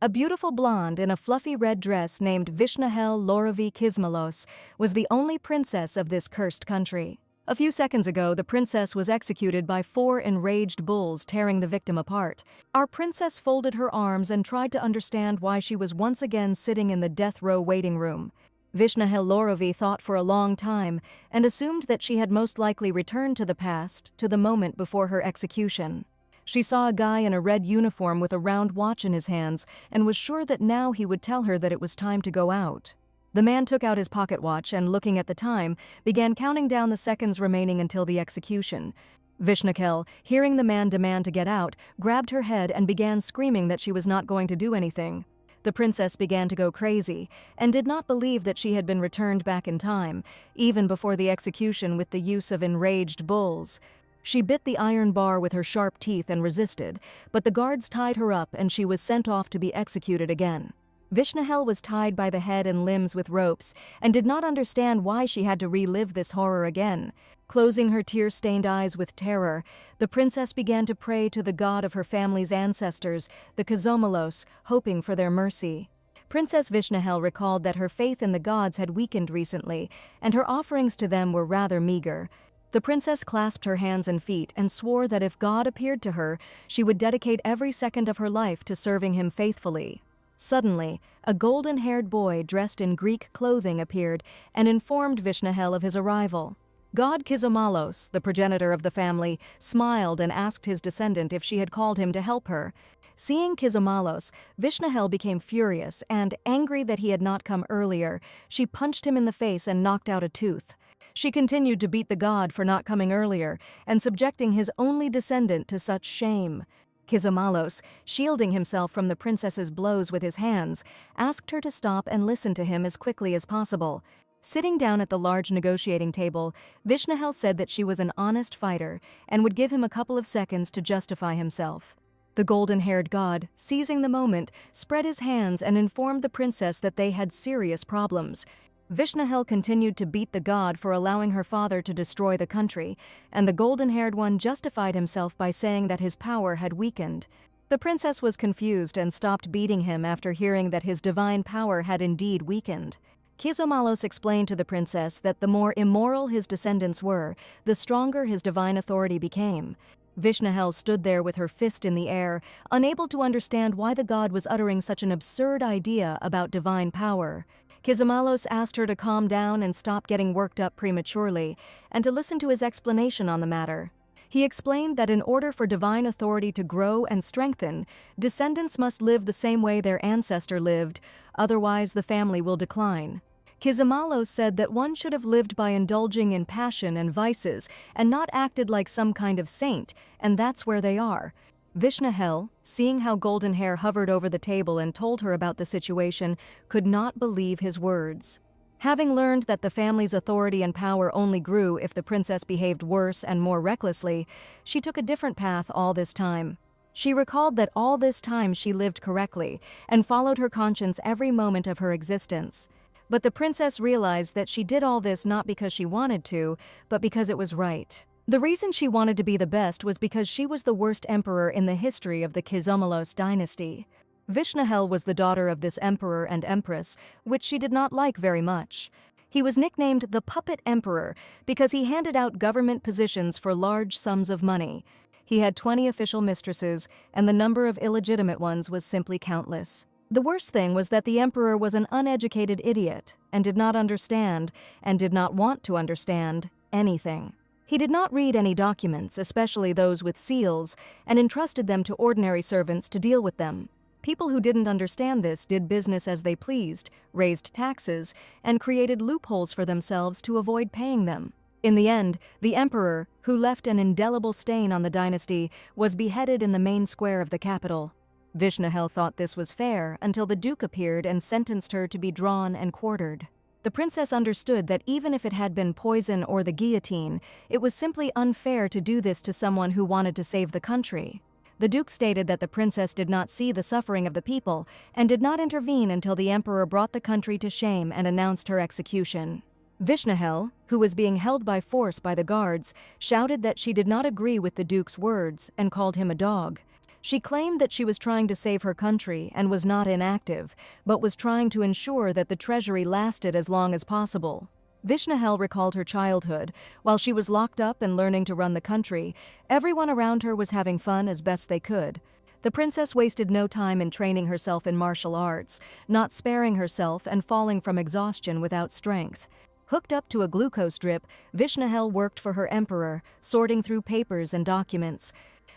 A beautiful blonde in a fluffy red dress named Vishnahel Loravi Kismalos was the only princess of this cursed country. A few seconds ago, the princess was executed by 4 enraged bulls tearing the victim apart. Our princess folded her arms and tried to understand why she was once again sitting in the death row waiting room. Vishnahel Loravi thought for a long time and assumed that she had most likely returned to the past, to the moment before her execution. She saw a guy in a red uniform with a round watch in his hands and was sure that now he would tell her that it was time to go out. The man took out his pocket watch and, looking at the time, began counting down the seconds remaining until the execution. Vishnahel, hearing the man demand to get out, grabbed her head and began screaming that she was not going to do anything. The princess began to go crazy and did not believe that she had been returned back in time, even before the execution with the use of enraged bulls. She bit the iron bar with her sharp teeth and resisted, but the guards tied her up and she was sent off to be executed again. Vishnahel was tied by the head and limbs with ropes and did not understand why she had to relive this horror again. Closing her tear-stained eyes with terror, the princess began to pray to the god of her family's ancestors, the Kizomalos, hoping for their mercy. Princess Vishnahel recalled that her faith in the gods had weakened recently, and her offerings to them were rather meager. The princess clasped her hands and feet and swore that if God appeared to her, she would dedicate every second of her life to serving him faithfully. Suddenly, a golden-haired boy dressed in Greek clothing appeared and informed Vishnahel of his arrival. God Kizomalos, the progenitor of the family, smiled and asked his descendant if she had called him to help her. Seeing Kizomalos, Vishnahel became furious and, angry that he had not come earlier, she punched him in the face and knocked out a tooth. She continued to beat the god for not coming earlier and subjecting his only descendant to such shame. Kizomalos, shielding himself from the princess's blows with his hands, asked her to stop and listen to him as quickly as possible. Sitting down at the large negotiating table, Vishnahel said that she was an honest fighter and would give him a couple of seconds to justify himself. The golden-haired god, seizing the moment, spread his hands and informed the princess that they had serious problems. Vishnahel continued to beat the god for allowing her father to destroy the country, and the golden-haired one justified himself by saying that his power had weakened. The princess was confused and stopped beating him after hearing that his divine power had indeed weakened. Kizomalos explained to the princess that the more immoral his descendants were, the stronger his divine authority became. Vishnahel stood there with her fist in the air, unable to understand why the god was uttering such an absurd idea about divine power. Kizomalos asked her to calm down and stop getting worked up prematurely, and to listen to his explanation on the matter. He explained that in order for divine authority to grow and strengthen, descendants must live the same way their ancestor lived, otherwise the family will decline. Kizomalos said that one should have lived by indulging in passion and vices and not acted like some kind of saint, and that's where they are. Vishnahel, seeing how golden hair hovered over the table and told her about the situation, could not believe his words. Having learned that the family's authority and power only grew if the princess behaved worse and more recklessly, she took a different path all this time. She recalled that all this time she lived correctly and followed her conscience every moment of her existence. But the princess realized that she did all this not because she wanted to, but because it was right. The reason she wanted to be the best was because she was the worst emperor in the history of the Kizomalos dynasty. Vishnahel was the daughter of this emperor and empress, which she did not like very much. He was nicknamed the Puppet Emperor because he handed out government positions for large sums of money. He had 20 official mistresses, and the number of illegitimate ones was simply countless. The worst thing was that the emperor was an uneducated idiot and did not understand, and did not want to understand, anything. He did not read any documents, especially those with seals, and entrusted them to ordinary servants to deal with them. People who didn't understand this did business as they pleased, raised taxes, and created loopholes for themselves to avoid paying them. In the end, the emperor, who left an indelible stain on the dynasty, was beheaded in the main square of the capital. Vishnahel thought this was fair until the duke appeared and sentenced her to be drawn and quartered. The princess understood that even if it had been poison or the guillotine, it was simply unfair to do this to someone who wanted to save the country. The duke stated that the princess did not see the suffering of the people and did not intervene until the emperor brought the country to shame and announced her execution. Vishnahel, who was being held by force by the guards, shouted that she did not agree with the duke's words and called him a dog. She claimed that she was trying to save her country and was not inactive, but was trying to ensure that the treasury lasted as long as possible. Vishnahel recalled her childhood. While she was locked up and learning to run the country, everyone around her was having fun as best they could. The princess wasted no time in training herself in martial arts, not sparing herself and falling from exhaustion without strength. Hooked up to a glucose drip, Vishnahel worked for her emperor, sorting through papers and documents.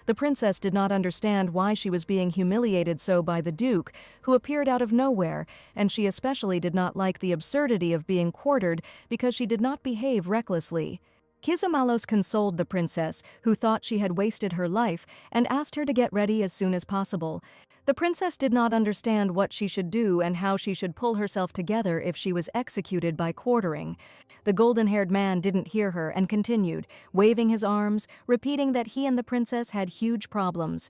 The princess did not understand why she was being humiliated so by the duke, who appeared out of nowhere, and she especially did not like the absurdity of being quartered because she did not behave recklessly. Kizumalos consoled the princess, who thought she had wasted her life, and asked her to get ready as soon as possible. The princess did not understand what she should do and how she should pull herself together if she was executed by quartering. The golden-haired man didn't hear her and continued, waving his arms, repeating that he and the princess had huge problems.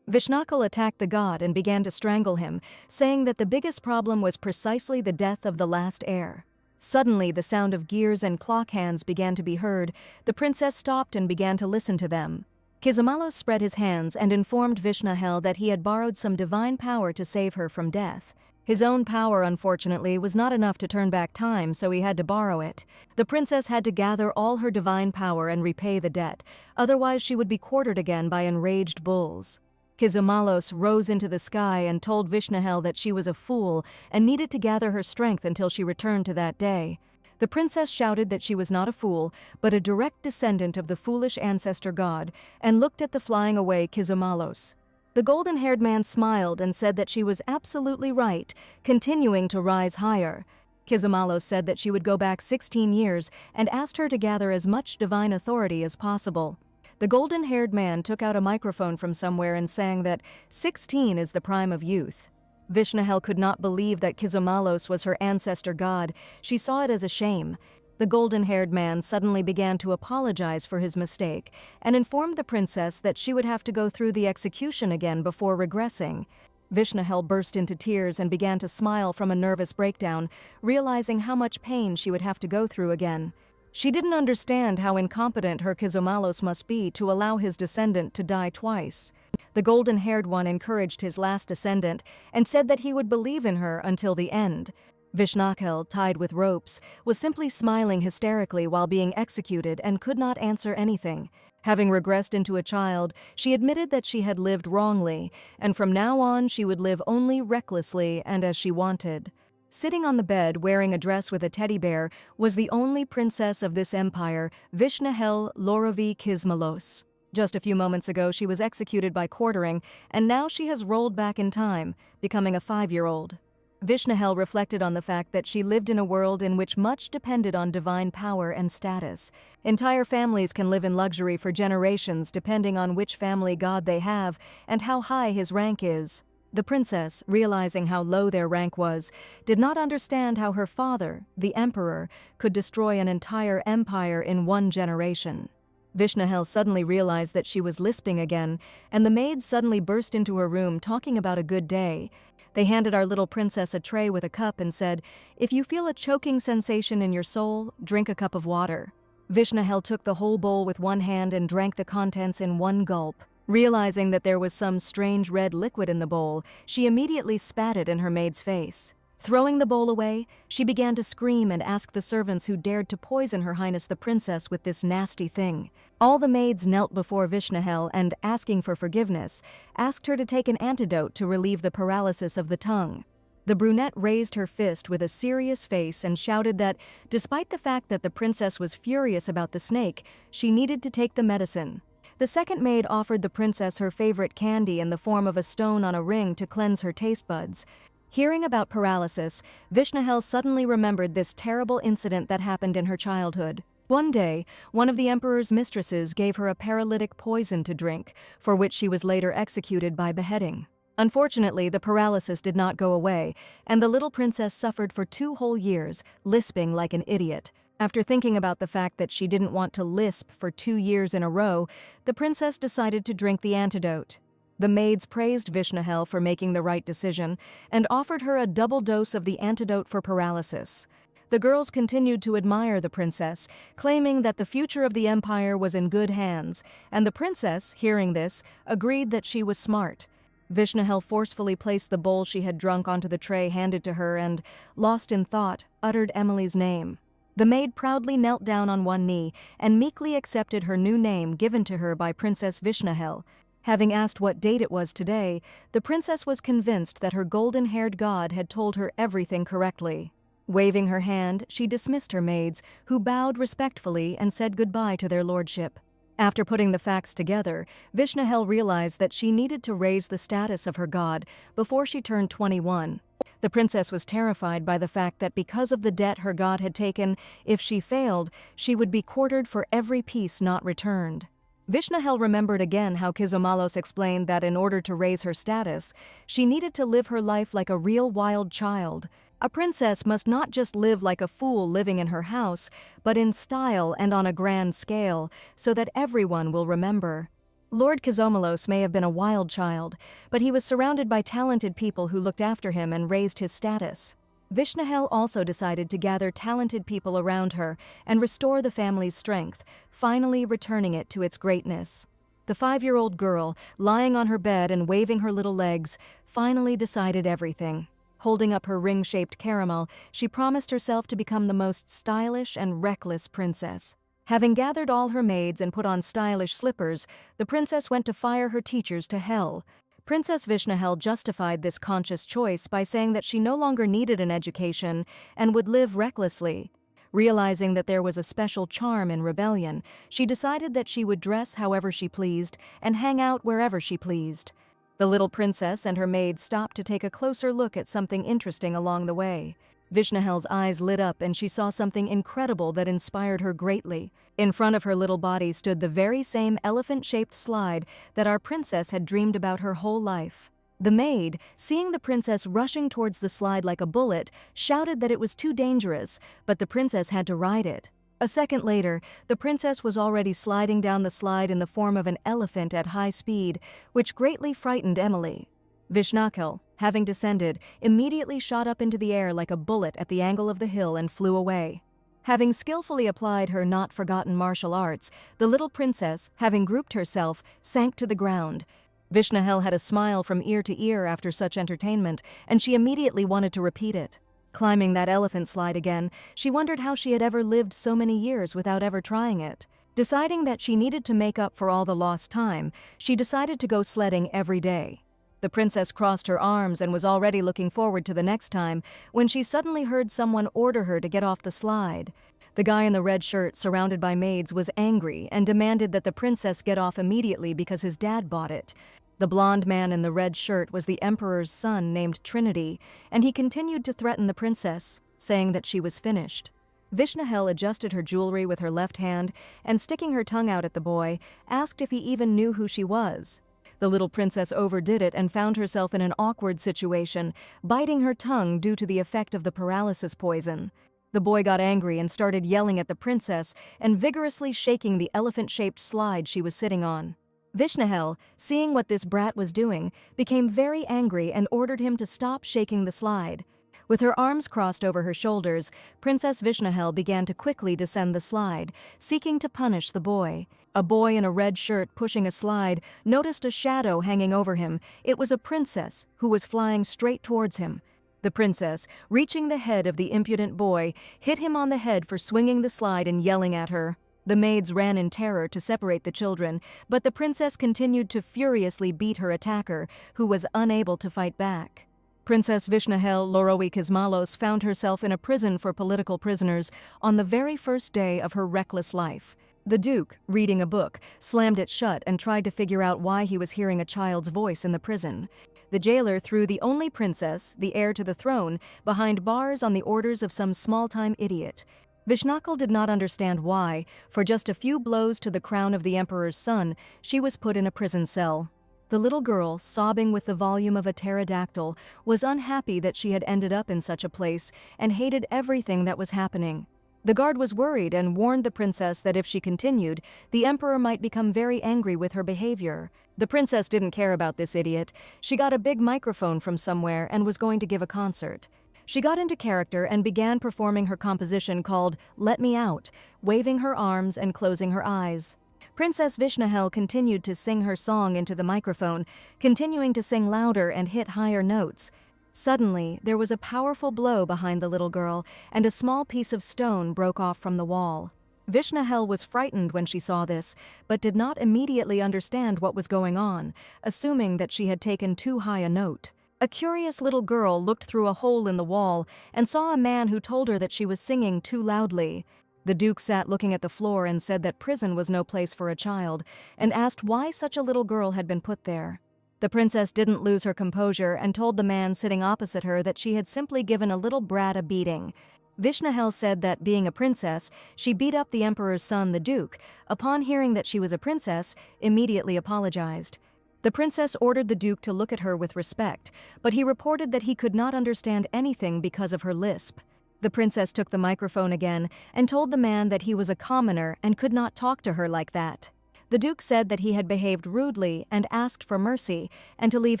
Vishnakal attacked the god and began to strangle him, saying that the biggest problem was precisely the death of the last heir. Suddenly, the sound of gears and clock hands began to be heard. The princess stopped and began to listen to them. Kizumalos spread his hands and informed Vishnahel that he had borrowed some divine power to save her from death. His own power, unfortunately, was not enough to turn back time, so he had to borrow it. The princess had to gather all her divine power and repay the debt, otherwise she would be quartered again by enraged bulls. Kizumalos rose into the sky and told Vishnahel that she was a fool and needed to gather her strength until she returned to that day. The princess shouted that she was not a fool, but a direct descendant of the foolish ancestor god, and looked at the flying away Kizumalos. The golden-haired man smiled and said that she was absolutely right, continuing to rise higher. Kizumalos said that she would go back 16 years and asked her to gather as much divine authority as possible. The golden-haired man took out a microphone from somewhere and sang that 16 is the prime of youth. Vishnahel could not believe that Kizumalos was her ancestor god. She saw it as a shame. The golden-haired man suddenly began to apologize for his mistake and informed the princess that she would have to go through the execution again before regressing. Vishnahel burst into tears and began to smile from a nervous breakdown, realizing how much pain she would have to go through again. She didn't understand how incompetent her Kizumalos must be to allow his descendant to die twice. The golden-haired one encouraged his last descendant and said that he would believe in her until the end. Vishnahel, tied with ropes, was simply smiling hysterically while being executed and could not answer anything. Having regressed into a child, she admitted that she had lived wrongly, and from now on she would live only recklessly and as she wanted. Sitting on the bed wearing a dress with a teddy bear was the only princess of this empire, Vishnahel Lorovi Kismalos. Just a few moments ago she was executed by quartering, and now she has rolled back in time, becoming a 5-year-old. Vishnahel reflected on the fact that she lived in a world in which much depended on divine power and status. Entire families can live in luxury for generations depending on which family god they have and how high his rank is. The princess, realizing how low their rank was, did not understand how her father, the emperor, could destroy an entire empire in 1 generation. Vishnahel suddenly realized that she was lisping again, and the maids suddenly burst into her room talking about a good day. They handed our little princess a tray with a cup and said, "If you feel a choking sensation in your soul, drink a cup of water." Vishnahel took the whole bowl with one hand and drank the contents in 1 gulp. Realizing that there was some strange red liquid in the bowl, she immediately spat it in her maid's face. Throwing the bowl away, she began to scream and ask the servants who dared to poison Her Highness the Princess with this nasty thing. All the maids knelt before Vishnahel and, asking for forgiveness, asked her to take an antidote to relieve the paralysis of the tongue. The brunette raised her fist with a serious face and shouted that, despite the fact that the princess was furious about the snake, she needed to take the medicine. The second maid offered the princess her favorite candy in the form of a stone on a ring to cleanse her taste buds. Hearing about paralysis, Vishnahel suddenly remembered this terrible incident that happened in her childhood. One day, one of the emperor's mistresses gave her a paralytic poison to drink, for which she was later executed by beheading. Unfortunately, the paralysis did not go away, and the little princess suffered for 2 whole years, lisping like an idiot. After thinking about the fact that she didn't want to lisp for 2 years in a row, the princess decided to drink the antidote. The maids praised Vishnahel for making the right decision and offered her a double dose of the antidote for paralysis. The girls continued to admire the princess, claiming that the future of the empire was in good hands, and the princess, hearing this, agreed that she was smart. Vishnahel forcefully placed the bowl she had drunk onto the tray handed to her and, lost in thought, uttered Emily's name. The maid proudly knelt down on one knee and meekly accepted her new name given to her by Princess Vishnahel. Having asked what date it was today, the princess was convinced that her golden-haired god had told her everything correctly. Waving her hand, she dismissed her maids, who bowed respectfully and said goodbye to their lordship. After putting the facts together, Vishnahel realized that she needed to raise the status of her god before she turned 21. The princess was terrified by the fact that because of the debt her god had taken, if she failed, she would be quartered for every piece not returned. Vishnahel remembered again how Kizomalos explained that in order to raise her status, she needed to live her life like a real wild child. A princess must not just live like a fool living in her house, but in style and on a grand scale, so that everyone will remember. Lord Kizomalos may have been a wild child, but he was surrounded by talented people who looked after him and raised his status. Vishnahel also decided to gather talented people around her and restore the family's strength, finally returning it to its greatness. The 5-year-old girl, lying on her bed and waving her little legs, finally decided everything. Holding up her ring-shaped caramel, she promised herself to become the most stylish and reckless princess. Having gathered all her maids and put on stylish slippers, the princess went to fire her teachers to hell. Princess Vishnahel justified this conscious choice by saying that she no longer needed an education and would live recklessly. Realizing that there was a special charm in rebellion, she decided that she would dress however she pleased and hang out wherever she pleased. The little princess and her maids stopped to take a closer look at something interesting along the way. Vishnahel's eyes lit up and she saw something incredible that inspired her greatly. In front of her little body stood the very same elephant-shaped slide that our princess had dreamed about her whole life. The maid, seeing the princess rushing towards the slide like a bullet, shouted that it was too dangerous, but the princess had to ride it. A second later, the princess was already sliding down the slide in the form of an elephant at high speed, which greatly frightened Emily. Vishnahel, having descended, immediately shot up into the air like a bullet at the angle of the hill and flew away. Having skillfully applied her not-forgotten martial arts, the little princess, having grouped herself, sank to the ground. Vishnahel had a smile from ear to ear after such entertainment, and she immediately wanted to repeat it. Climbing that elephant slide again, she wondered how she had ever lived so many years without ever trying it. Deciding that she needed to make up for all the lost time, she decided to go sledding every day. The princess crossed her arms and was already looking forward to the next time when she suddenly heard someone order her to get off the slide. The guy in the red shirt, surrounded by maids, was angry and demanded that the princess get off immediately because his dad bought it. The blonde man in the red shirt was the emperor's son named Trinity, and he continued to threaten the princess, saying that she was finished. Vishnahel adjusted her jewelry with her left hand and, sticking her tongue out at the boy, asked if he even knew who she was. The little princess overdid it and found herself in an awkward situation, biting her tongue due to the effect of the paralysis poison. The boy got angry and started yelling at the princess and vigorously shaking the elephant-shaped slide she was sitting on. Vishnahel, seeing what this brat was doing, became very angry and ordered him to stop shaking the slide. With her arms crossed over her shoulders, Princess Vishnahel began to quickly descend the slide, seeking to punish the boy. A boy in a red shirt pushing a slide noticed a shadow hanging over him. It was a princess who was flying straight towards him. The princess, reaching the head of the impudent boy, hit him on the head for swinging the slide and yelling at her. The maids ran in terror to separate the children, but the princess continued to furiously beat her attacker, who was unable to fight back. Princess Vishnahel Lorowi-Kismalos found herself in a prison for political prisoners on the very first day of her reckless life. The Duke, reading a book, slammed it shut and tried to figure out why he was hearing a child's voice in the prison. The jailer threw the only princess, the heir to the throne, behind bars on the orders of some small-time idiot. Vishnahel did not understand why. For just a few blows to the crown of the emperor's son, she was put in a prison cell. The little girl, sobbing with the volume of a pterodactyl, was unhappy that she had ended up in such a place and hated everything that was happening. The guard was worried and warned the princess that if she continued, the emperor might become very angry with her behavior. The princess didn't care about this idiot. She got a big microphone from somewhere and was going to give a concert. She got into character and began performing her composition called "Let Me Out," waving her arms and closing her eyes. Princess Vishnahel continued to sing her song into the microphone, continuing to sing louder and hit higher notes. Suddenly, there was a powerful blow behind the little girl, and a small piece of stone broke off from the wall. Vishnahel was frightened when she saw this, but did not immediately understand what was going on, assuming that she had taken too high a note. A curious little girl looked through a hole in the wall and saw a man who told her that she was singing too loudly. The Duke sat looking at the floor and said that prison was no place for a child, and asked why such a little girl had been put there. The princess didn't lose her composure and told the man sitting opposite her that she had simply given a little brat a beating. Vishnahel said that, being a princess, she beat up the emperor's son, the Duke. Upon hearing that she was a princess, immediately apologized. The princess ordered the Duke to look at her with respect, but he reported that he could not understand anything because of her lisp. The princess took the microphone again and told the man that he was a commoner and could not talk to her like that. The Duke said that he had behaved rudely and asked for mercy, and to leave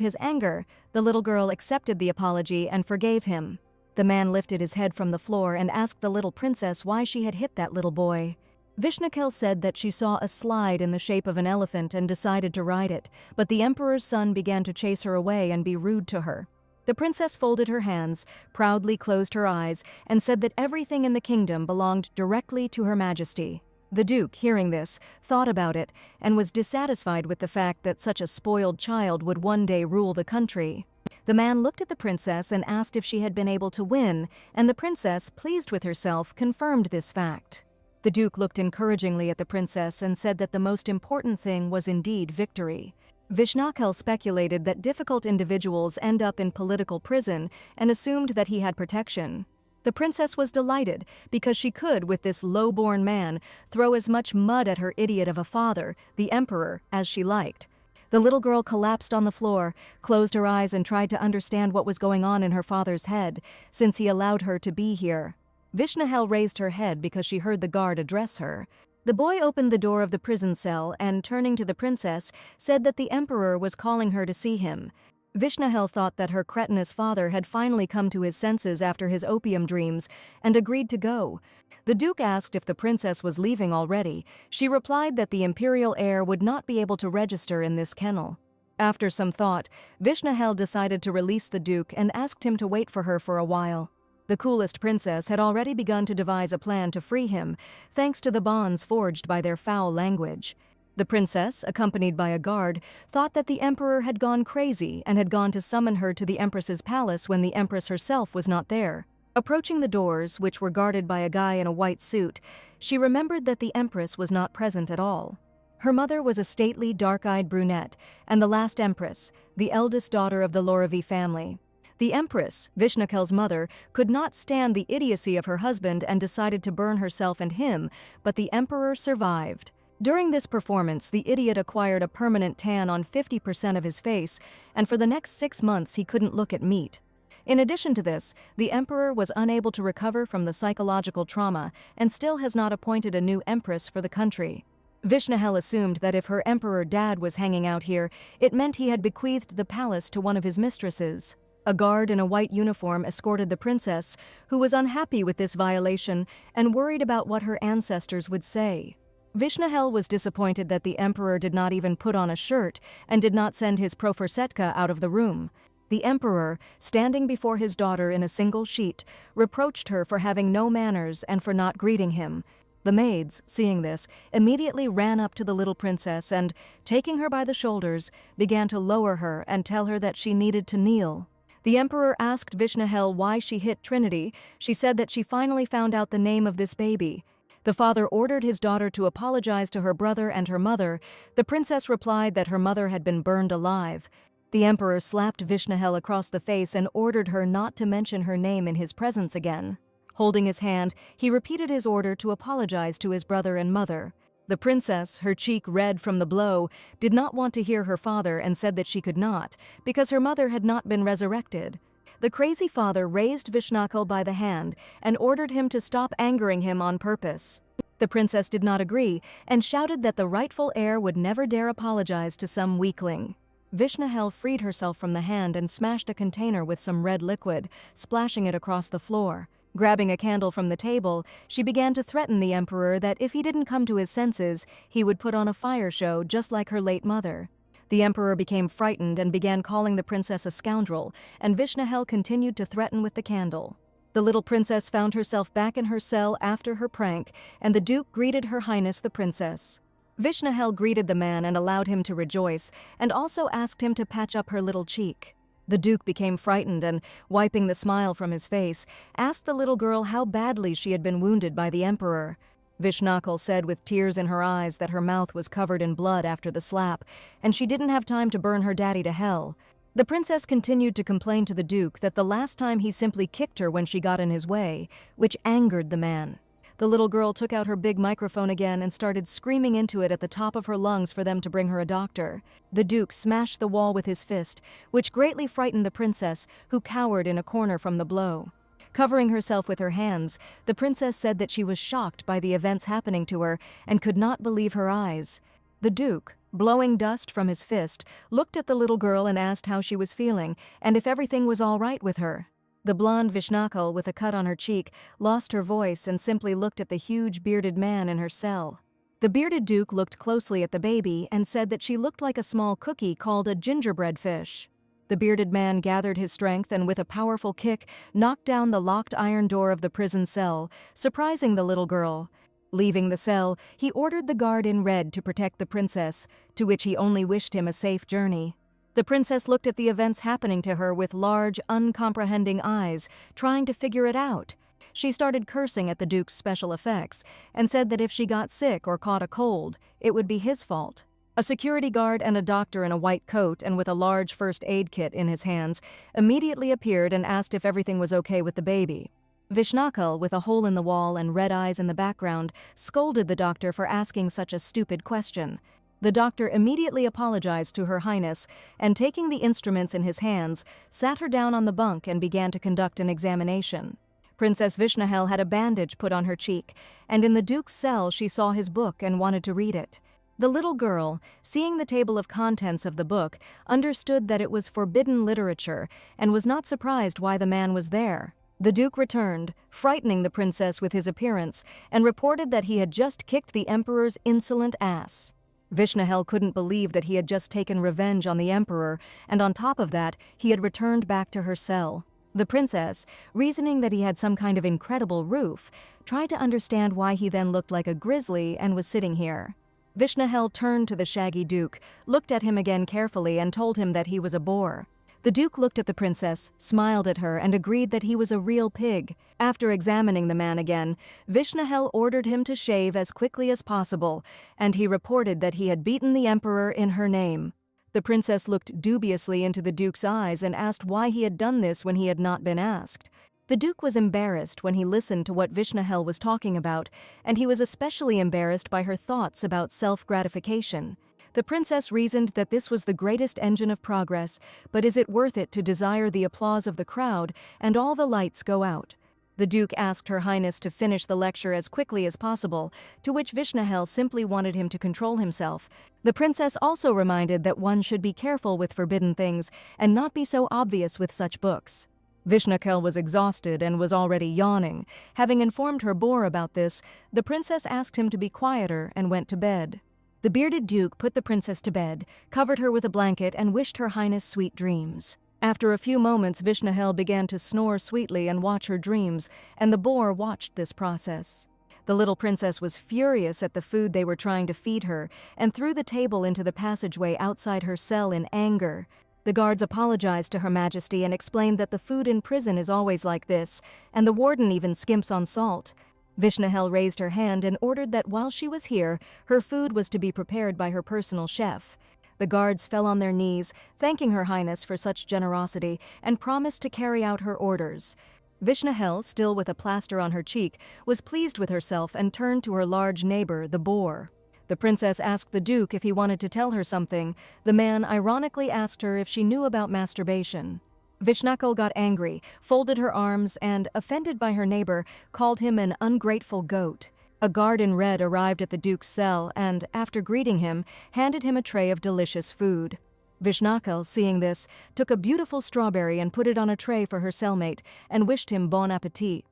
his anger, the little girl accepted the apology and forgave him. The man lifted his head from the floor and asked the little princess why she had hit that little boy. Vishnahel said that she saw a slide in the shape of an elephant and decided to ride it, but the emperor's son began to chase her away and be rude to her. The princess folded her hands, proudly closed her eyes, and said that everything in the kingdom belonged directly to Her Majesty. The Duke, hearing this, thought about it and was dissatisfied with the fact that such a spoiled child would one day rule the country. The man looked at the princess and asked if she had been able to win, and the princess, pleased with herself, confirmed this fact. The Duke looked encouragingly at the princess and said that the most important thing was indeed victory. Vishnahel speculated that difficult individuals end up in political prison and assumed that he had protection. The princess was delighted because she could, with this low-born man, throw as much mud at her idiot of a father, the emperor, as she liked. The little girl collapsed on the floor, closed her eyes and tried to understand what was going on in her father's head, since he allowed her to be here. Vishnahel raised her head because she heard the guard address her. The boy opened the door of the prison cell and, turning to the princess, said that the emperor was calling her to see him. Vishnahel thought that her cretinous father had finally come to his senses after his opium dreams and agreed to go. The Duke asked if the princess was leaving already. She replied that the imperial heir would not be able to register in this kennel. After some thought, Vishnahel decided to release the Duke and asked him to wait for her for a while. The coolest princess had already begun to devise a plan to free him, thanks to the bonds forged by their foul language. The princess, accompanied by a guard, thought that the emperor had gone crazy and had gone to summon her to the empress's palace when the empress herself was not there. Approaching the doors, which were guarded by a guy in a white suit, she remembered that the empress was not present at all. Her mother was a stately, dark-eyed brunette, and the last empress, the eldest daughter of the Loravi family. The empress, Vishnahel's mother, could not stand the idiocy of her husband and decided to burn herself and him, but the emperor survived. During this performance, the idiot acquired a permanent tan on 50% of his face, and for the next 6 months he couldn't look at meat. In addition to this, the emperor was unable to recover from the psychological trauma and still has not appointed a new empress for the country. Vishnahel assumed that if her emperor dad was hanging out here, it meant he had bequeathed the palace to one of his mistresses. A guard in a white uniform escorted the princess, who was unhappy with this violation and worried about what her ancestors would say. Vishnahel was disappointed that the emperor did not even put on a shirt and did not send his proforsetka out of the room. The emperor, standing before his daughter in a single sheet, reproached her for having no manners and for not greeting him. The maids, seeing this, immediately ran up to the little princess and, taking her by the shoulders, began to lower her and tell her that she needed to kneel. The emperor asked Vishnahel why she hit Trinity. She said that she finally found out the name of this baby. The father ordered his daughter to apologize to her brother and her mother. The princess replied that her mother had been burned alive. The emperor slapped Vishnahel across the face and ordered her not to mention her name in his presence again. Holding his hand, he repeated his order to apologize to his brother and mother. The princess, her cheek red from the blow, did not want to hear her father and said that she could not, because her mother had not been resurrected. The crazy father raised Vishnahel by the hand and ordered him to stop angering him on purpose. The princess did not agree and shouted that the rightful heir would never dare apologize to some weakling. Vishnahel freed herself from the hand and smashed a container with some red liquid, splashing it across the floor. Grabbing a candle from the table, she began to threaten the emperor that if he didn't come to his senses, he would put on a fire show just like her late mother. The emperor became frightened and began calling the princess a scoundrel, and Vishnahel continued to threaten with the candle. The little princess found herself back in her cell after her prank, and the duke greeted Her Highness the princess. Vishnahel greeted the man and allowed him to rejoice, and also asked him to patch up her little cheek. The duke became frightened and, wiping the smile from his face, asked the little girl how badly she had been wounded by the emperor. Vishnahel said with tears in her eyes that her mouth was covered in blood after the slap, and she didn't have time to burn her daddy to hell. The princess continued to complain to the duke that the last time he simply kicked her when she got in his way, which angered the man. The little girl took out her big microphone again and started screaming into it at the top of her lungs for them to bring her a doctor. The duke smashed the wall with his fist, which greatly frightened the princess, who cowered in a corner from the blow. Covering herself with her hands, the princess said that she was shocked by the events happening to her and could not believe her eyes. The duke, blowing dust from his fist, looked at the little girl and asked how she was feeling and if everything was all right with her. The blonde Vishnahel, with a cut on her cheek, lost her voice and simply looked at the huge bearded man in her cell. The bearded duke looked closely at the baby and said that she looked like a small cookie called a gingerbread fish. The bearded man gathered his strength and with a powerful kick knocked down the locked iron door of the prison cell, surprising the little girl. Leaving the cell, he ordered the guard in red to protect the princess, to which he only wished him a safe journey. The princess looked at the events happening to her with large, uncomprehending eyes, trying to figure it out. She started cursing at the duke's special effects and said that if she got sick or caught a cold, it would be his fault. A security guard and a doctor in a white coat and with a large first aid kit in his hands immediately appeared and asked if everything was okay with the baby. Vishnahel, with a hole in the wall and red eyes in the background, scolded the doctor for asking such a stupid question. The doctor immediately apologized to Her Highness and, taking the instruments in his hands, sat her down on the bunk and began to conduct an examination. Princess Vishnahel had a bandage put on her cheek, and in the duke's cell she saw his book and wanted to read it. The little girl, seeing the table of contents of the book, understood that it was forbidden literature and was not surprised why the man was there. The duke returned, frightening the princess with his appearance, and reported that he had just kicked the emperor's insolent ass. Vishnahel couldn't believe that he had just taken revenge on the emperor, and on top of that, he had returned back to her cell. The princess, reasoning that he had some kind of incredible roof, tried to understand why he then looked like a grizzly and was sitting here. Vishnahel turned to the shaggy duke, looked at him again carefully, and told him that he was a boar. The duke looked at the princess, smiled at her, and agreed that he was a real pig. After examining the man again, Vishnahel ordered him to shave as quickly as possible, and he reported that he had beaten the emperor in her name. The princess looked dubiously into the duke's eyes and asked why he had done this when he had not been asked. The duke was embarrassed when he listened to what Vishnahel was talking about, and he was especially embarrassed by her thoughts about self-gratification. The princess reasoned that this was the greatest engine of progress, but is it worth it to desire the applause of the crowd and all the lights go out? The duke asked Her Highness to finish the lecture as quickly as possible, to which Vishnahel simply wanted him to control himself. The princess also reminded that one should be careful with forbidden things and not be so obvious with such books. Vishnahel was exhausted and was already yawning. Having informed her boar about this, the princess asked him to be quieter and went to bed. The bearded duke put the princess to bed, covered her with a blanket, and wished Her Highness sweet dreams. After a few moments, Vishnahel began to snore sweetly and watch her dreams, and the boar watched this process. The little princess was furious at the food they were trying to feed her and threw the table into the passageway outside her cell in anger. The guards apologized to Her Majesty and explained that the food in prison is always like this, and the warden even skimps on salt. Vishnahel raised her hand and ordered that while she was here, her food was to be prepared by her personal chef. The guards fell on their knees, thanking Her Highness for such generosity, and promised to carry out her orders. Vishnahel, still with a plaster on her cheek, was pleased with herself and turned to her large neighbor, the boar. The princess asked the duke if he wanted to tell her something. The man ironically asked her if she knew about masturbation. Vishnahel got angry, folded her arms, and, offended by her neighbor, called him an ungrateful goat. A guard in red arrived at the duke's cell and, after greeting him, handed him a tray of delicious food. Vishnahel, seeing this, took a beautiful strawberry and put it on a tray for her cellmate and wished him bon appétit.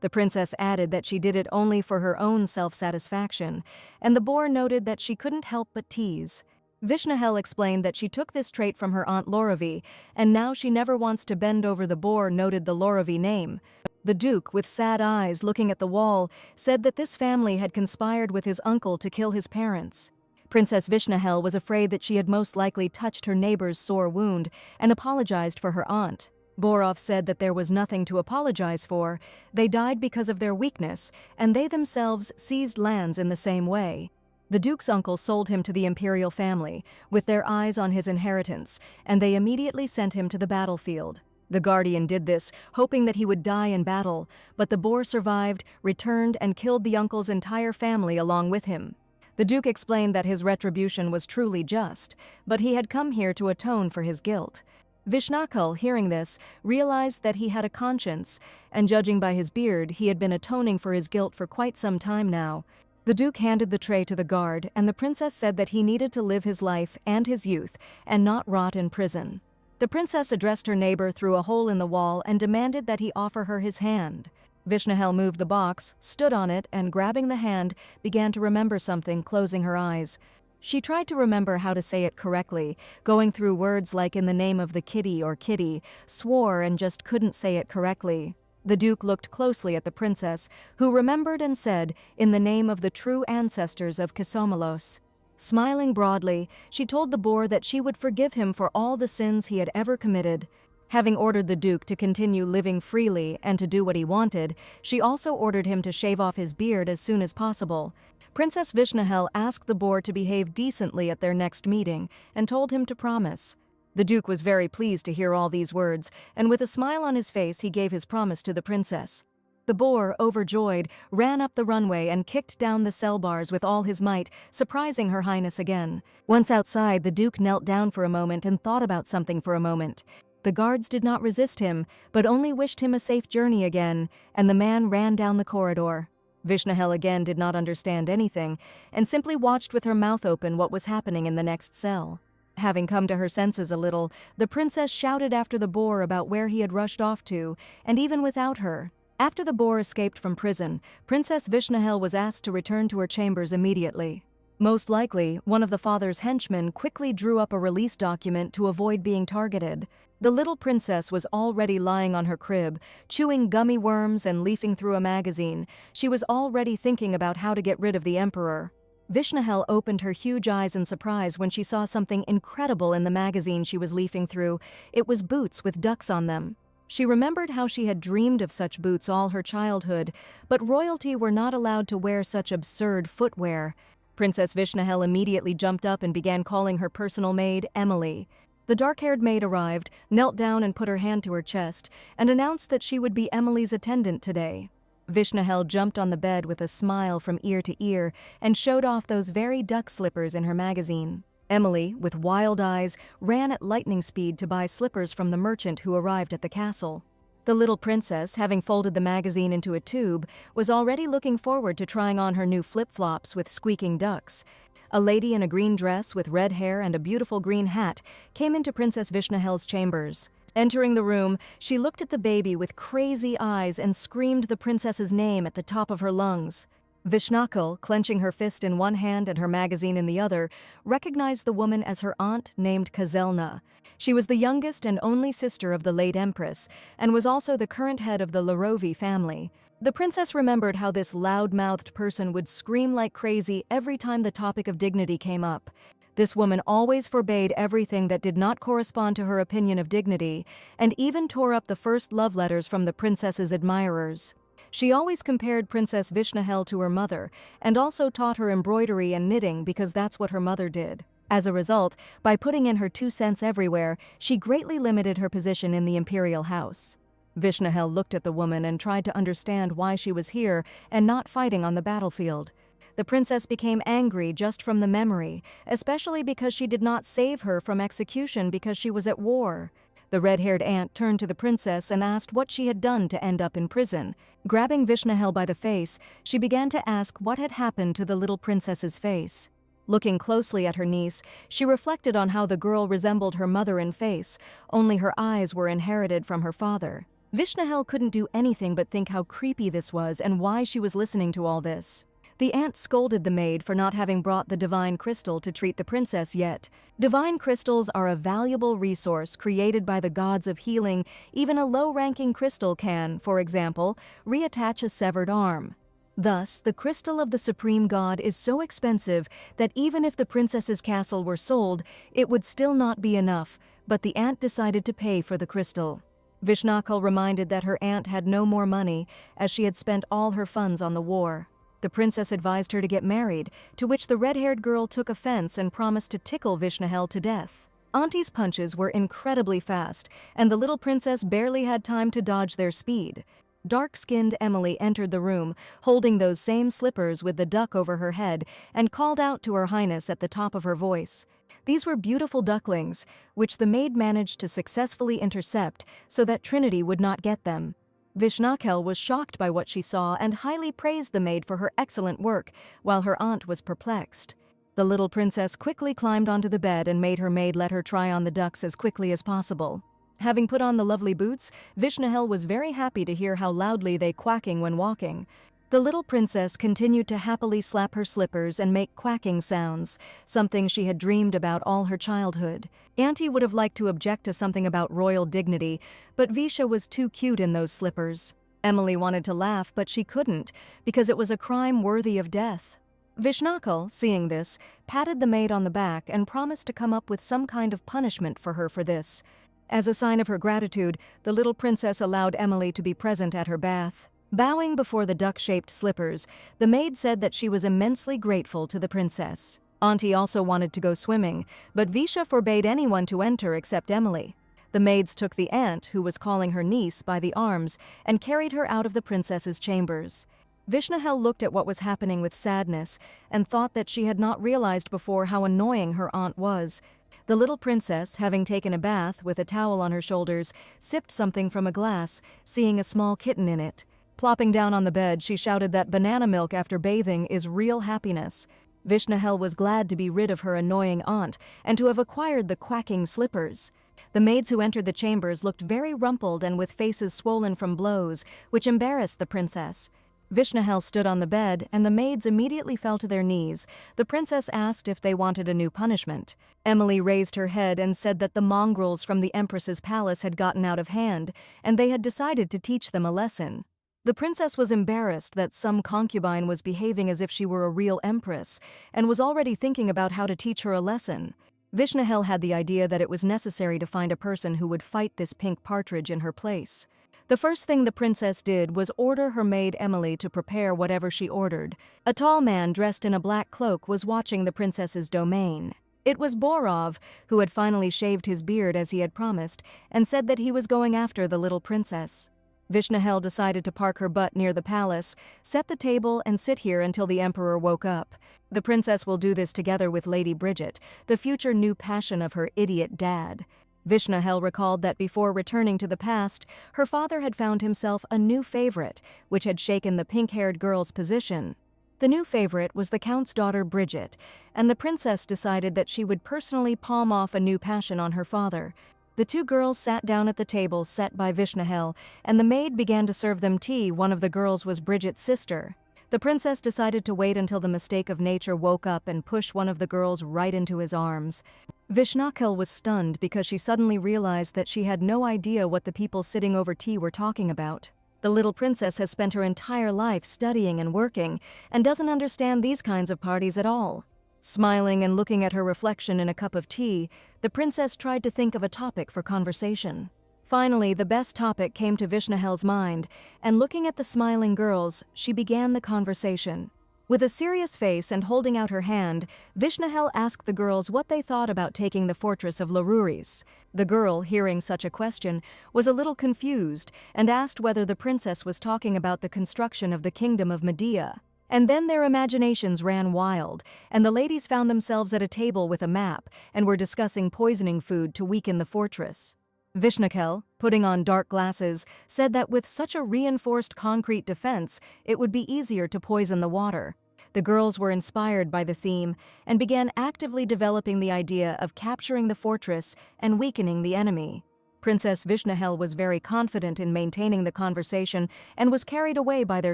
The princess added that she did it only for her own self-satisfaction, and the boar noted that she couldn't help but tease. Vishnahel explained that she took this trait from her aunt Loravi, and now she never wants to bend over the boar, noted the Loravi name. The Duke, with sad eyes looking at the wall, said that this family had conspired with his uncle to kill his parents. Princess Vishnahel was afraid that she had most likely touched her neighbor's sore wound and apologized for her aunt. Borov said that there was nothing to apologize for. They died because of their weakness, and they themselves seized lands in the same way. The Duke's uncle sold him to the imperial family, with their eyes on his inheritance, and they immediately sent him to the battlefield. The Guardian did this, hoping that he would die in battle, but the boar survived, returned, and killed the uncle's entire family along with him. The Duke explained that his retribution was truly just, but he had come here to atone for his guilt. Vishnakul, hearing this, realized that he had a conscience, and judging by his beard, he had been atoning for his guilt for quite some time now. The Duke handed the tray to the guard, and the princess said that he needed to live his life and his youth, and not rot in prison. The princess addressed her neighbor through a hole in the wall and demanded that he offer her his hand. Vishnahel moved the box, stood on it, and grabbing the hand, began to remember something, closing her eyes. She tried to remember how to say it correctly, going through words like "in the name of the kitty" or "kitty," swore and just couldn't say it correctly. The Duke looked closely at the princess, who remembered and said, "in the name of the true ancestors of Kisomalos." Smiling broadly, she told the boar that she would forgive him for all the sins he had ever committed. Having ordered the Duke to continue living freely and to do what he wanted, she also ordered him to shave off his beard as soon as possible. Princess Vishnahel asked the boar to behave decently at their next meeting and told him to promise. The Duke was very pleased to hear all these words, and with a smile on his face he gave his promise to the princess. The boar, overjoyed, ran up the runway and kicked down the cell bars with all his might, surprising Her Highness again. Once outside, the Duke knelt down for a moment and thought about something for a moment. The guards did not resist him, but only wished him a safe journey again, and the man ran down the corridor. Vishnahel again did not understand anything, and simply watched with her mouth open what was happening in the next cell. Having come to her senses a little, the princess shouted after the boar about where he had rushed off to, and even without her. After the boar escaped from prison, Princess Vishnahel was asked to return to her chambers immediately. Most likely, one of the father's henchmen quickly drew up a release document to avoid being targeted. The little princess was already lying on her crib, chewing gummy worms and leafing through a magazine. She was already thinking about how to get rid of the emperor. Vishnahel opened her huge eyes in surprise when she saw something incredible in the magazine she was leafing through. It was boots with ducks on them. She remembered how she had dreamed of such boots all her childhood, but royalty were not allowed to wear such absurd footwear. Princess Vishnahel immediately jumped up and began calling her personal maid, Emily. The dark-haired maid arrived, knelt down and put her hand to her chest, and announced that she would be Emily's attendant today. Vishnahel jumped on the bed with a smile from ear to ear and showed off those very duck slippers in her magazine. Emily, with wild eyes, ran at lightning speed to buy slippers from the merchant who arrived at the castle. The little princess, having folded the magazine into a tube, was already looking forward to trying on her new flip-flops with squeaking ducks. A lady in a green dress with red hair and a beautiful green hat came into Princess Vishnahel's chambers. Entering the room, she looked at the baby with crazy eyes and screamed the princess's name at the top of her lungs. Vishnakul, clenching her fist in one hand and her magazine in the other, recognized the woman as her aunt named Kazelna. She was the youngest and only sister of the late empress, and was also the current head of the Lorovi family. The princess remembered how this loud-mouthed person would scream like crazy every time the topic of dignity came up. This woman always forbade everything that did not correspond to her opinion of dignity, and even tore up the first love letters from the princess's admirers. She always compared Princess Vishnahel to her mother, and also taught her embroidery and knitting because that's what her mother did. As a result, by putting in her 2 cents everywhere, she greatly limited her position in the imperial house. Vishnahel looked at the woman and tried to understand why she was here and not fighting on the battlefield. The princess became angry just from the memory, especially because she did not save her from execution because she was at war. The red-haired aunt turned to the princess and asked what she had done to end up in prison. Grabbing Vishnahel by the face, she began to ask what had happened to the little princess's face. Looking closely at her niece, she reflected on how the girl resembled her mother in face, only her eyes were inherited from her father. Vishnahel couldn't do anything but think how creepy this was and why she was listening to all this. The aunt scolded the maid for not having brought the divine crystal to treat the princess yet. Divine crystals are a valuable resource created by the gods of healing. Even a low-ranking crystal can, for example, reattach a severed arm. Thus, the crystal of the supreme god is so expensive that even if the princess's castle were sold, it would still not be enough, but the aunt decided to pay for the crystal. Vishnakal reminded that her aunt had no more money, as she had spent all her funds on the war. The princess advised her to get married, to which the red-haired girl took offense and promised to tickle Vishnahel to death. Auntie's punches were incredibly fast, and the little princess barely had time to dodge their speed. Dark-skinned Emily entered the room, holding those same slippers with the duck over her head, and called out to Her Highness at the top of her voice. These were beautiful ducklings, which the maid managed to successfully intercept so that Trinity would not get them. Vishnakel was shocked by what she saw and highly praised the maid for her excellent work, while her aunt was perplexed. The little princess quickly climbed onto the bed and made her maid let her try on the ducks as quickly as possible. Having put on the lovely boots, Vishnahel was very happy to hear how loudly they quacking when walking. The little princess continued to happily slap her slippers and make quacking sounds, something she had dreamed about all her childhood. Auntie would have liked to object to something about royal dignity, but Visha was too cute in those slippers. Emily wanted to laugh, but she couldn't, because it was a crime worthy of death. Vishnakal, seeing this, patted the maid on the back and promised to come up with some kind of punishment for her for this. As a sign of her gratitude, the little princess allowed Emily to be present at her bath. Bowing before the duck-shaped slippers, the maid said that she was immensely grateful to the princess. Auntie also wanted to go swimming, but Visha forbade anyone to enter except Emily. The maids took the aunt, who was calling her niece, by the arms and carried her out of the princess's chambers. Vishnahel looked at what was happening with sadness and thought that she had not realized before how annoying her aunt was. The little princess, having taken a bath with a towel on her shoulders, sipped something from a glass, seeing a small kitten in it. Plopping down on the bed, she shouted that banana milk after bathing is real happiness. Vishnahel was glad to be rid of her annoying aunt and to have acquired the quacking slippers. The maids who entered the chambers looked very rumpled and with faces swollen from blows, which embarrassed the princess. Vishnahel stood on the bed, and the maids immediately fell to their knees. The princess asked if they wanted a new punishment. Emily raised her head and said that the mongrels from the Empress's palace had gotten out of hand, and they had decided to teach them a lesson. The princess was embarrassed that some concubine was behaving as if she were a real empress, and was already thinking about how to teach her a lesson. Vishnahel had the idea that it was necessary to find a person who would fight this pink partridge in her place. The first thing the princess did was order her maid Emily to prepare whatever she ordered. A tall man dressed in a black cloak was watching the princess's domain. It was Borov, who had finally shaved his beard as he had promised, and said that he was going after the little princess. Vishnahel decided to park her butt near the palace, set the table, and sit here until the emperor woke up. The princess will do this together with Lady Bridget, the future new passion of her idiot dad. Vishnahel recalled that before returning to the past, her father had found himself a new favorite, which had shaken the pink-haired girl's position. The new favorite was the count's daughter Bridget, and the princess decided that she would personally palm off a new passion on her father. The two girls sat down at the table set by Vishnahel, and the maid began to serve them tea. One of the girls was Bridget's sister. The princess decided to wait until the mistake of nature woke up and push one of the girls right into his arms. Vishnahel was stunned because she suddenly realized that she had no idea what the people sitting over tea were talking about. The little princess has spent her entire life studying and working, and doesn't understand these kinds of parties at all. Smiling and looking at her reflection in a cup of tea, the princess tried to think of a topic for conversation. Finally, the best topic came to Vishnahel's mind, and looking at the smiling girls, she began the conversation. With a serious face and holding out her hand, Vishnahel asked the girls what they thought about taking the fortress of Laruris. The girl, hearing such a question, was a little confused and asked whether the princess was talking about the construction of the kingdom of Medea. And then their imaginations ran wild, and the ladies found themselves at a table with a map and were discussing poisoning food to weaken the fortress. Vishnahel, putting on dark glasses, said that with such a reinforced concrete defense, it would be easier to poison the water. The girls were inspired by the theme and began actively developing the idea of capturing the fortress and weakening the enemy. Princess Vishnahel was very confident in maintaining the conversation and was carried away by their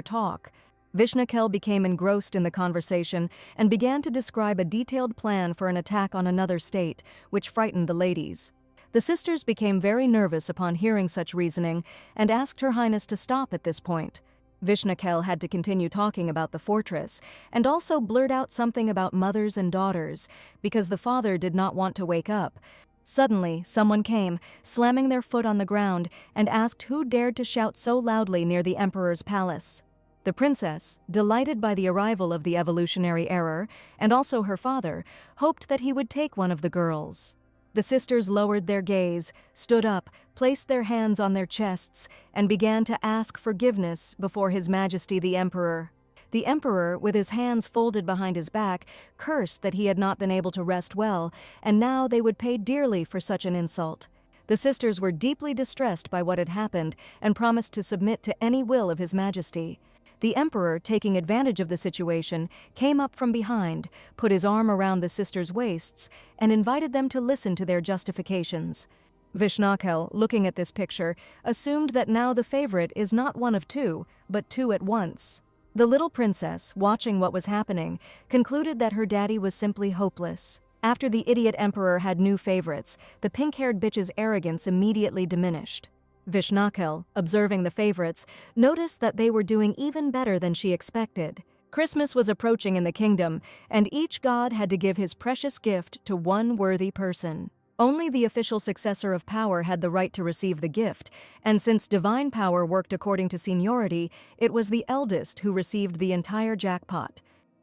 talk. Vishnakel became engrossed in the conversation and began to describe a detailed plan for an attack on another state, which frightened the ladies. The sisters became very nervous upon hearing such reasoning and asked Her Highness to stop at this point. Vishnakel had to continue talking about the fortress and also blurt out something about mothers and daughters because the father did not want to wake up. Suddenly, someone came, slamming their foot on the ground, and asked who dared to shout so loudly near the emperor's palace. The princess, delighted by the arrival of the evolutionary error, and also her father, hoped that he would take one of the girls. The sisters lowered their gaze, stood up, placed their hands on their chests, and began to ask forgiveness before His Majesty the Emperor. The Emperor, with his hands folded behind his back, cursed that he had not been able to rest well, and now they would pay dearly for such an insult. The sisters were deeply distressed by what had happened and promised to submit to any will of His Majesty. The Emperor, taking advantage of the situation, came up from behind, put his arm around the sisters' waists, and invited them to listen to their justifications. Vishnakel, looking at this picture, assumed that now the favorite is not one of two, but two at once. The little princess, watching what was happening, concluded that her daddy was simply hopeless. After the idiot emperor had new favorites, the pink-haired bitch's arrogance immediately diminished. Vishnakel, observing the favorites, noticed that they were doing even better than she expected. Christmas was approaching in the kingdom, and each god had to give his precious gift to one worthy person. Only the official successor of power had the right to receive the gift, and since divine power worked according to seniority, it was the eldest who received the entire jackpot.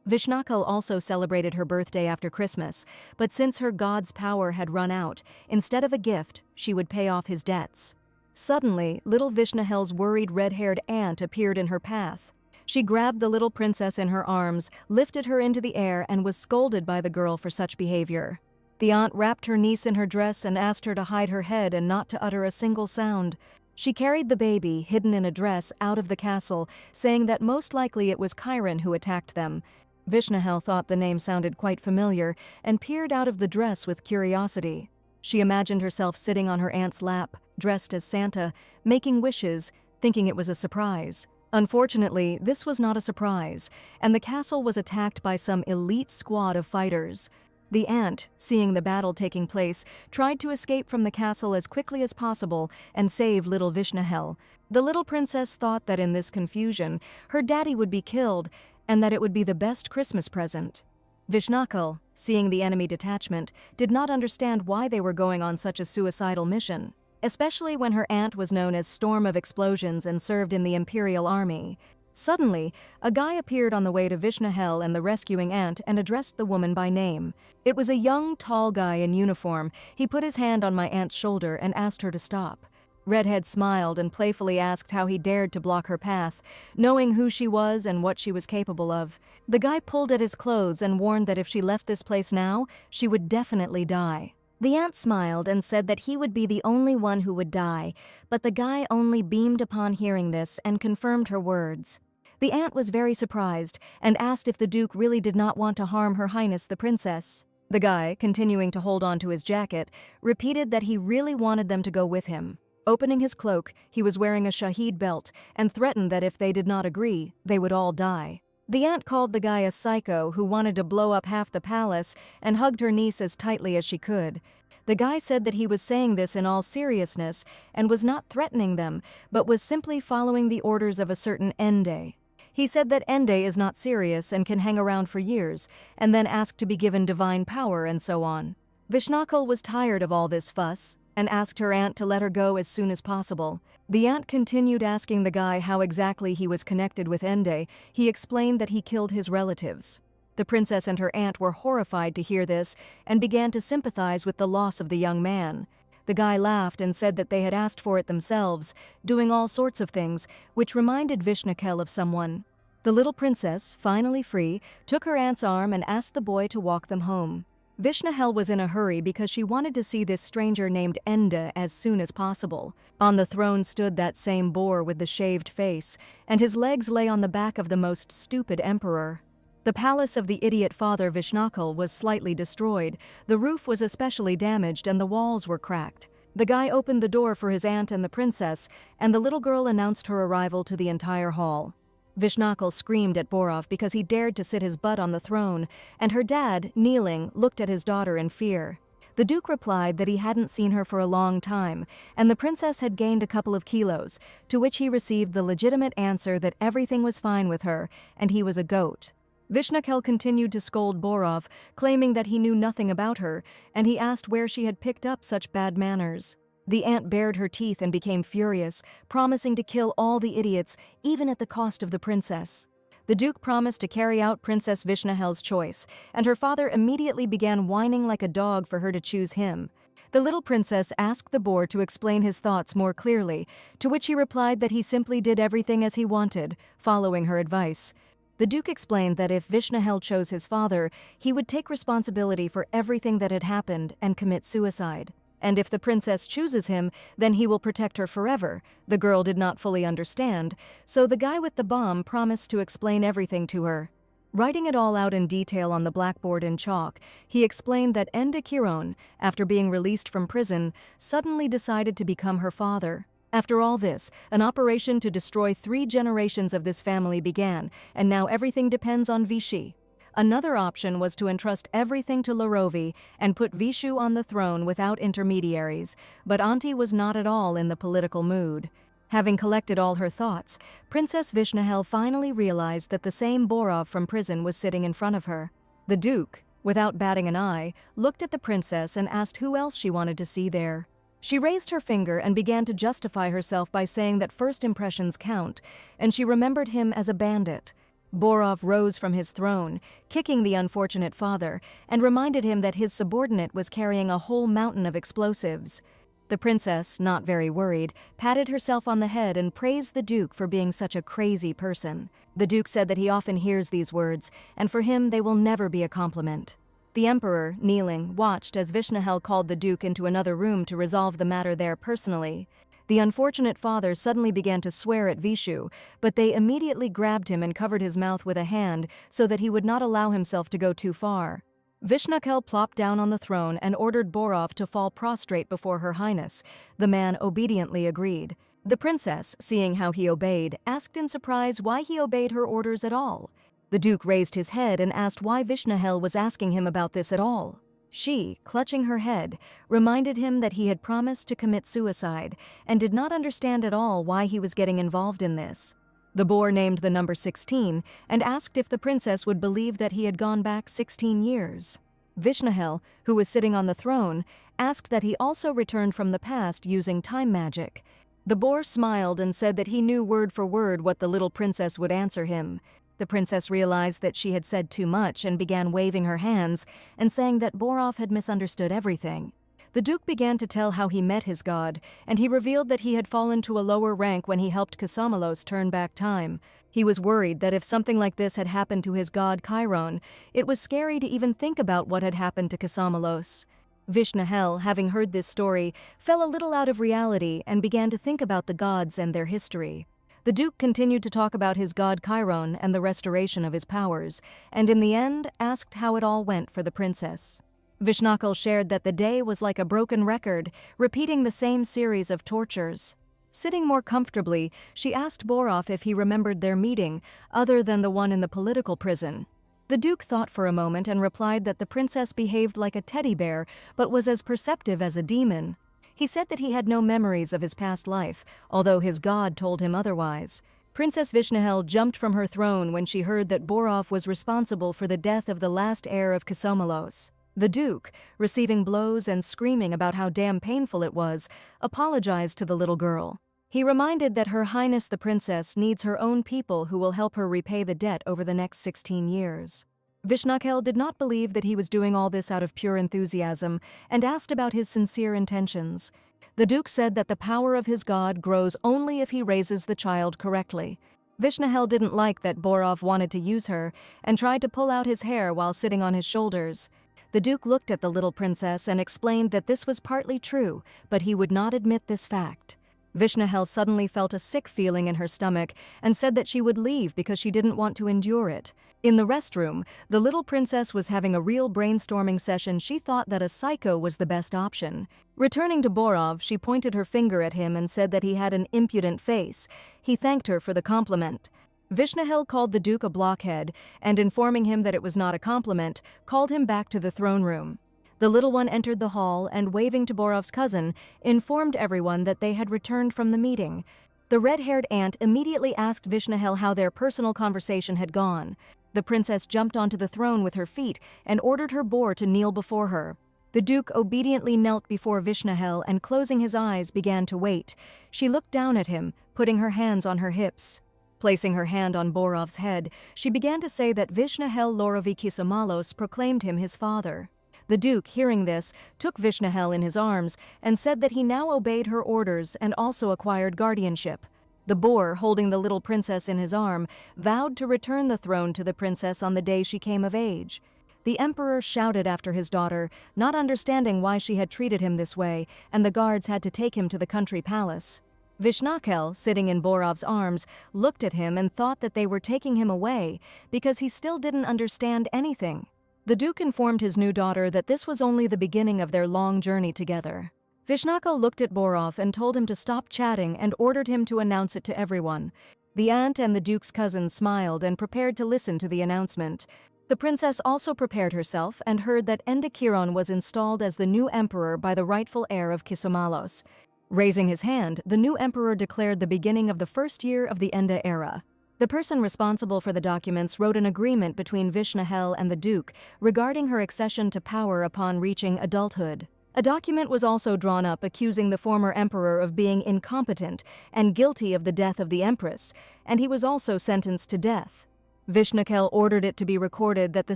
Vishnakel also celebrated her birthday after Christmas, but since her god's power had run out, instead of a gift, she would pay off his debts. Suddenly, little Vishnahel's worried red-haired aunt appeared in her path. She grabbed the little princess in her arms, lifted her into the air, and was scolded by the girl for such behavior. The aunt wrapped her niece in her dress and asked her to hide her head and not to utter a single sound. She carried the baby, hidden in a dress, out of the castle, saying that most likely it was Tyrant who attacked them. Vishnahel thought the name sounded quite familiar and peered out of the dress with curiosity. She imagined herself sitting on her aunt's lap, dressed as Santa, making wishes, thinking it was a surprise. Unfortunately, this was not a surprise, and the castle was attacked by some elite squad of fighters. The aunt, seeing the battle taking place, tried to escape from the castle as quickly as possible and save little Vishnahel. The little princess thought that in this confusion, her daddy would be killed and that it would be the best Christmas present. Vishnakel, seeing the enemy detachment, did not understand why they were going on such a suicidal mission, especially when her aunt was known as Storm of Explosions and served in the Imperial Army. Suddenly, a guy appeared on the way to Vishnahel and the rescuing aunt and addressed the woman by name. It was a young, tall guy in uniform. He put his hand on my aunt's shoulder and asked her to stop. Redhead smiled and playfully asked how he dared to block her path, knowing who she was and what she was capable of. The guy pulled at his clothes and warned that if she left this place now, she would definitely die. The aunt smiled and said that he would be the only one who would die, but the guy only beamed upon hearing this and confirmed her words. The aunt was very surprised and asked if the Duke really did not want to harm Her Highness the Princess. The guy, continuing to hold on to his jacket, repeated that he really wanted them to go with him. Opening his cloak, he was wearing a Shaheed belt and threatened that if they did not agree, they would all die. The aunt called the guy a psycho who wanted to blow up half the palace and hugged her niece as tightly as she could. The guy said that he was saying this in all seriousness and was not threatening them, but was simply following the orders of a certain Ende. He said that Ende is not serious and can hang around for years, and then asked to be given divine power and so on. Vishnakel was tired of all this fuss and asked her aunt to let her go as soon as possible. The aunt continued asking the guy how exactly he was connected with Ende. He explained that he killed his relatives. The princess and her aunt were horrified to hear this and began to sympathize with the loss of the young man. The guy laughed and said that they had asked for it themselves, doing all sorts of things, which reminded Vishnakel of someone. The little princess, finally free, took her aunt's arm and asked the boy to walk them home. Vishnahel was in a hurry because she wanted to see this stranger named Enda as soon as possible. On the throne stood that same boar with the shaved face, and his legs lay on the back of the most stupid emperor. The palace of the idiot father Vishnakel was slightly destroyed, the roof was especially damaged and the walls were cracked. The guy opened the door for his aunt and the princess, and the little girl announced her arrival to the entire hall. Vishnakal screamed at Borov because he dared to sit his butt on the throne, and her dad, kneeling, looked at his daughter in fear. The Duke replied that he hadn't seen her for a long time, and the princess had gained a couple of kilos, to which he received the legitimate answer that everything was fine with her, and he was a goat. Vishnakal continued to scold Borov, claiming that he knew nothing about her, and he asked where she had picked up such bad manners. The aunt bared her teeth and became furious, promising to kill all the idiots, even at the cost of the princess. The Duke promised to carry out Princess Vishnahel's choice, and her father immediately began whining like a dog for her to choose him. The little princess asked the boar to explain his thoughts more clearly, to which he replied that he simply did everything as he wanted, following her advice. The Duke explained that if Vishnahel chose his father, he would take responsibility for everything that had happened and commit suicide. And if the princess chooses him, then he will protect her forever. The girl did not fully understand, so the guy with the bomb promised to explain everything to her. Writing it all out in detail on the blackboard in chalk, he explained that Enda Kiron, after being released from prison, suddenly decided to become her father. After all this, an operation to destroy 3 generations of this family began, and now everything depends on Vichy. Another option was to entrust everything to Lorovi and put Vishu on the throne without intermediaries, but Auntie was not at all in the political mood. Having collected all her thoughts, Princess Vishnahel finally realized that the same Borov from prison was sitting in front of her. The Duke, without batting an eye, looked at the princess and asked who else she wanted to see there. She raised her finger and began to justify herself by saying that first impressions count, and she remembered him as a bandit. Borov rose from his throne, kicking the unfortunate father, and reminded him that his subordinate was carrying a whole mountain of explosives. The princess, not very worried, patted herself on the head and praised the Duke for being such a crazy person. The Duke said that he often hears these words, and for him they will never be a compliment. The Emperor, kneeling, watched as Vishnahel called the Duke into another room to resolve the matter there personally. The unfortunate father suddenly began to swear at Vishu, but they immediately grabbed him and covered his mouth with a hand so that he would not allow himself to go too far. Vishnahel plopped down on the throne and ordered Borov to fall prostrate before Her Highness. The man obediently agreed. The princess, seeing how he obeyed, asked in surprise why he obeyed her orders at all. The Duke raised his head and asked why Vishnahel was asking him about this at all. She, clutching her head, reminded him that he had promised to commit suicide and did not understand at all why he was getting involved in this. The boar named the number 16 and asked if the princess would believe that he had gone back 16 years. Vishnahel, who was sitting on the throne, asked that he also returned from the past using time magic. The boar smiled and said that he knew word for word what the little princess would answer him. The princess realized that she had said too much and began waving her hands and saying that Borov had misunderstood everything. The Duke began to tell how he met his god, and he revealed that he had fallen to a lower rank when he helped Kasamalos turn back time. He was worried that if something like this had happened to his god Chiron, it was scary to even think about what had happened to Kasamalos. Vishnahel, having heard this story, fell a little out of reality and began to think about the gods and their history. The Duke continued to talk about his god Chiron and the restoration of his powers, and in the end asked how it all went for the princess. Vishnakal shared that the day was like a broken record, repeating the same series of tortures. Sitting more comfortably, she asked Borov if he remembered their meeting, other than the one in the political prison. The Duke thought for a moment and replied that the princess behaved like a teddy bear, but was as perceptive as a demon. He said that he had no memories of his past life, although his god told him otherwise. Princess Vishnahel jumped from her throne when she heard that Borov was responsible for the death of the last heir of Kasamalos. The Duke, receiving blows and screaming about how damn painful it was, apologized to the little girl. He reminded that Her Highness the Princess needs her own people who will help her repay the debt over the next 16 years. Vishnahel did not believe that he was doing all this out of pure enthusiasm and asked about his sincere intentions. The Duke said that the power of his god grows only if he raises the child correctly. Vishnahel didn't like that Borov wanted to use her and tried to pull out his hair while sitting on his shoulders. The Duke looked at the little princess and explained that this was partly true, but he would not admit this fact. Vishnahel suddenly felt a sick feeling in her stomach and said that she would leave because she didn't want to endure it. In the restroom, the little princess was having a real brainstorming session. She thought that a psycho was the best option. Returning to Borov, she pointed her finger at him and said that he had an impudent face. He thanked her for the compliment. Vishnahel called the Duke a blockhead and, informing him that it was not a compliment, called him back to the throne room. The little one entered the hall and, waving to Borov's cousin, informed everyone that they had returned from the meeting. The red-haired aunt immediately asked Vishnahel how their personal conversation had gone. The princess jumped onto the throne with her feet and ordered her boar to kneel before her. The Duke obediently knelt before Vishnahel and, closing his eyes, began to wait. She looked down at him, putting her hands on her hips. Placing her hand on Borov's head, she began to say that Vishnahel Lorovi proclaimed him his father. The Duke, hearing this, took Vishnahel in his arms and said that he now obeyed her orders and also acquired guardianship. The boar, holding the little princess in his arm, vowed to return the throne to the princess on the day she came of age. The emperor shouted after his daughter, not understanding why she had treated him this way, and the guards had to take him to the country palace. Vishnahel, sitting in Borov's arms, looked at him and thought that they were taking him away because he still didn't understand anything. The Duke informed his new daughter that this was only the beginning of their long journey together. Vishnahel looked at Borov and told him to stop chatting and ordered him to announce it to everyone. The aunt and the Duke's cousin smiled and prepared to listen to the announcement. The princess also prepared herself and heard that Endekiron was installed as the new emperor by the rightful heir of Kisumalos. Raising his hand, the new emperor declared the beginning of the first year of the Enda era. The person responsible for the documents wrote an agreement between Vishnahel and the Duke regarding her accession to power upon reaching adulthood. A document was also drawn up accusing the former emperor of being incompetent and guilty of the death of the empress, and he was also sentenced to death. Vishnahel ordered it to be recorded that the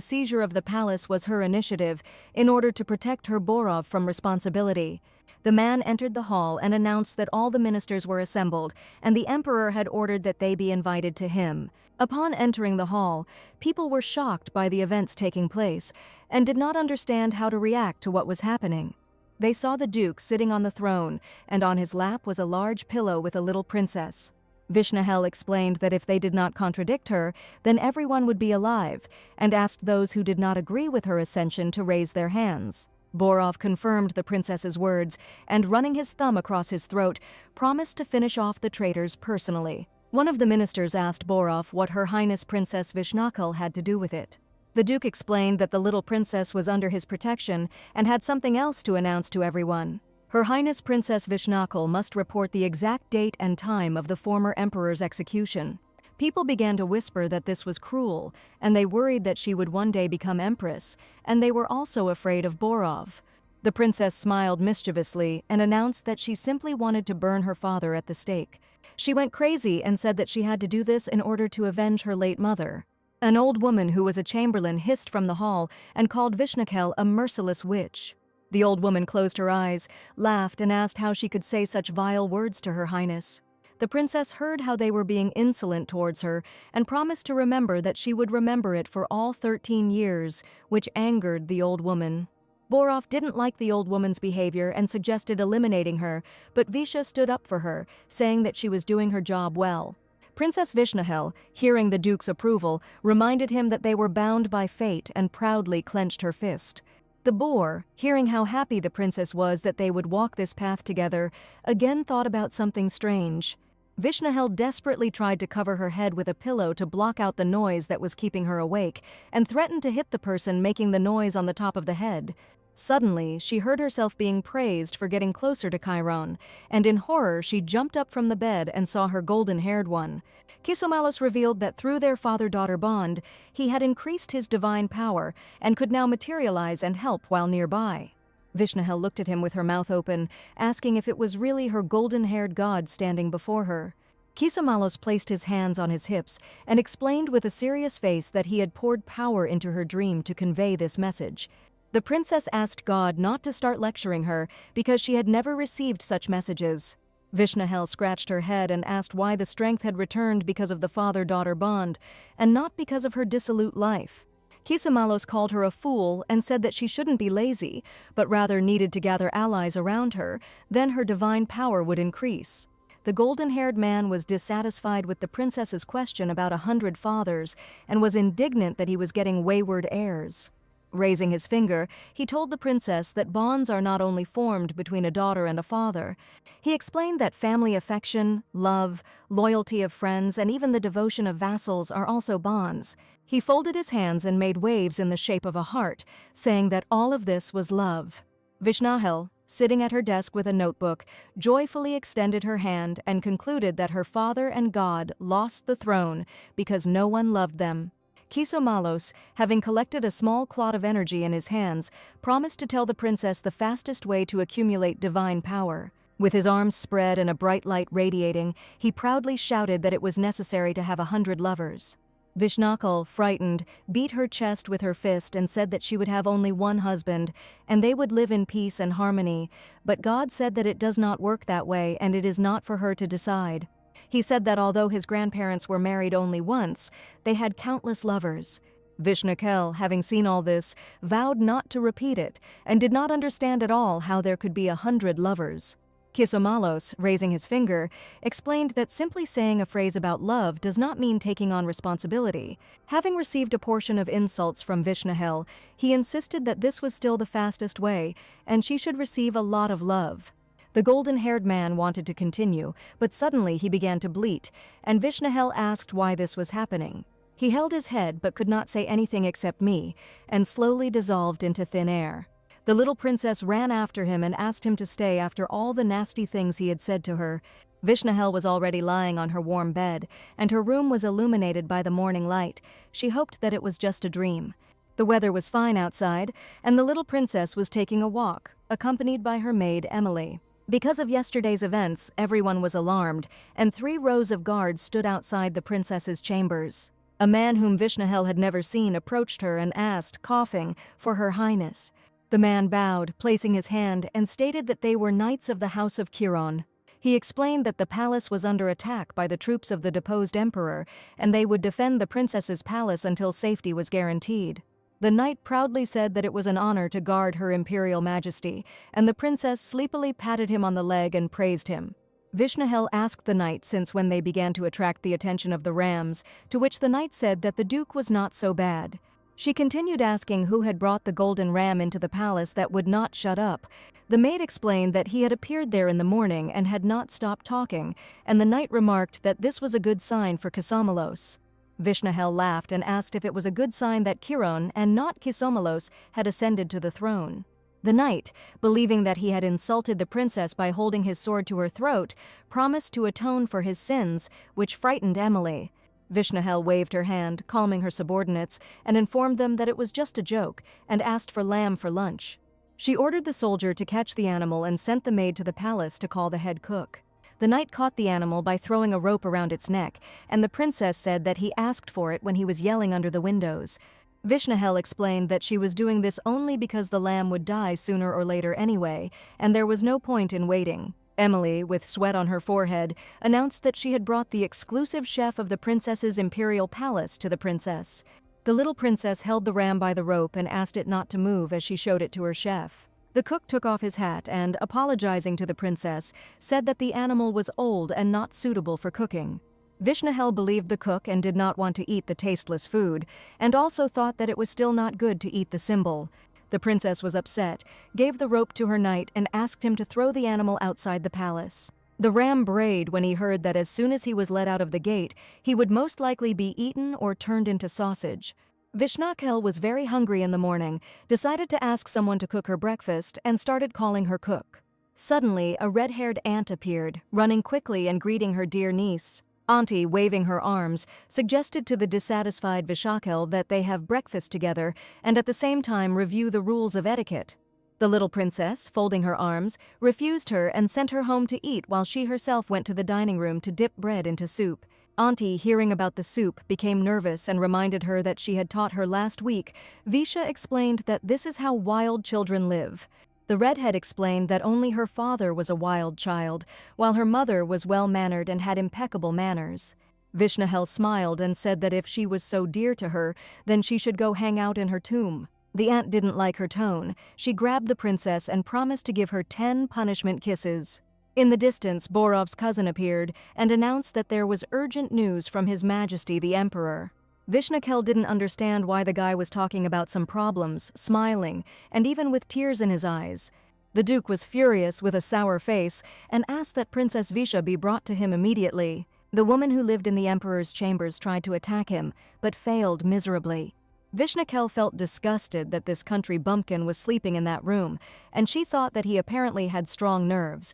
seizure of the palace was her initiative in order to protect her Borov from responsibility. The man entered the hall and announced that all the ministers were assembled, and the emperor had ordered that they be invited to him. Upon entering the hall, people were shocked by the events taking place and did not understand how to react to what was happening. They saw the Duke sitting on the throne, and on his lap was a large pillow with a little princess. Vishnahel explained that if they did not contradict her, then everyone would be alive, and asked those who did not agree with her ascension to raise their hands. Borov confirmed the princess's words and, running his thumb across his throat, promised to finish off the traitors personally. One of the ministers asked Borov what Her Highness Princess Vishnahel had to do with it. The Duke explained that the little princess was under his protection and had something else to announce to everyone. Her Highness Princess Vishnahel must report the exact date and time of the former emperor's execution. People began to whisper that this was cruel, and they worried that she would one day become empress, and they were also afraid of Borov. The princess smiled mischievously and announced that she simply wanted to burn her father at the stake. She went crazy and said that she had to do this in order to avenge her late mother. An old woman who was a chamberlain hissed from the hall and called Vishnahel a merciless witch. The old woman closed her eyes, laughed, and asked how she could say such vile words to Her Highness. The princess heard how they were being insolent towards her and promised to remember that she would remember it for all 13 years, which angered the old woman. Borov didn't like the old woman's behavior and suggested eliminating her, but Visha stood up for her, saying that she was doing her job well. Princess Vishnahel, hearing the Duke's approval, reminded him that they were bound by fate and proudly clenched her fist. The boar, hearing how happy the princess was that they would walk this path together, again thought about something strange. Vishnahel desperately tried to cover her head with a pillow to block out the noise that was keeping her awake, and threatened to hit the person making the noise on the top of the head. Suddenly, she heard herself being praised for getting closer to Chiron, and in horror she jumped up from the bed and saw her golden-haired one. Kisumalos revealed that through their father-daughter bond, he had increased his divine power and could now materialize and help while nearby. Vishnahel looked at him with her mouth open, asking if it was really her golden-haired god standing before her. Kisumalos placed his hands on his hips and explained with a serious face that he had poured power into her dream to convey this message. The princess asked God not to start lecturing her because she had never received such messages. Vishnahel scratched her head and asked why the strength had returned because of the father-daughter bond, and not because of her dissolute life. Kisumalos called her a fool and said that she shouldn't be lazy, but rather needed to gather allies around her, then her divine power would increase. The golden-haired man was dissatisfied with the princess's question about 100 fathers and was indignant that he was getting wayward heirs. Raising his finger, he told the princess that bonds are not only formed between a daughter and a father. He explained that family affection, love, loyalty of friends, and even the devotion of vassals are also bonds. He folded his hands and made waves in the shape of a heart, saying that all of this was love. Vishnahel, sitting at her desk with a notebook, joyfully extended her hand and concluded that her father and God lost the throne because no one loved them. Kisomalos, having collected a small clot of energy in his hands, promised to tell the princess the fastest way to accumulate divine power. With his arms spread and a bright light radiating, he proudly shouted that it was necessary to have 100 lovers. Vishnakal, frightened, beat her chest with her fist and said that she would have only one husband, and they would live in peace and harmony, but God said that it does not work that way and it is not for her to decide. He said that although his grandparents were married only once, they had countless lovers. Vishnakel, having seen all this, vowed not to repeat it and did not understand at all how there could be 100 lovers. Kisomalos, raising his finger, explained that simply saying a phrase about love does not mean taking on responsibility. Having received a portion of insults from Vishnahel, he insisted that this was still the fastest way, and she should receive a lot of love. The golden-haired man wanted to continue, but suddenly he began to bleat, and Vishnahel asked why this was happening. He held his head but could not say anything except me, and slowly dissolved into thin air. The little princess ran after him and asked him to stay after all the nasty things he had said to her. Vishnahel was already lying on her warm bed, and her room was illuminated by the morning light. She hoped that it was just a dream. The weather was fine outside, and the little princess was taking a walk, accompanied by her maid Emily. Because of yesterday's events, everyone was alarmed, and 3 rows of guards stood outside the princess's chambers. A man whom Vishnahel had never seen approached her and asked, coughing, for her highness. The man bowed, placing his hand, and stated that they were knights of the House of Chiron. He explained that the palace was under attack by the troops of the deposed emperor, and they would defend the princess's palace until safety was guaranteed. The knight proudly said that it was an honor to guard her imperial majesty, and the princess sleepily patted him on the leg and praised him. Vishnahel asked the knight since when they began to attract the attention of the rams, to which the knight said that the duke was not so bad. She continued asking who had brought the golden ram into the palace that would not shut up. The maid explained that he had appeared there in the morning and had not stopped talking, and the knight remarked that this was a good sign for Kisomalos. Vishnahel laughed and asked if it was a good sign that Chiron, and not Kisomalos, had ascended to the throne. The knight, believing that he had insulted the princess by holding his sword to her throat, promised to atone for his sins, which frightened Emily. Vishnahel waved her hand, calming her subordinates, and informed them that it was just a joke, and asked for lamb for lunch. She ordered the soldier to catch the animal and sent the maid to the palace to call the head cook. The knight caught the animal by throwing a rope around its neck, and the princess said that he asked for it when he was yelling under the windows. Vishnahel explained that she was doing this only because the lamb would die sooner or later anyway, and there was no point in waiting. Emily, with sweat on her forehead, announced that she had brought the exclusive chef of the princess's imperial palace to the princess. The little princess held the ram by the rope and asked it not to move as she showed it to her chef. The cook took off his hat and, apologizing to the princess, said that the animal was old and not suitable for cooking. Vishnahel believed the cook and did not want to eat the tasteless food, and also thought that it was still not good to eat the symbol. The princess was upset, gave the rope to her knight, and asked him to throw the animal outside the palace. The ram brayed when he heard that as soon as he was let out of the gate, he would most likely be eaten or turned into sausage. Vishnahel was very hungry in the morning, decided to ask someone to cook her breakfast, and started calling her cook. Suddenly, a red-haired aunt appeared, running quickly and greeting her dear niece. Auntie, waving her arms, suggested to the dissatisfied Vishnahel that they have breakfast together and at the same time review the rules of etiquette. The little princess, folding her arms, refused her and sent her home to eat while she herself went to the dining room to dip bread into soup. Auntie, hearing about the soup, became nervous and reminded her that she had taught her last week. Visha explained that this is how wild children live. The redhead explained that only her father was a wild child, while her mother was well-mannered and had impeccable manners. Vishnahel smiled and said that if she was so dear to her, then she should go hang out in her tomb. The aunt didn't like her tone. She grabbed the princess and promised to give her 10 punishment kisses. In the distance, Borov's cousin appeared and announced that there was urgent news from His Majesty the Emperor. Vishnakel didn't understand why the guy was talking about some problems, smiling, and even with tears in his eyes. The Duke was furious with a sour face and asked that Princess Visha be brought to him immediately. The woman who lived in the Emperor's chambers tried to attack him, but failed miserably. Vishnakel felt disgusted that this country bumpkin was sleeping in that room, and she thought that he apparently had strong nerves.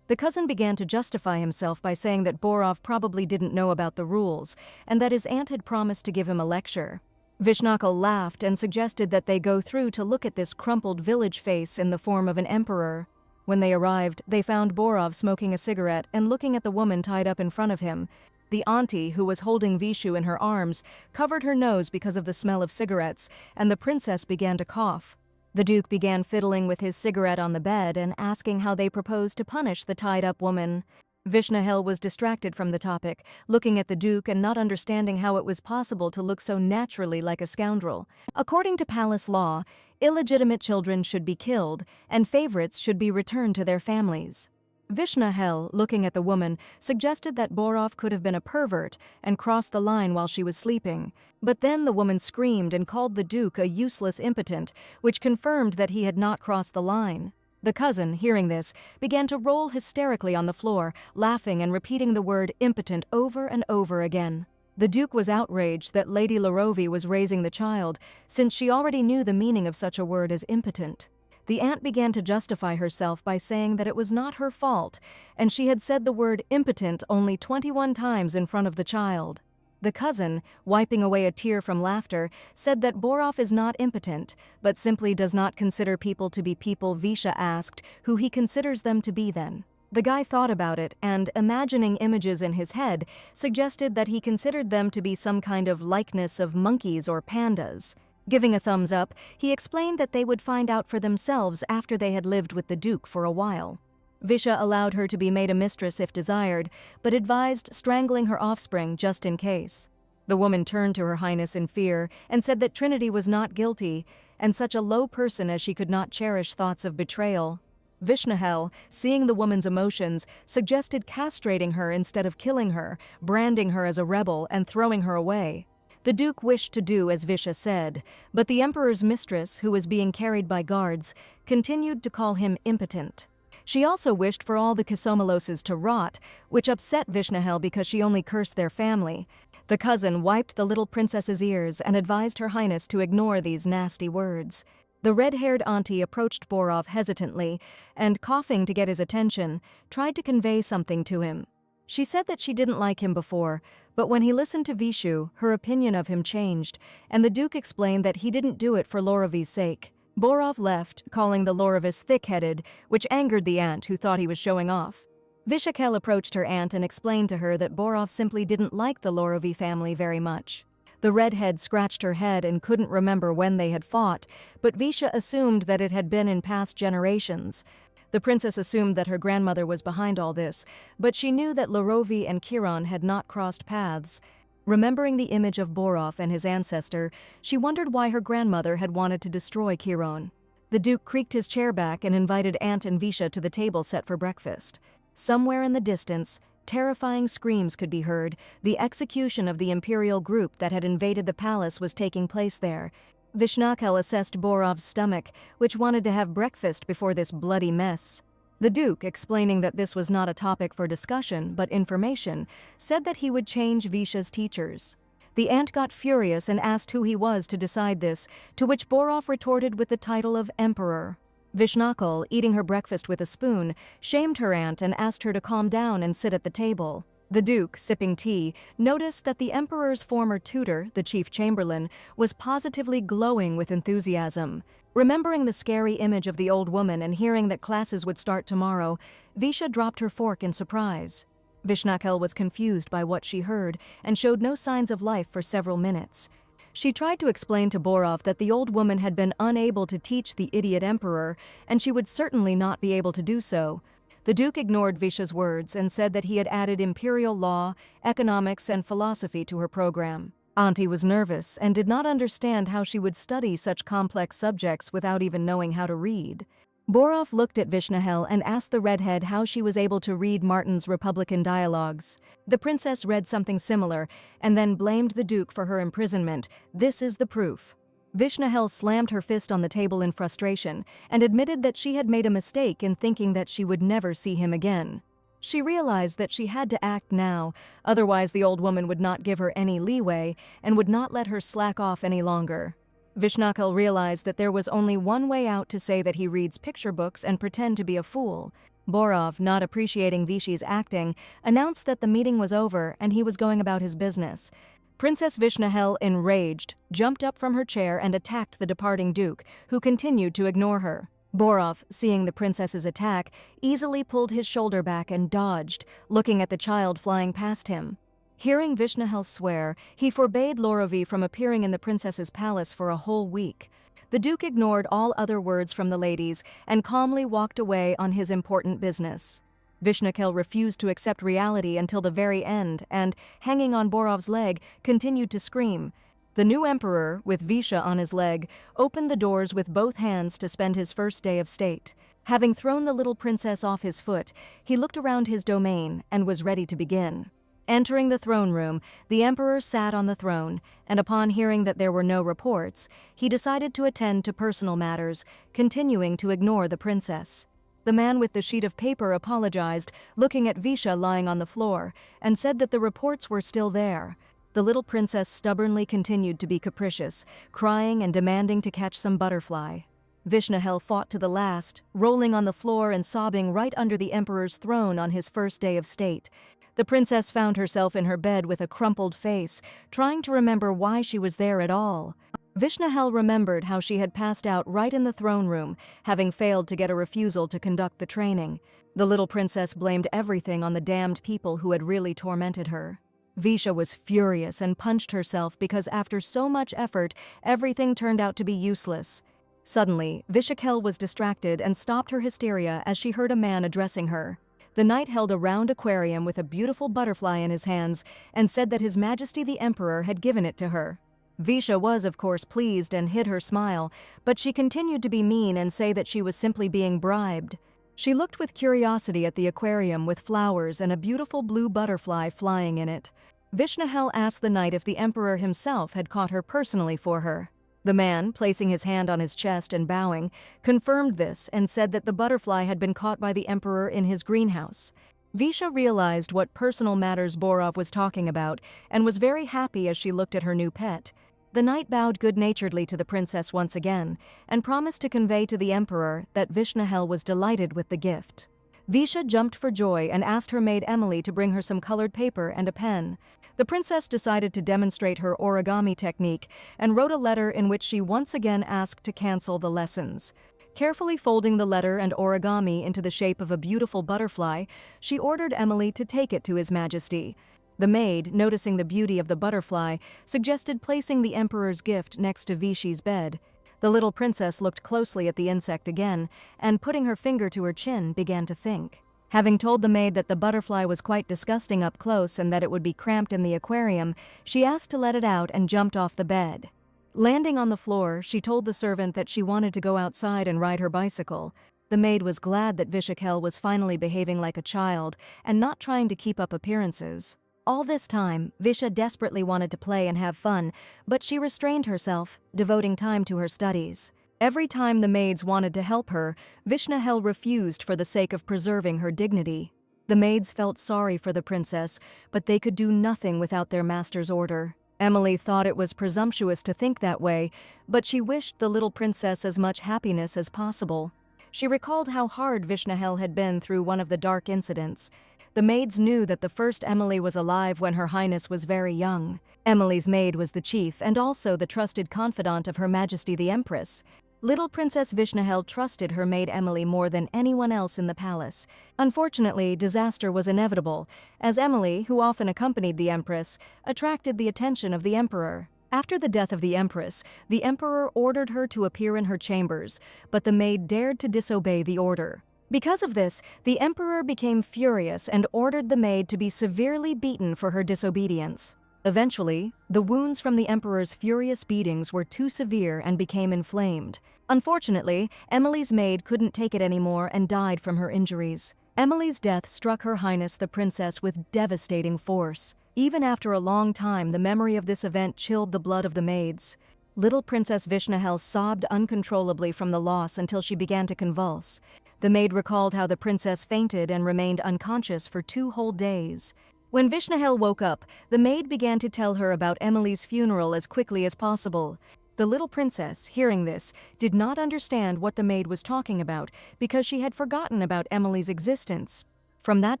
The cousin began to justify himself by saying that Borov probably didn't know about the rules, and that his aunt had promised to give him a lecture. Vishnakel laughed and suggested that they go through to look at this crumpled village face in the form of an emperor. When they arrived, they found Borov smoking a cigarette and looking at the woman tied up in front of him. The auntie, who was holding Vishu in her arms, covered her nose because of the smell of cigarettes, and the princess began to cough. The Duke began fiddling with his cigarette on the bed and asking how they proposed to punish the tied-up woman. Vishnahel was distracted from the topic, looking at the Duke and not understanding how it was possible to look so naturally like a scoundrel. According to palace law, illegitimate children should be killed, and favorites should be returned to their families. Vishnahel, looking at the woman, suggested that Borov could have been a pervert and crossed the line while she was sleeping. But then the woman screamed and called the Duke a useless impotent, which confirmed that he had not crossed the line. The cousin, hearing this, began to roll hysterically on the floor, laughing and repeating the word impotent over and over again. The Duke was outraged that Lady Lorovi was raising the child, since she already knew the meaning of such a word as impotent. The aunt began to justify herself by saying that it was not her fault, and she had said the word impotent only 21 times in front of the child. The cousin, wiping away a tear from laughter, said that Borov is not impotent, but simply does not consider people to be people. Visha asked who he considers them to be then. The guy thought about it and, imagining images in his head, suggested that he considered them to be some kind of likeness of monkeys or pandas. Giving a thumbs up, he explained that they would find out for themselves after they had lived with the Duke for a while. Visha allowed her to be made a mistress if desired, but advised strangling her offspring just in case. The woman turned to Her Highness in fear and said that Trinity was not guilty, and such a low person as she could not cherish thoughts of betrayal. Vishnahel, seeing the woman's emotions, suggested castrating her instead of killing her, branding her as a rebel and throwing her away. The Duke wished to do as Visha said, but the Emperor's mistress, who was being carried by guards, continued to call him impotent. She also wished for all the Kisomaloses to rot, which upset Vishnahel because she only cursed their family. The cousin wiped the little princess's ears and advised Her Highness to ignore these nasty words. The red-haired auntie approached Borov hesitantly and, coughing to get his attention, tried to convey something to him. She said that she didn't like him before, but when he listened to Vishu, her opinion of him changed, and the Duke explained that he didn't do it for Lorovi's sake. Borov left, calling the Lorovis thick-headed, which angered the aunt who thought he was showing off. Vishakel approached her aunt and explained to her that Borov simply didn't like the Lorovi family very much. The redhead scratched her head and couldn't remember when they had fought, but Visha assumed that it had been in past generations. The princess assumed that her grandmother was behind all this, but she knew that Lorovi and Kiran had not crossed paths. Remembering the image of Borov and his ancestor, she wondered why her grandmother had wanted to destroy Kiran. The Duke creaked his chair back and invited Aunt and Visha to the table set for breakfast. Somewhere in the distance, terrifying screams could be heard. The execution of the imperial group that had invaded the palace was taking place there. Vishnakel assessed Borov's stomach, which wanted to have breakfast before this bloody mess. The Duke, explaining that this was not a topic for discussion but information, said that he would change Visha's teachers. The aunt got furious and asked who he was to decide this, to which Borov retorted with the title of Emperor. Vishnakel, eating her breakfast with a spoon, shamed her aunt and asked her to calm down and sit at the table. The Duke, sipping tea, noticed that the Emperor's former tutor, the Chief Chamberlain, was positively glowing with enthusiasm. Remembering the scary image of the old woman and hearing that classes would start tomorrow, Visha dropped her fork in surprise. Vishnakel was confused by what she heard and showed no signs of life for several minutes. She tried to explain to Borov that the old woman had been unable to teach the idiot emperor, and she would certainly not be able to do so. The Duke ignored Visha's words and said that he had added imperial law, economics, and philosophy to her program. Auntie was nervous and did not understand how she would study such complex subjects without even knowing how to read. Borov looked at Vishnahel and asked the redhead how she was able to read Martin's Republican dialogues. The princess read something similar and then blamed the duke for her imprisonment. This is the proof. Vishnahel slammed her fist on the table in frustration and admitted that she had made a mistake in thinking that she would never see him again. She realized that she had to act now, otherwise the old woman would not give her any leeway and would not let her slack off any longer. Vishnahel realized that there was only one way out: to say that he reads picture books and pretend to be a fool. Borov, not appreciating Vishy's acting, announced that the meeting was over and he was going about his business. Princess Vishnahel, enraged, jumped up from her chair and attacked the departing duke, who continued to ignore her. Borov, seeing the princess's attack, easily pulled his shoulder back and dodged, looking at the child flying past him. Hearing Vishnahel swear, he forbade Lorovi from appearing in the princess's palace for a whole week. The duke ignored all other words from the ladies and calmly walked away on his important business. Vishnahel refused to accept reality until the very end and, hanging on Borov's leg, continued to scream. The new emperor, with Visha on his leg, opened the doors with both hands to spend his first day of state. Having thrown the little princess off his foot, he looked around his domain and was ready to begin. Entering the throne room, the emperor sat on the throne, and upon hearing that there were no reports, he decided to attend to personal matters, continuing to ignore the princess. The man with the sheet of paper apologized, looking at Visha lying on the floor, and said that the reports were still there. The little princess stubbornly continued to be capricious, crying and demanding to catch some butterfly. Vishnahel fought to the last, rolling on the floor and sobbing right under the emperor's throne on his first day of state. The princess found herself in her bed with a crumpled face, trying to remember why she was there at all. Vishnahel remembered how she had passed out right in the throne room, having failed to get a refusal to conduct the training. The little princess blamed everything on the damned people who had really tormented her. Visha was furious and punched herself because after so much effort, everything turned out to be useless. Suddenly, Vishnahel was distracted and stopped her hysteria as she heard a man addressing her. The knight held a round aquarium with a beautiful butterfly in his hands and said that His Majesty the Emperor had given it to her. Visha was, of course, pleased and hid her smile, but she continued to be mean and say that she was simply being bribed. She looked with curiosity at the aquarium with flowers and a beautiful blue butterfly flying in it. Vishnahel asked the knight if the emperor himself had caught her personally for her. The man, placing his hand on his chest and bowing, confirmed this and said that the butterfly had been caught by the emperor in his greenhouse. Visha realized what personal matters Borov was talking about and was very happy as she looked at her new pet. The knight bowed good-naturedly to the princess once again and promised to convey to the emperor that Vishnahel was delighted with the gift. Visha jumped for joy and asked her maid Emily to bring her some colored paper and a pen. The princess decided to demonstrate her origami technique and wrote a letter in which she once again asked to cancel the lessons. Carefully folding the letter and origami into the shape of a beautiful butterfly, she ordered Emily to take it to His Majesty. The maid, noticing the beauty of the butterfly, suggested placing the emperor's gift next to Vishy's bed. The little princess looked closely at the insect again, and putting her finger to her chin, began to think. Having told the maid that the butterfly was quite disgusting up close and that it would be cramped in the aquarium, she asked to let it out and jumped off the bed. Landing on the floor, she told the servant that she wanted to go outside and ride her bicycle. The maid was glad that Vishnahel was finally behaving like a child and not trying to keep up appearances. All this time, Visha desperately wanted to play and have fun, but she restrained herself, devoting time to her studies. Every time the maids wanted to help her, Vishnahel refused for the sake of preserving her dignity. The maids felt sorry for the princess, but they could do nothing without their master's order. Emily thought it was presumptuous to think that way, but she wished the little princess as much happiness as possible. She recalled how hard Vishnahel had been through one of the dark incidents. The maids knew that the first Emily was alive when Her Highness was very young. Emily's maid was the chief and also the trusted confidant of Her Majesty the Empress. Little Princess Vishnahel trusted her maid Emily more than anyone else in the palace. Unfortunately, disaster was inevitable, as Emily, who often accompanied the Empress, attracted the attention of the Emperor. After the death of the Empress, the Emperor ordered her to appear in her chambers, but the maid dared to disobey the order. Because of this, the Emperor became furious and ordered the maid to be severely beaten for her disobedience. Eventually, the wounds from the emperor's furious beatings were too severe and became inflamed. Unfortunately, Emily's maid couldn't take it anymore and died from her injuries. Emily's death struck Her Highness the Princess with devastating force. Even after a long time, the memory of this event chilled the blood of the maids. Little Princess Vishnahel sobbed uncontrollably from the loss until she began to convulse. The maid recalled how the princess fainted and remained unconscious for 2 whole days. When Vishnahel woke up, the maid began to tell her about Emily's funeral as quickly as possible. The little princess, hearing this, did not understand what the maid was talking about because she had forgotten about Emily's existence. From that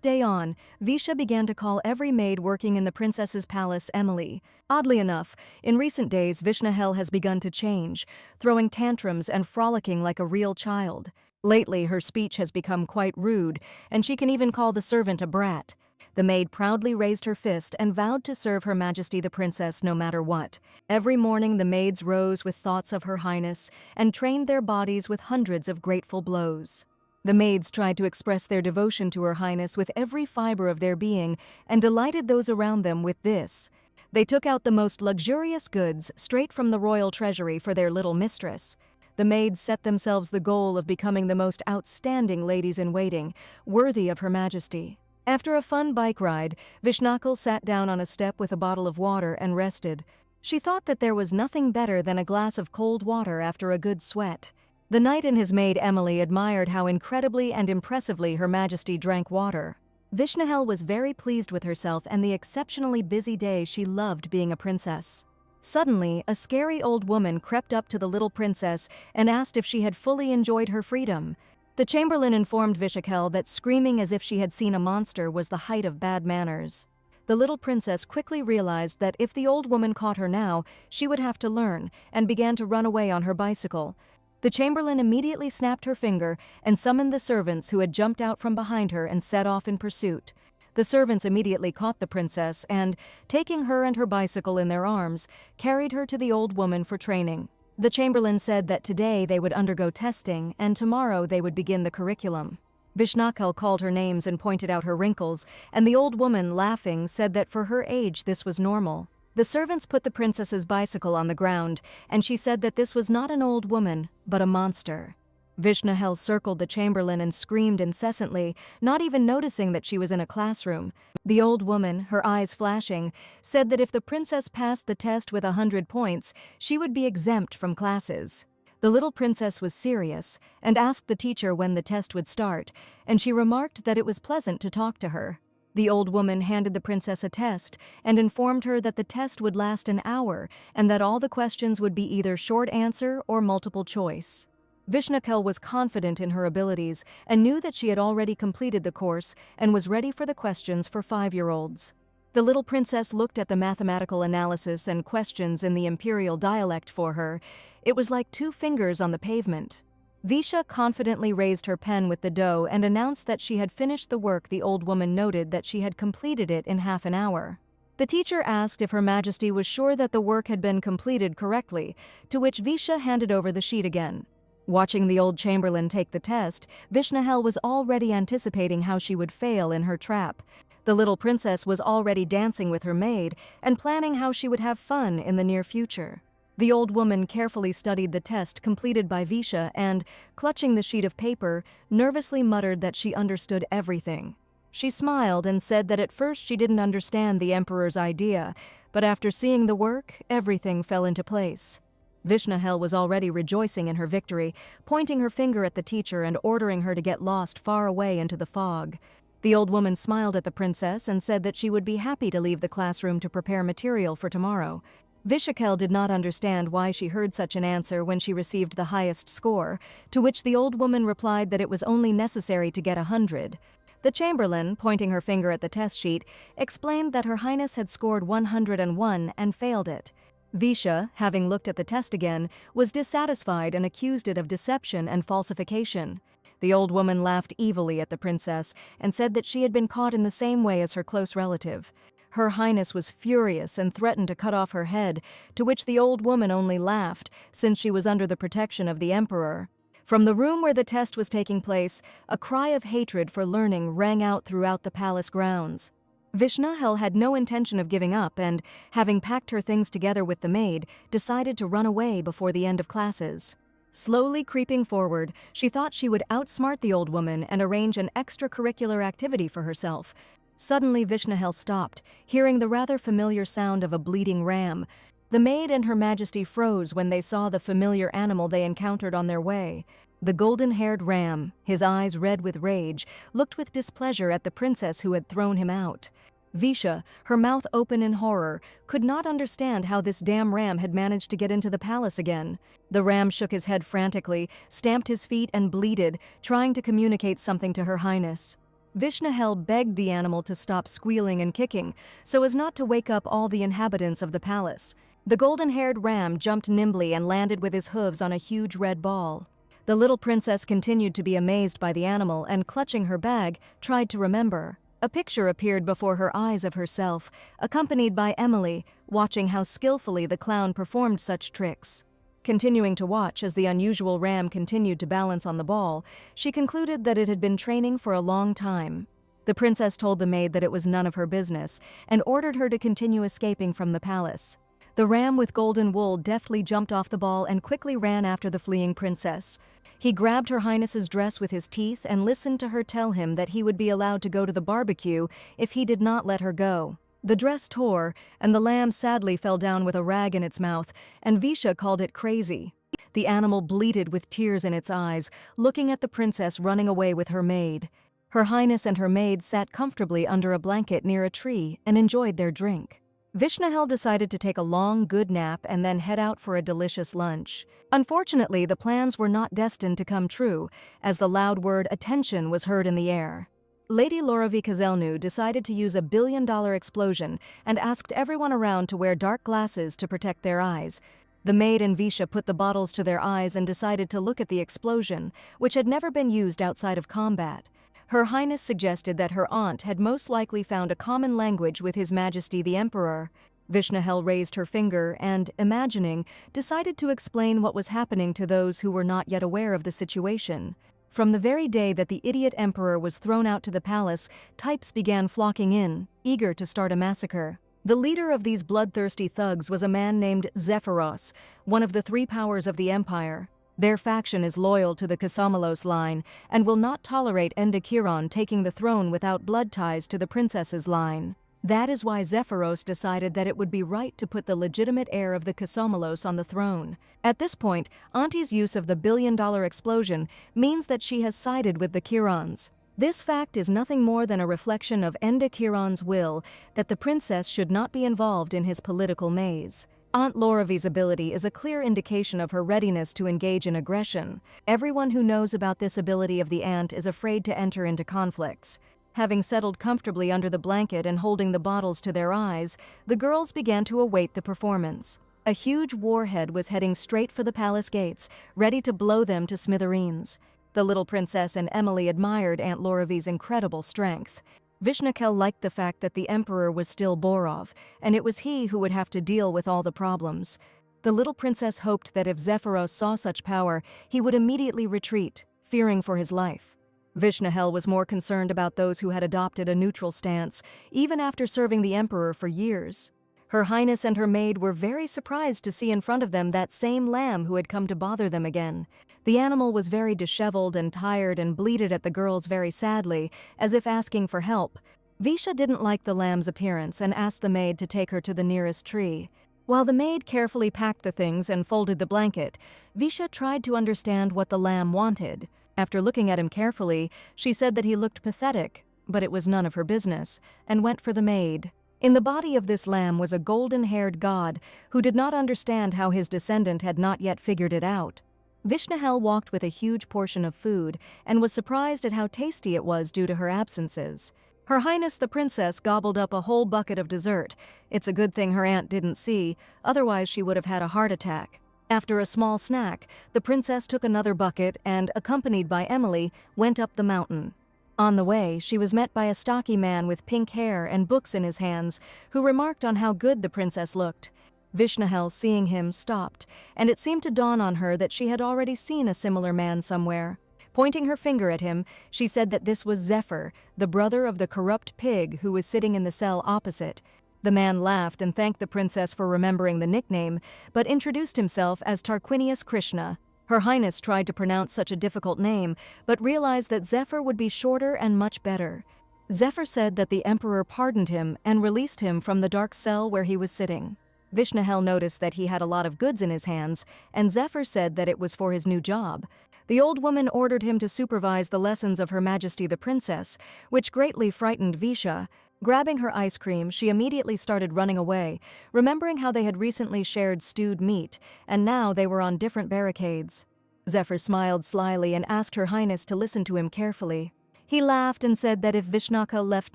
day on, Visha began to call every maid working in the princess's palace Emily. Oddly enough, in recent days Vishnahel has begun to change, throwing tantrums and frolicking like a real child. Lately, her speech has become quite rude, and she can even call the servant a brat. The maid proudly raised her fist and vowed to serve Her Majesty the Princess no matter what. Every morning the maids rose with thoughts of Her Highness and trained their bodies with hundreds of grateful blows. The maids tried to express their devotion to Her Highness with every fiber of their being and delighted those around them with this. They took out the most luxurious goods straight from the royal treasury for their little mistress. The maids set themselves the goal of becoming the most outstanding ladies-in-waiting, worthy of Her Majesty. After a fun bike ride, Vishnakal sat down on a step with a bottle of water and rested. She thought that there was nothing better than a glass of cold water after a good sweat. The knight and his maid Emily admired how incredibly and impressively Her Majesty drank water. Vishnahel was very pleased with herself and the exceptionally busy day. She loved being a princess. Suddenly, a scary old woman crept up to the little princess and asked if she had fully enjoyed her freedom. The chamberlain informed Vishakhel that screaming as if she had seen a monster was the height of bad manners. The little princess quickly realized that if the old woman caught her now, she would have to learn, and began to run away on her bicycle. The chamberlain immediately snapped her finger and summoned the servants who had jumped out from behind her and set off in pursuit. The servants immediately caught the princess and, taking her and her bicycle in their arms, carried her to the old woman for training. The chamberlain said that today they would undergo testing and tomorrow they would begin the curriculum. Vishnakal called her names and pointed out her wrinkles, and the old woman, laughing, said that for her age this was normal. The servants put the princess's bicycle on the ground, and she said that this was not an old woman, but a monster. Vishnahel circled the chamberlain and screamed incessantly, not even noticing that she was in a classroom. The old woman, her eyes flashing, said that if the princess passed the test with 100 points, she would be exempt from classes. The little princess was serious and asked the teacher when the test would start, and she remarked that it was pleasant to talk to her. The old woman handed the princess a test and informed her that the test would last an hour and that all the questions would be either short answer or multiple choice. Vishnakal was confident in her abilities and knew that she had already completed the course and was ready for the questions for 5-year-olds. The little princess looked at the mathematical analysis and questions in the imperial dialect for her. It was like 2 fingers on the pavement. Visha confidently raised her pen with the dough and announced that she had finished the work. The old woman noted that she had completed it in half an hour. The teacher asked if Her Majesty was sure that the work had been completed correctly, to which Visha handed over the sheet again. Watching the old chamberlain take the test, Vishnahel was already anticipating how she would fail in her trap. The little princess was already dancing with her maid and planning how she would have fun in the near future. The old woman carefully studied the test completed by Visha and, clutching the sheet of paper, nervously muttered that she understood everything. She smiled and said that at first she didn't understand the emperor's idea, but after seeing the work, everything fell into place. Vishnahel was already rejoicing in her victory, pointing her finger at the teacher and ordering her to get lost far away into the fog. The old woman smiled at the princess and said that she would be happy to leave the classroom to prepare material for tomorrow. Vishakhel did not understand why she heard such an answer when she received the highest score, to which the old woman replied that it was only necessary to get 100. The chamberlain, pointing her finger at the test sheet, explained that Her Highness had scored 101 and failed it. Visha, having looked at the test again, was dissatisfied and accused it of deception and falsification. The old woman laughed evilly at the princess and said that she had been caught in the same way as her close relative. Her Highness was furious and threatened to cut off her head, to which the old woman only laughed, since she was under the protection of the emperor. From the room where the test was taking place, a cry of hatred for learning rang out throughout the palace grounds. Vishnahel had no intention of giving up and, having packed her things together with the maid, decided to run away before the end of classes. Slowly creeping forward, she thought she would outsmart the old woman and arrange an extracurricular activity for herself. Suddenly Vishnahel stopped, hearing the rather familiar sound of a bleating ram. The maid and Her Majesty froze when they saw the familiar animal they encountered on their way. The golden-haired ram, his eyes red with rage, looked with displeasure at the princess who had thrown him out. Visha, her mouth open in horror, could not understand how this damn ram had managed to get into the palace again. The ram shook his head frantically, stamped his feet and bleated, trying to communicate something to Her Highness. Vishnahel begged the animal to stop squealing and kicking, so as not to wake up all the inhabitants of the palace. The golden-haired ram jumped nimbly and landed with his hooves on a huge red ball. The little princess continued to be amazed by the animal and, clutching her bag, tried to remember. A picture appeared before her eyes of herself, accompanied by Emily, watching how skillfully the clown performed such tricks. Continuing to watch as the unusual ram continued to balance on the ball, she concluded that it had been training for a long time. The princess told the maid that it was none of her business and ordered her to continue escaping from the palace. The ram with golden wool deftly jumped off the ball and quickly ran after the fleeing princess. He grabbed Her Highness's dress with his teeth and listened to her tell him that he would be allowed to go to the barbecue if he did not let her go. The dress tore, and the lamb sadly fell down with a rag in its mouth, and Visha called it crazy. The animal bleated with tears in its eyes, looking at the princess running away with her maid. Her Highness and her maid sat comfortably under a blanket near a tree and enjoyed their drink. Vishnahel decided to take a long, good nap and then head out for a delicious lunch. Unfortunately, the plans were not destined to come true, as the loud word "attention" was heard in the air. Lady Loravi Kazelnu decided to use a billion-dollar explosion and asked everyone around to wear dark glasses to protect their eyes. The maid and Visha put the bottles to their eyes and decided to look at the explosion, which had never been used outside of combat. Her Highness suggested that her aunt had most likely found a common language with His Majesty the Emperor. Vishnahel raised her finger and, imagining, decided to explain what was happening to those who were not yet aware of the situation. From the very day that the idiot emperor was thrown out to the palace, types began flocking in, eager to start a massacre. The leader of these bloodthirsty thugs was a man named Zephyros, one of the three powers of the empire. Their faction is loyal to the Kasomalos line and will not tolerate Endakiron taking the throne without blood ties to the princess's line. That is why Zephyros decided that it would be right to put the legitimate heir of the Kasomalos on the throne. At this point, Auntie's use of the billion-dollar explosion means that she has sided with the Kirons. This fact is nothing more than a reflection of Endakiron's will that the princess should not be involved in his political maze. Aunt Loravi's ability is a clear indication of her readiness to engage in aggression. Everyone who knows about this ability of the aunt is afraid to enter into conflicts. Having settled comfortably under the blanket and holding the bottles to their eyes, the girls began to await the performance. A huge warhead was heading straight for the palace gates, ready to blow them to smithereens. The little princess and Emily admired Aunt Loravi's incredible strength. Vishnahel liked the fact that the emperor was still Borov, and it was he who would have to deal with all the problems. The little princess hoped that if Zephyros saw such power, he would immediately retreat, fearing for his life. Vishnahel was more concerned about those who had adopted a neutral stance, even after serving the emperor for years. Her Highness and her maid were very surprised to see in front of them that same lamb who had come to bother them again. The animal was very disheveled and tired and bleated at the girls very sadly, as if asking for help. Visha didn't like the lamb's appearance and asked the maid to take her to the nearest tree. While the maid carefully packed the things and folded the blanket, Visha tried to understand what the lamb wanted. After looking at him carefully, she said that he looked pathetic, but it was none of her business, and went for the maid. In the body of this lamb was a golden-haired god who did not understand how his descendant had not yet figured it out. Vishnahel walked with a huge portion of food and was surprised at how tasty it was due to her absences. Her Highness the Princess gobbled up a whole bucket of dessert. It's a good thing her aunt didn't see, otherwise she would have had a heart attack. After a small snack, the princess took another bucket and, accompanied by Emily, went up the mountain. On the way, she was met by a stocky man with pink hair and books in his hands, who remarked on how good the princess looked. Vishnahel, seeing him, stopped, and it seemed to dawn on her that she had already seen a similar man somewhere. Pointing her finger at him, she said that this was Zephyr, the brother of the corrupt pig who was sitting in the cell opposite. The man laughed and thanked the princess for remembering the nickname, but introduced himself as Tarquinius Krishna. Her Highness tried to pronounce such a difficult name, but realized that Zephyr would be shorter and much better. Zephyr said that the emperor pardoned him and released him from the dark cell where he was sitting. Vishnahel noticed that he had a lot of goods in his hands, and Zephyr said that it was for his new job. The old woman ordered him to supervise the lessons of Her Majesty the Princess, which greatly frightened Visha. Grabbing her ice cream, she immediately started running away, remembering how they had recently shared stewed meat, and now they were on different barricades. Zephyr smiled slyly and asked Her Highness to listen to him carefully. He laughed and said that if Vishnaka left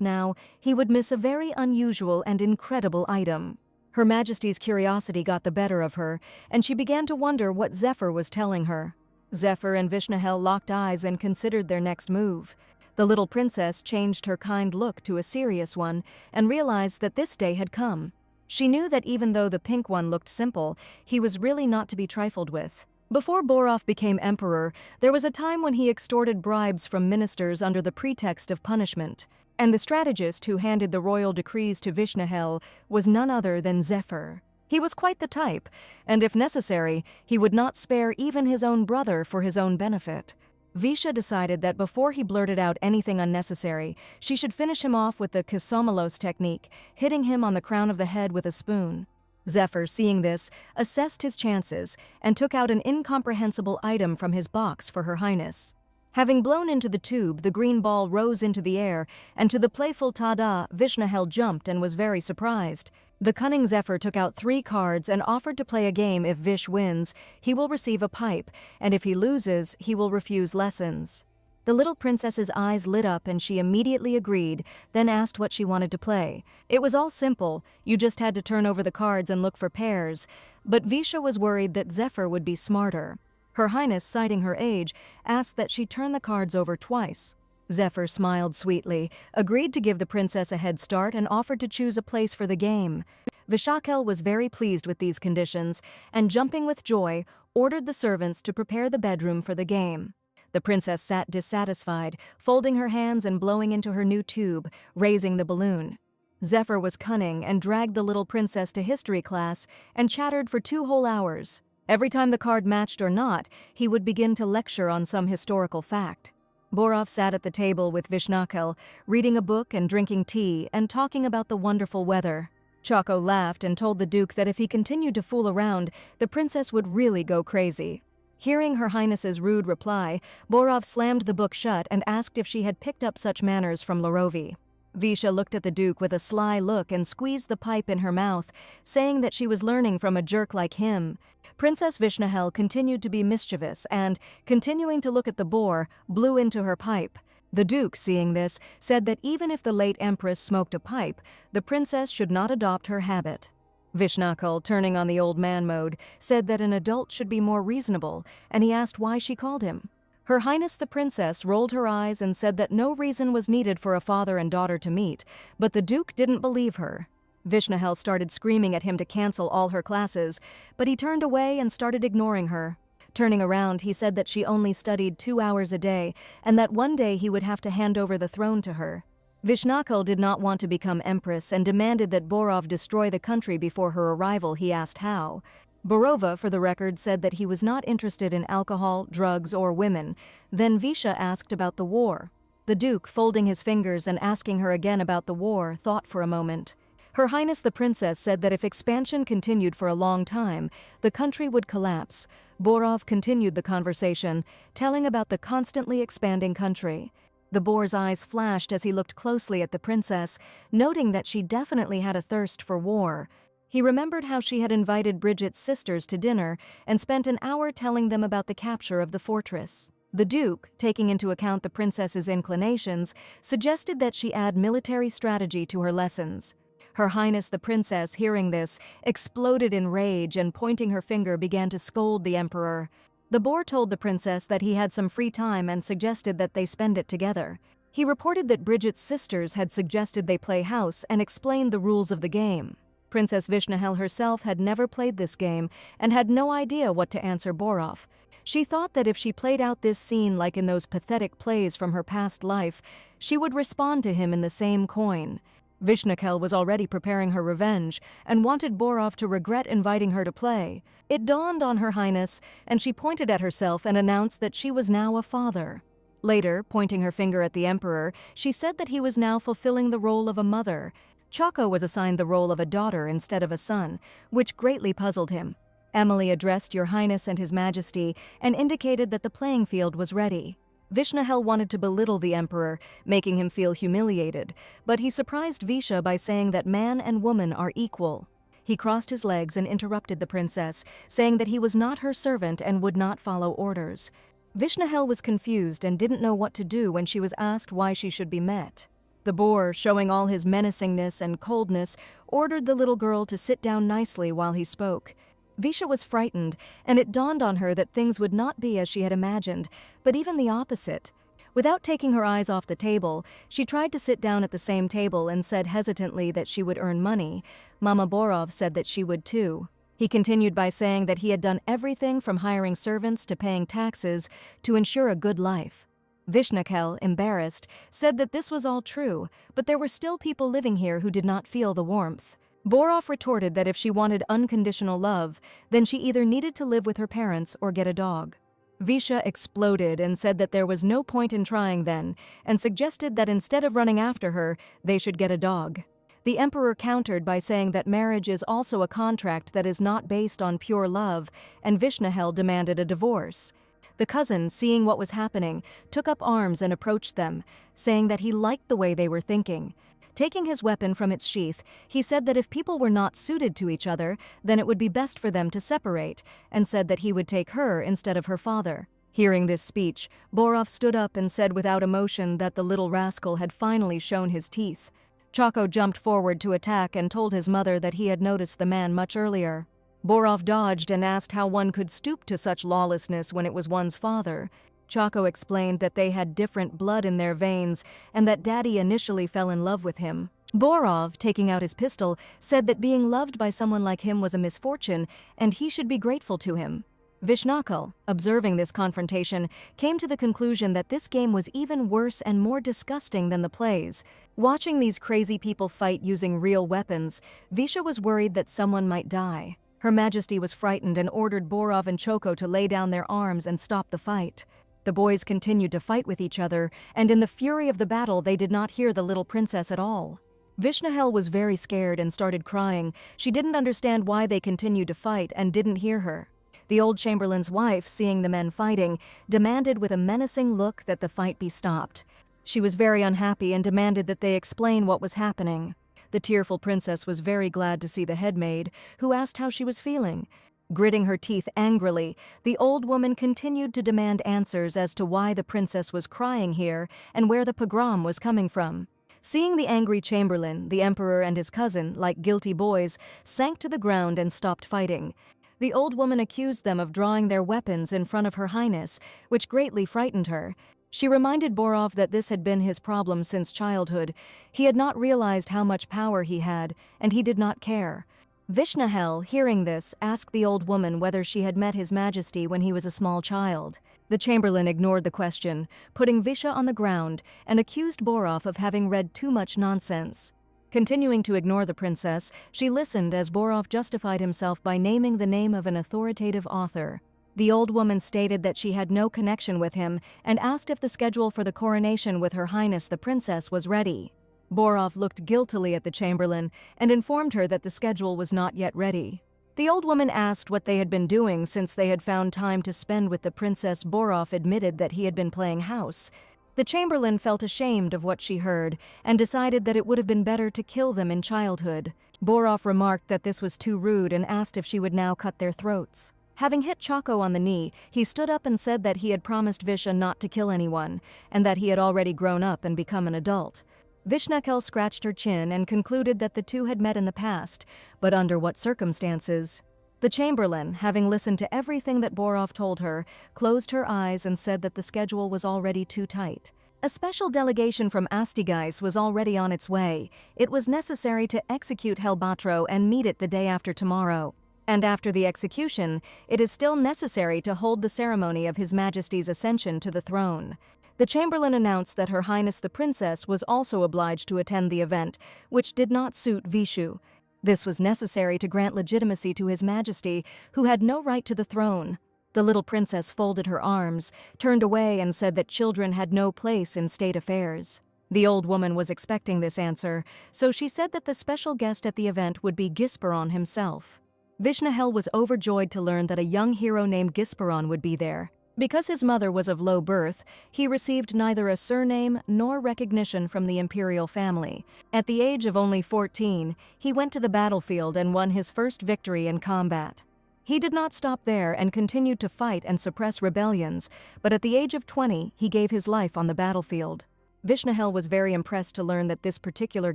now, he would miss a very unusual and incredible item. Her Majesty's curiosity got the better of her, and she began to wonder what Zephyr was telling her. Zephyr and Vishnahel locked eyes and considered their next move. The little princess changed her kind look to a serious one and realized that this day had come. She knew that even though the pink one looked simple, he was really not to be trifled with. Before Borov became emperor, there was a time when he extorted bribes from ministers under the pretext of punishment, and the strategist who handed the royal decrees to Vishnahel was none other than Zephyr. He was quite the type, and if necessary, he would not spare even his own brother for his own benefit. Visha decided that before he blurted out anything unnecessary, she should finish him off with the Kisomalos technique, hitting him on the crown of the head with a spoon. Zephyr, seeing this, assessed his chances and took out an incomprehensible item from his box for Her Highness. Having blown into the tube, the green ball rose into the air, and to the playful tada, Vishnahel jumped and was very surprised. The cunning Zephyr took out 3 cards and offered to play a game. If Vish wins, he will receive a pipe, and if he loses, he will refuse lessons. The little princess's eyes lit up and she immediately agreed, then asked what she wanted to play. It was all simple, you just had to turn over the cards and look for pairs, but Visha was worried that Zephyr would be smarter. Her Highness, citing her age, asked that she turn the cards over twice. Zephyr smiled sweetly, agreed to give the princess a head start and offered to choose a place for the game. Vishakhel was very pleased with these conditions and, jumping with joy, ordered the servants to prepare the bedroom for the game. The princess sat dissatisfied, folding her hands and blowing into her new tube, raising the balloon. Zephyr was cunning and dragged the little princess to history class and chattered for 2 whole hours. Every time the card matched or not, he would begin to lecture on some historical fact. Borov sat at the table with Vishnahel, reading a book and drinking tea and talking about the wonderful weather. Chaco laughed and told the Duke that if he continued to fool around, the princess would really go crazy. Hearing Her Highness's rude reply, Borov slammed the book shut and asked if she had picked up such manners from Lorovi. Visha looked at the Duke with a sly look and squeezed the pipe in her mouth, saying that she was learning from a jerk like him. Princess Vishnahel continued to be mischievous and, continuing to look at the boar, blew into her pipe. The Duke, seeing this, said that even if the late Empress smoked a pipe, the princess should not adopt her habit. Vishnahel, turning on the old man mode, said that an adult should be more reasonable, and he asked why she called him. Her Highness the Princess rolled her eyes and said that no reason was needed for a father and daughter to meet, but the Duke didn't believe her. Vishnahel started screaming at him to cancel all her classes, but he turned away and started ignoring her. Turning around, he said that she only studied 2 hours a day, and that one day he would have to hand over the throne to her. Vishnahel did not want to become empress and demanded that Borov destroy the country before her arrival. He asked how. Borova, for the record, said that he was not interested in alcohol, drugs, or women. Then Visha asked about the war. The Duke, folding his fingers and asking her again about the war, thought for a moment. Her Highness the Princess said that if expansion continued for a long time, the country would collapse. Borov continued the conversation, telling about the constantly expanding country. The boar's eyes flashed as he looked closely at the princess, noting that she definitely had a thirst for war. He remembered how she had invited Bridget's sisters to dinner and spent an hour telling them about the capture of the fortress. The Duke, taking into account the princess's inclinations, suggested that she add military strategy to her lessons. Her Highness the Princess, hearing this, exploded in rage and, pointing her finger, began to scold the Emperor. The boar told the princess that he had some free time and suggested that they spend it together. He reported that Bridget's sisters had suggested they play house and explained the rules of the game. Princess Vishnahel herself had never played this game and had no idea what to answer Borov. She thought that if she played out this scene like in those pathetic plays from her past life, she would respond to him in the same coin. Vishnahel was already preparing her revenge and wanted Borov to regret inviting her to play. It dawned on Her Highness, and she pointed at herself and announced that she was now a father. Later, pointing her finger at the Emperor, she said that he was now fulfilling the role of a mother. Chaco was assigned the role of a daughter instead of a son, which greatly puzzled him. Emily addressed Your Highness and His Majesty and indicated that the playing field was ready. Vishnahel wanted to belittle the Emperor, making him feel humiliated, but he surprised Visha by saying that man and woman are equal. He crossed his legs and interrupted the princess, saying that he was not her servant and would not follow orders. Vishnahel was confused and didn't know what to do when she was asked why she should be met. The boar, showing all his menacingness and coldness, ordered the little girl to sit down nicely while he spoke. Visha was frightened, and it dawned on her that things would not be as she had imagined, but even the opposite. Without taking her eyes off the table, she tried to sit down at the same table and said hesitantly that she would earn money. Mama Borov said that she would too. He continued by saying that he had done everything from hiring servants to paying taxes to ensure a good life. Vishnahel, embarrassed, said that this was all true, but there were still people living here who did not feel the warmth. Borov retorted that if she wanted unconditional love, then she either needed to live with her parents or get a dog. Visha exploded and said that there was no point in trying then, and suggested that instead of running after her, they should get a dog. The Emperor countered by saying that marriage is also a contract that is not based on pure love, and Vishnahel demanded a divorce. The cousin, seeing what was happening, took up arms and approached them, saying that he liked the way they were thinking. Taking his weapon from its sheath, he said that if people were not suited to each other, then it would be best for them to separate, and said that he would take her instead of her father. Hearing this speech, Borov stood up and said without emotion that the little rascal had finally shown his teeth. Chaco jumped forward to attack and told his mother that he had noticed the man much earlier. Borov dodged and asked how one could stoop to such lawlessness when it was one's father. Chaco explained that they had different blood in their veins and that Daddy initially fell in love with him. Borov, taking out his pistol, said that being loved by someone like him was a misfortune and he should be grateful to him. Vishnahel, observing this confrontation, came to the conclusion that this game was even worse and more disgusting than the plays. Watching these crazy people fight using real weapons, Visha was worried that someone might die. Her Majesty was frightened and ordered Borov and Choco to lay down their arms and stop the fight. The boys continued to fight with each other, and in the fury of the battle they did not hear the little princess at all. Vishnahel was very scared and started crying. She didn't understand why they continued to fight and didn't hear her. The old chamberlain's wife, seeing the men fighting, demanded with a menacing look that the fight be stopped. She was very unhappy and demanded that they explain what was happening. The tearful princess was very glad to see the headmaid, who asked how she was feeling. Gritting her teeth angrily, the old woman continued to demand answers as to why the princess was crying here and where the pogrom was coming from. Seeing the angry chamberlain, the emperor and his cousin, like guilty boys, sank to the ground and stopped fighting. The old woman accused them of drawing their weapons in front of Her Highness, which greatly frightened her. She reminded Borov that this had been his problem since childhood. He had not realized how much power he had, and he did not care. Vishnahel, hearing this, asked the old woman whether she had met His Majesty when he was a small child. The chamberlain ignored the question, putting Visha on the ground, and accused Borov of having read too much nonsense. Continuing to ignore the princess, she listened as Borov justified himself by naming the name of an authoritative author. The old woman stated that she had no connection with him and asked if the schedule for the coronation with Her Highness the Princess was ready. Borov looked guiltily at the chamberlain and informed her that the schedule was not yet ready. The old woman asked what they had been doing since they had found time to spend with the princess. Borov admitted that he had been playing house. The chamberlain felt ashamed of what she heard and decided that it would have been better to kill them in childhood. Borov remarked that this was too rude and asked if she would now cut their throats. Having hit Chaco on the knee, he stood up and said that he had promised Visha not to kill anyone, and that he had already grown up and become an adult. Vishnahel scratched her chin and concluded that the two had met in the past, but under what circumstances? The chamberlain, having listened to everything that Borov told her, closed her eyes and said that the schedule was already too tight. A special delegation from Astigais was already on its way. It was necessary to execute Helbatro and meet it the day after tomorrow. And after the execution, it is still necessary to hold the ceremony of His Majesty's ascension to the throne. The Chamberlain announced that Her Highness the Princess was also obliged to attend the event, which did not suit Vishu. This was necessary to grant legitimacy to His Majesty, who had no right to the throne. The little princess folded her arms, turned away and said that children had no place in state affairs. The old woman was expecting this answer, so she said that the special guest at the event would be Gisperon himself. Vishnahel was overjoyed to learn that a young hero named Gisperon would be there. Because his mother was of low birth, he received neither a surname nor recognition from the imperial family. At the age of only 14, he went to the battlefield and won his first victory in combat. He did not stop there and continued to fight and suppress rebellions, but at the age of 20, he gave his life on the battlefield. Vishnahel was very impressed to learn that this particular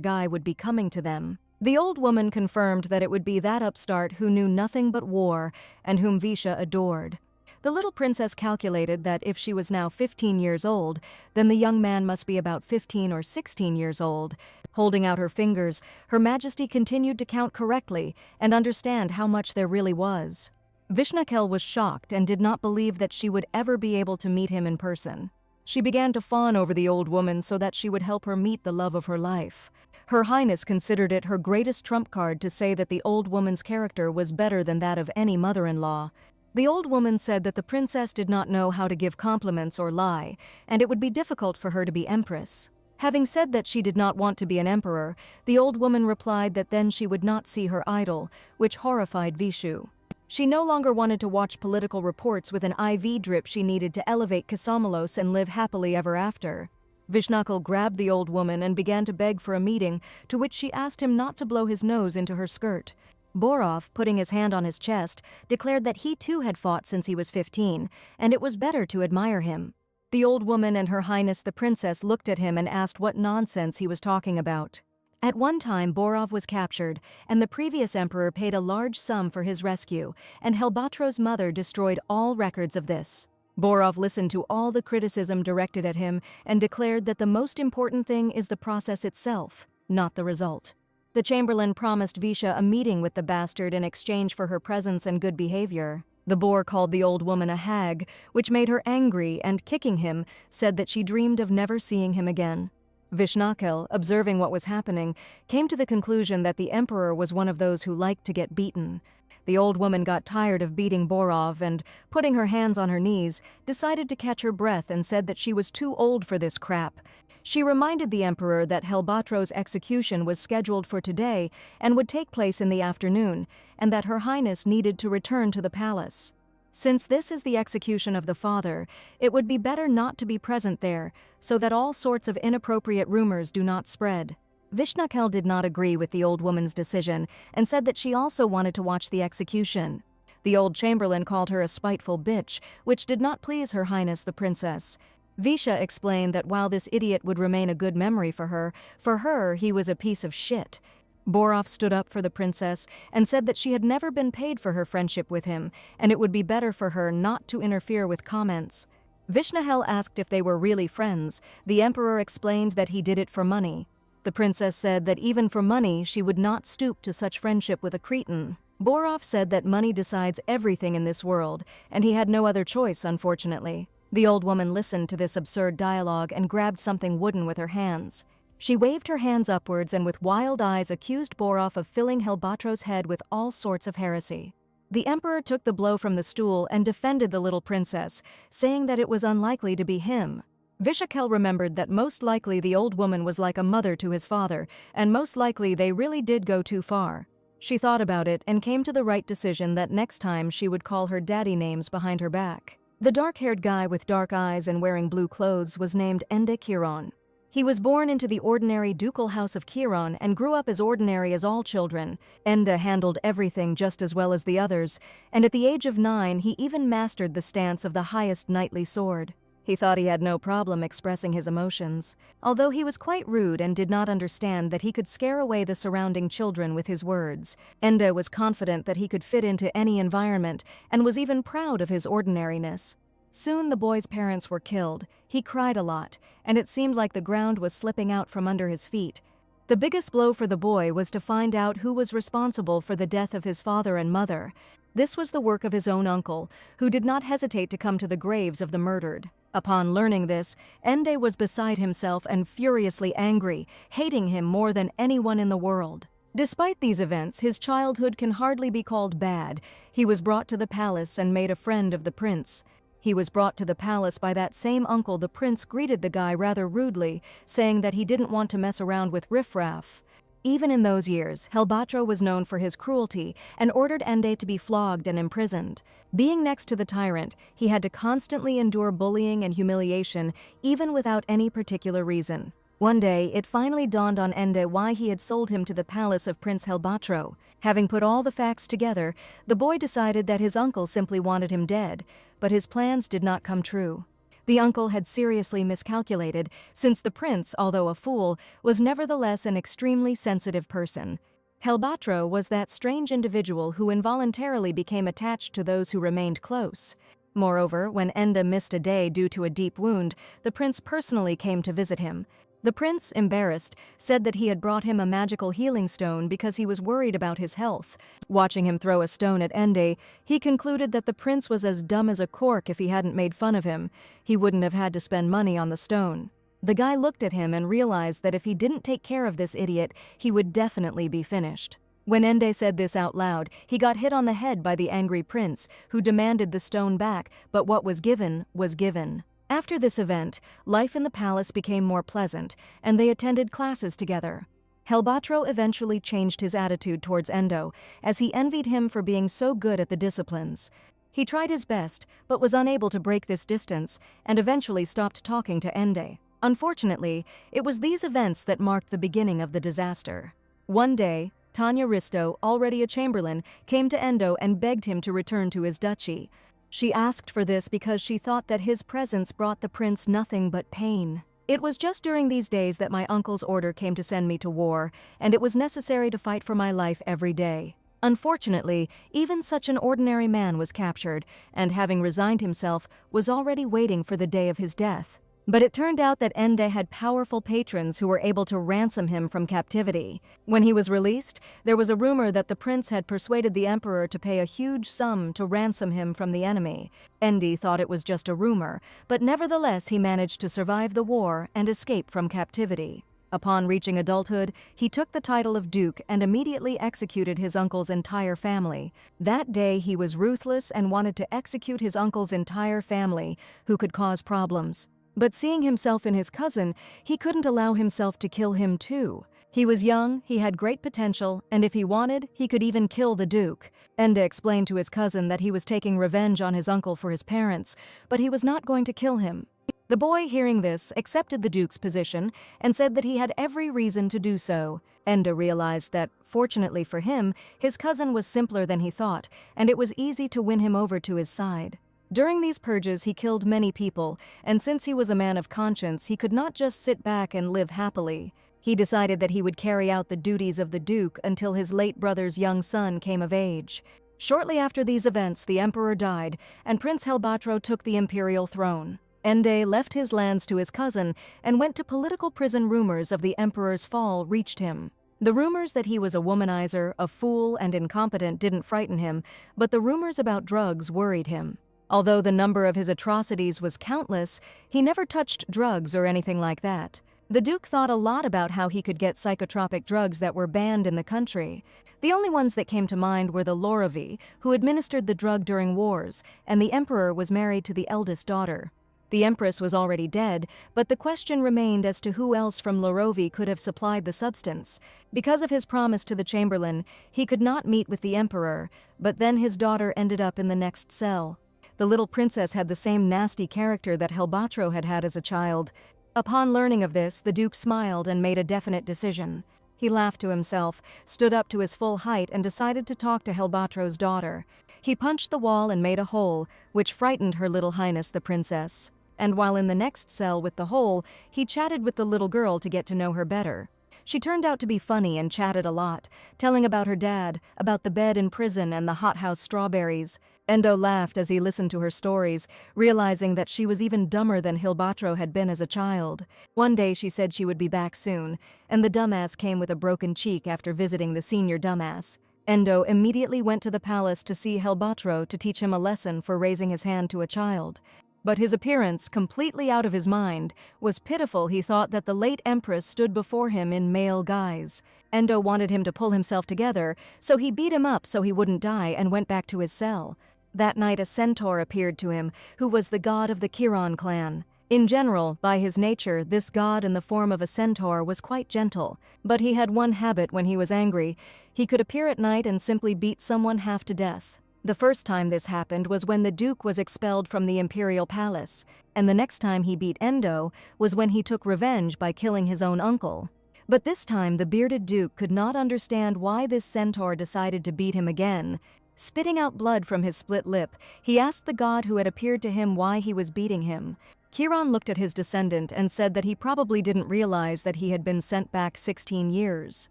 guy would be coming to them. The old woman confirmed that it would be that upstart who knew nothing but war and whom Visha adored. The little princess calculated that if she was now 15 years old, then the young man must be about 15 or 16 years old. Holding out her fingers, Her Majesty continued to count correctly and understand how much there really was. Vishnahel was shocked and did not believe that she would ever be able to meet him in person. She began to fawn over the old woman so that she would help her meet the love of her life. Her Highness considered it her greatest trump card to say that the old woman's character was better than that of any mother-in-law. The old woman said that the princess did not know how to give compliments or lie, and it would be difficult for her to be empress. Having said that she did not want to be an emperor, the old woman replied that then she would not see her idol, which horrified Vishu. She no longer wanted to watch political reports with an IV drip she needed to elevate Kisamalos and live happily ever after. Vishnahel grabbed the old woman and began to beg for a meeting, to which she asked him not to blow his nose into her skirt. Borov, putting his hand on his chest, declared that he too had fought since he was 15, and it was better to admire him. The old woman and Her Highness the Princess looked at him and asked what nonsense he was talking about. At one time Borov was captured, and the previous emperor paid a large sum for his rescue, and Helbatro's mother destroyed all records of this. Borov listened to all the criticism directed at him and declared that the most important thing is the process itself, not the result. The Chamberlain promised Visha a meeting with the bastard in exchange for her presence and good behavior. The boar called the old woman a hag, which made her angry, and kicking him, said that she dreamed of never seeing him again. Vishnahel, observing what was happening, came to the conclusion that the emperor was one of those who liked to get beaten. The old woman got tired of beating Borov and, putting her hands on her knees, decided to catch her breath and said that she was too old for this crap. She reminded the emperor that Helbatro's execution was scheduled for today and would take place in the afternoon, and that Her Highness needed to return to the palace. Since this is the execution of the father, it would be better not to be present there, so that all sorts of inappropriate rumors do not spread. Vishnahel did not agree with the old woman's decision and said that she also wanted to watch the execution. The old chamberlain called her a spiteful bitch, which did not please Her Highness the Princess. Visha explained that while this idiot would remain a good memory for her he was a piece of shit. Borov stood up for the princess and said that she had never been paid for her friendship with him, and it would be better for her not to interfere with comments. Vishnahel asked if they were really friends. The emperor explained that he did it for money. The princess said that even for money she would not stoop to such friendship with a cretin. Borov said that money decides everything in this world, and he had no other choice, unfortunately. The old woman listened to this absurd dialogue and grabbed something wooden with her hands. She waved her hands upwards and with wild eyes accused Borov of filling Helbatro's head with all sorts of heresy. The emperor took the blow from the stool and defended the little princess, saying that it was unlikely to be him. Vishnahel remembered that most likely the old woman was like a mother to his father, and most likely they really did go too far. She thought about it and came to the right decision that next time she would call her daddy names behind her back. The dark-haired guy with dark eyes and wearing blue clothes was named Ende Chiron. He was born into the ordinary ducal house of Chiron and grew up as ordinary as all children. Ende handled everything just as well as the others, and at the age of 9 he even mastered the stance of the highest knightly sword. He thought he had no problem expressing his emotions, although he was quite rude and did not understand that he could scare away the surrounding children with his words. Ende was confident that he could fit into any environment and was even proud of his ordinariness. Soon the boy's parents were killed. He cried a lot, and it seemed like the ground was slipping out from under his feet. The biggest blow for the boy was to find out who was responsible for the death of his father and mother. This was the work of his own uncle, who did not hesitate to come to the graves of the murdered. Upon learning this, Ende was beside himself and furiously angry, hating him more than anyone in the world. Despite these events, his childhood can hardly be called bad. He was brought to the palace and made a friend of the prince. He was brought to the palace by that same uncle. The prince greeted the guy rather rudely, saying that he didn't want to mess around with riffraff. Even in those years, Helbatro was known for his cruelty and ordered Ende to be flogged and imprisoned. Being next to the tyrant, he had to constantly endure bullying and humiliation, even without any particular reason. One day, it finally dawned on Ende why he had sold him to the palace of Prince Helbatro. Having put all the facts together, the boy decided that his uncle simply wanted him dead, but his plans did not come true. The uncle had seriously miscalculated, since the prince, although a fool, was nevertheless an extremely sensitive person. Helbatro was that strange individual who involuntarily became attached to those who remained close. Moreover, when Ende missed a day due to a deep wound, the prince personally came to visit him. The prince, embarrassed, said that he had brought him a magical healing stone because he was worried about his health. Watching him throw a stone at Ende, he concluded that the prince was as dumb as a cork if he hadn't made fun of him. He wouldn't have had to spend money on the stone. The guy looked at him and realized that if he didn't take care of this idiot, he would definitely be finished. When Ende said this out loud, he got hit on the head by the angry prince, who demanded the stone back, but what was given was given. After this event, life in the palace became more pleasant, and they attended classes together. Helbatro eventually changed his attitude towards Endo, as he envied him for being so good at the disciplines. He tried his best, but was unable to break this distance, and eventually stopped talking to Ende. Unfortunately, it was these events that marked the beginning of the disaster. One day, Tanya Risto, already a chamberlain, came to Endo and begged him to return to his duchy. She asked for this because she thought that his presence brought the prince nothing but pain. It was just during these days that my uncle's order came to send me to war, and it was necessary to fight for my life every day. Unfortunately, even such an ordinary man was captured, and having resigned himself, was already waiting for the day of his death. But it turned out that Ende had powerful patrons who were able to ransom him from captivity. When he was released, there was a rumor that the prince had persuaded the emperor to pay a huge sum to ransom him from the enemy. Ende thought it was just a rumor, but nevertheless he managed to survive the war and escape from captivity. Upon reaching adulthood, he took the title of Duke and immediately executed his uncle's entire family. That day he was ruthless and wanted to execute his uncle's entire family, who could cause problems. But seeing himself in his cousin, he couldn't allow himself to kill him too. He was young, he had great potential, and if he wanted, he could even kill the Duke. Ende explained to his cousin that he was taking revenge on his uncle for his parents, but he was not going to kill him. The boy, hearing this, accepted the Duke's position and said that he had every reason to do so. Ende realized that, fortunately for him, his cousin was simpler than he thought, and it was easy to win him over to his side. During these purges, he killed many people, and since he was a man of conscience, he could not just sit back and live happily. He decided that he would carry out the duties of the Duke until his late brother's young son came of age. Shortly after these events, the emperor died, and Prince Helbatro took the imperial throne. Ende left his lands to his cousin and went to political prison. Rumors of the emperor's fall reached him. The rumors that he was a womanizer, a fool, and incompetent didn't frighten him, but the rumors about drugs worried him. Although the number of his atrocities was countless, he never touched drugs or anything like that. The Duke thought a lot about how he could get psychotropic drugs that were banned in the country. The only ones that came to mind were the Lorovi, who administered the drug during wars, and the emperor was married to the eldest daughter. The empress was already dead, but the question remained as to who else from Lorovi could have supplied the substance. Because of his promise to the chamberlain, he could not meet with the emperor, but then his daughter ended up in the next cell. The little princess had the same nasty character that Helbatro had had as a child. Upon learning of this, the Duke smiled and made a definite decision. He laughed to himself, stood up to his full height, and decided to talk to Helbatro's daughter. He punched the wall and made a hole, which frightened Her Little Highness the princess. And while in the next cell with the hole, he chatted with the little girl to get to know her better. She turned out to be funny and chatted a lot, telling about her dad, about the bed in prison and the hothouse strawberries. Endo laughed as he listened to her stories, realizing that she was even dumber than Hilbatro had been as a child. One day she said she would be back soon, and the dumbass came with a broken cheek after visiting the senior dumbass. Endo immediately went to the palace to see Hilbatro to teach him a lesson for raising his hand to a child. But his appearance, completely out of his mind, was pitiful. He thought that the late empress stood before him in male guise. Endo wanted him to pull himself together, so he beat him up so he wouldn't die and went back to his cell. That night a centaur appeared to him, who was the god of the Kiron clan. In general, by his nature, this god in the form of a centaur was quite gentle, but he had one habit when he was angry. He could appear at night and simply beat someone half to death. The first time this happened was when the Duke was expelled from the imperial palace, and the next time he beat Endo was when he took revenge by killing his own uncle. But this time the bearded Duke could not understand why this centaur decided to beat him again. Spitting out blood from his split lip, he asked the god who had appeared to him why he was beating him. Kiron looked at his descendant and said that he probably didn't realize that he had been sent back 16 years.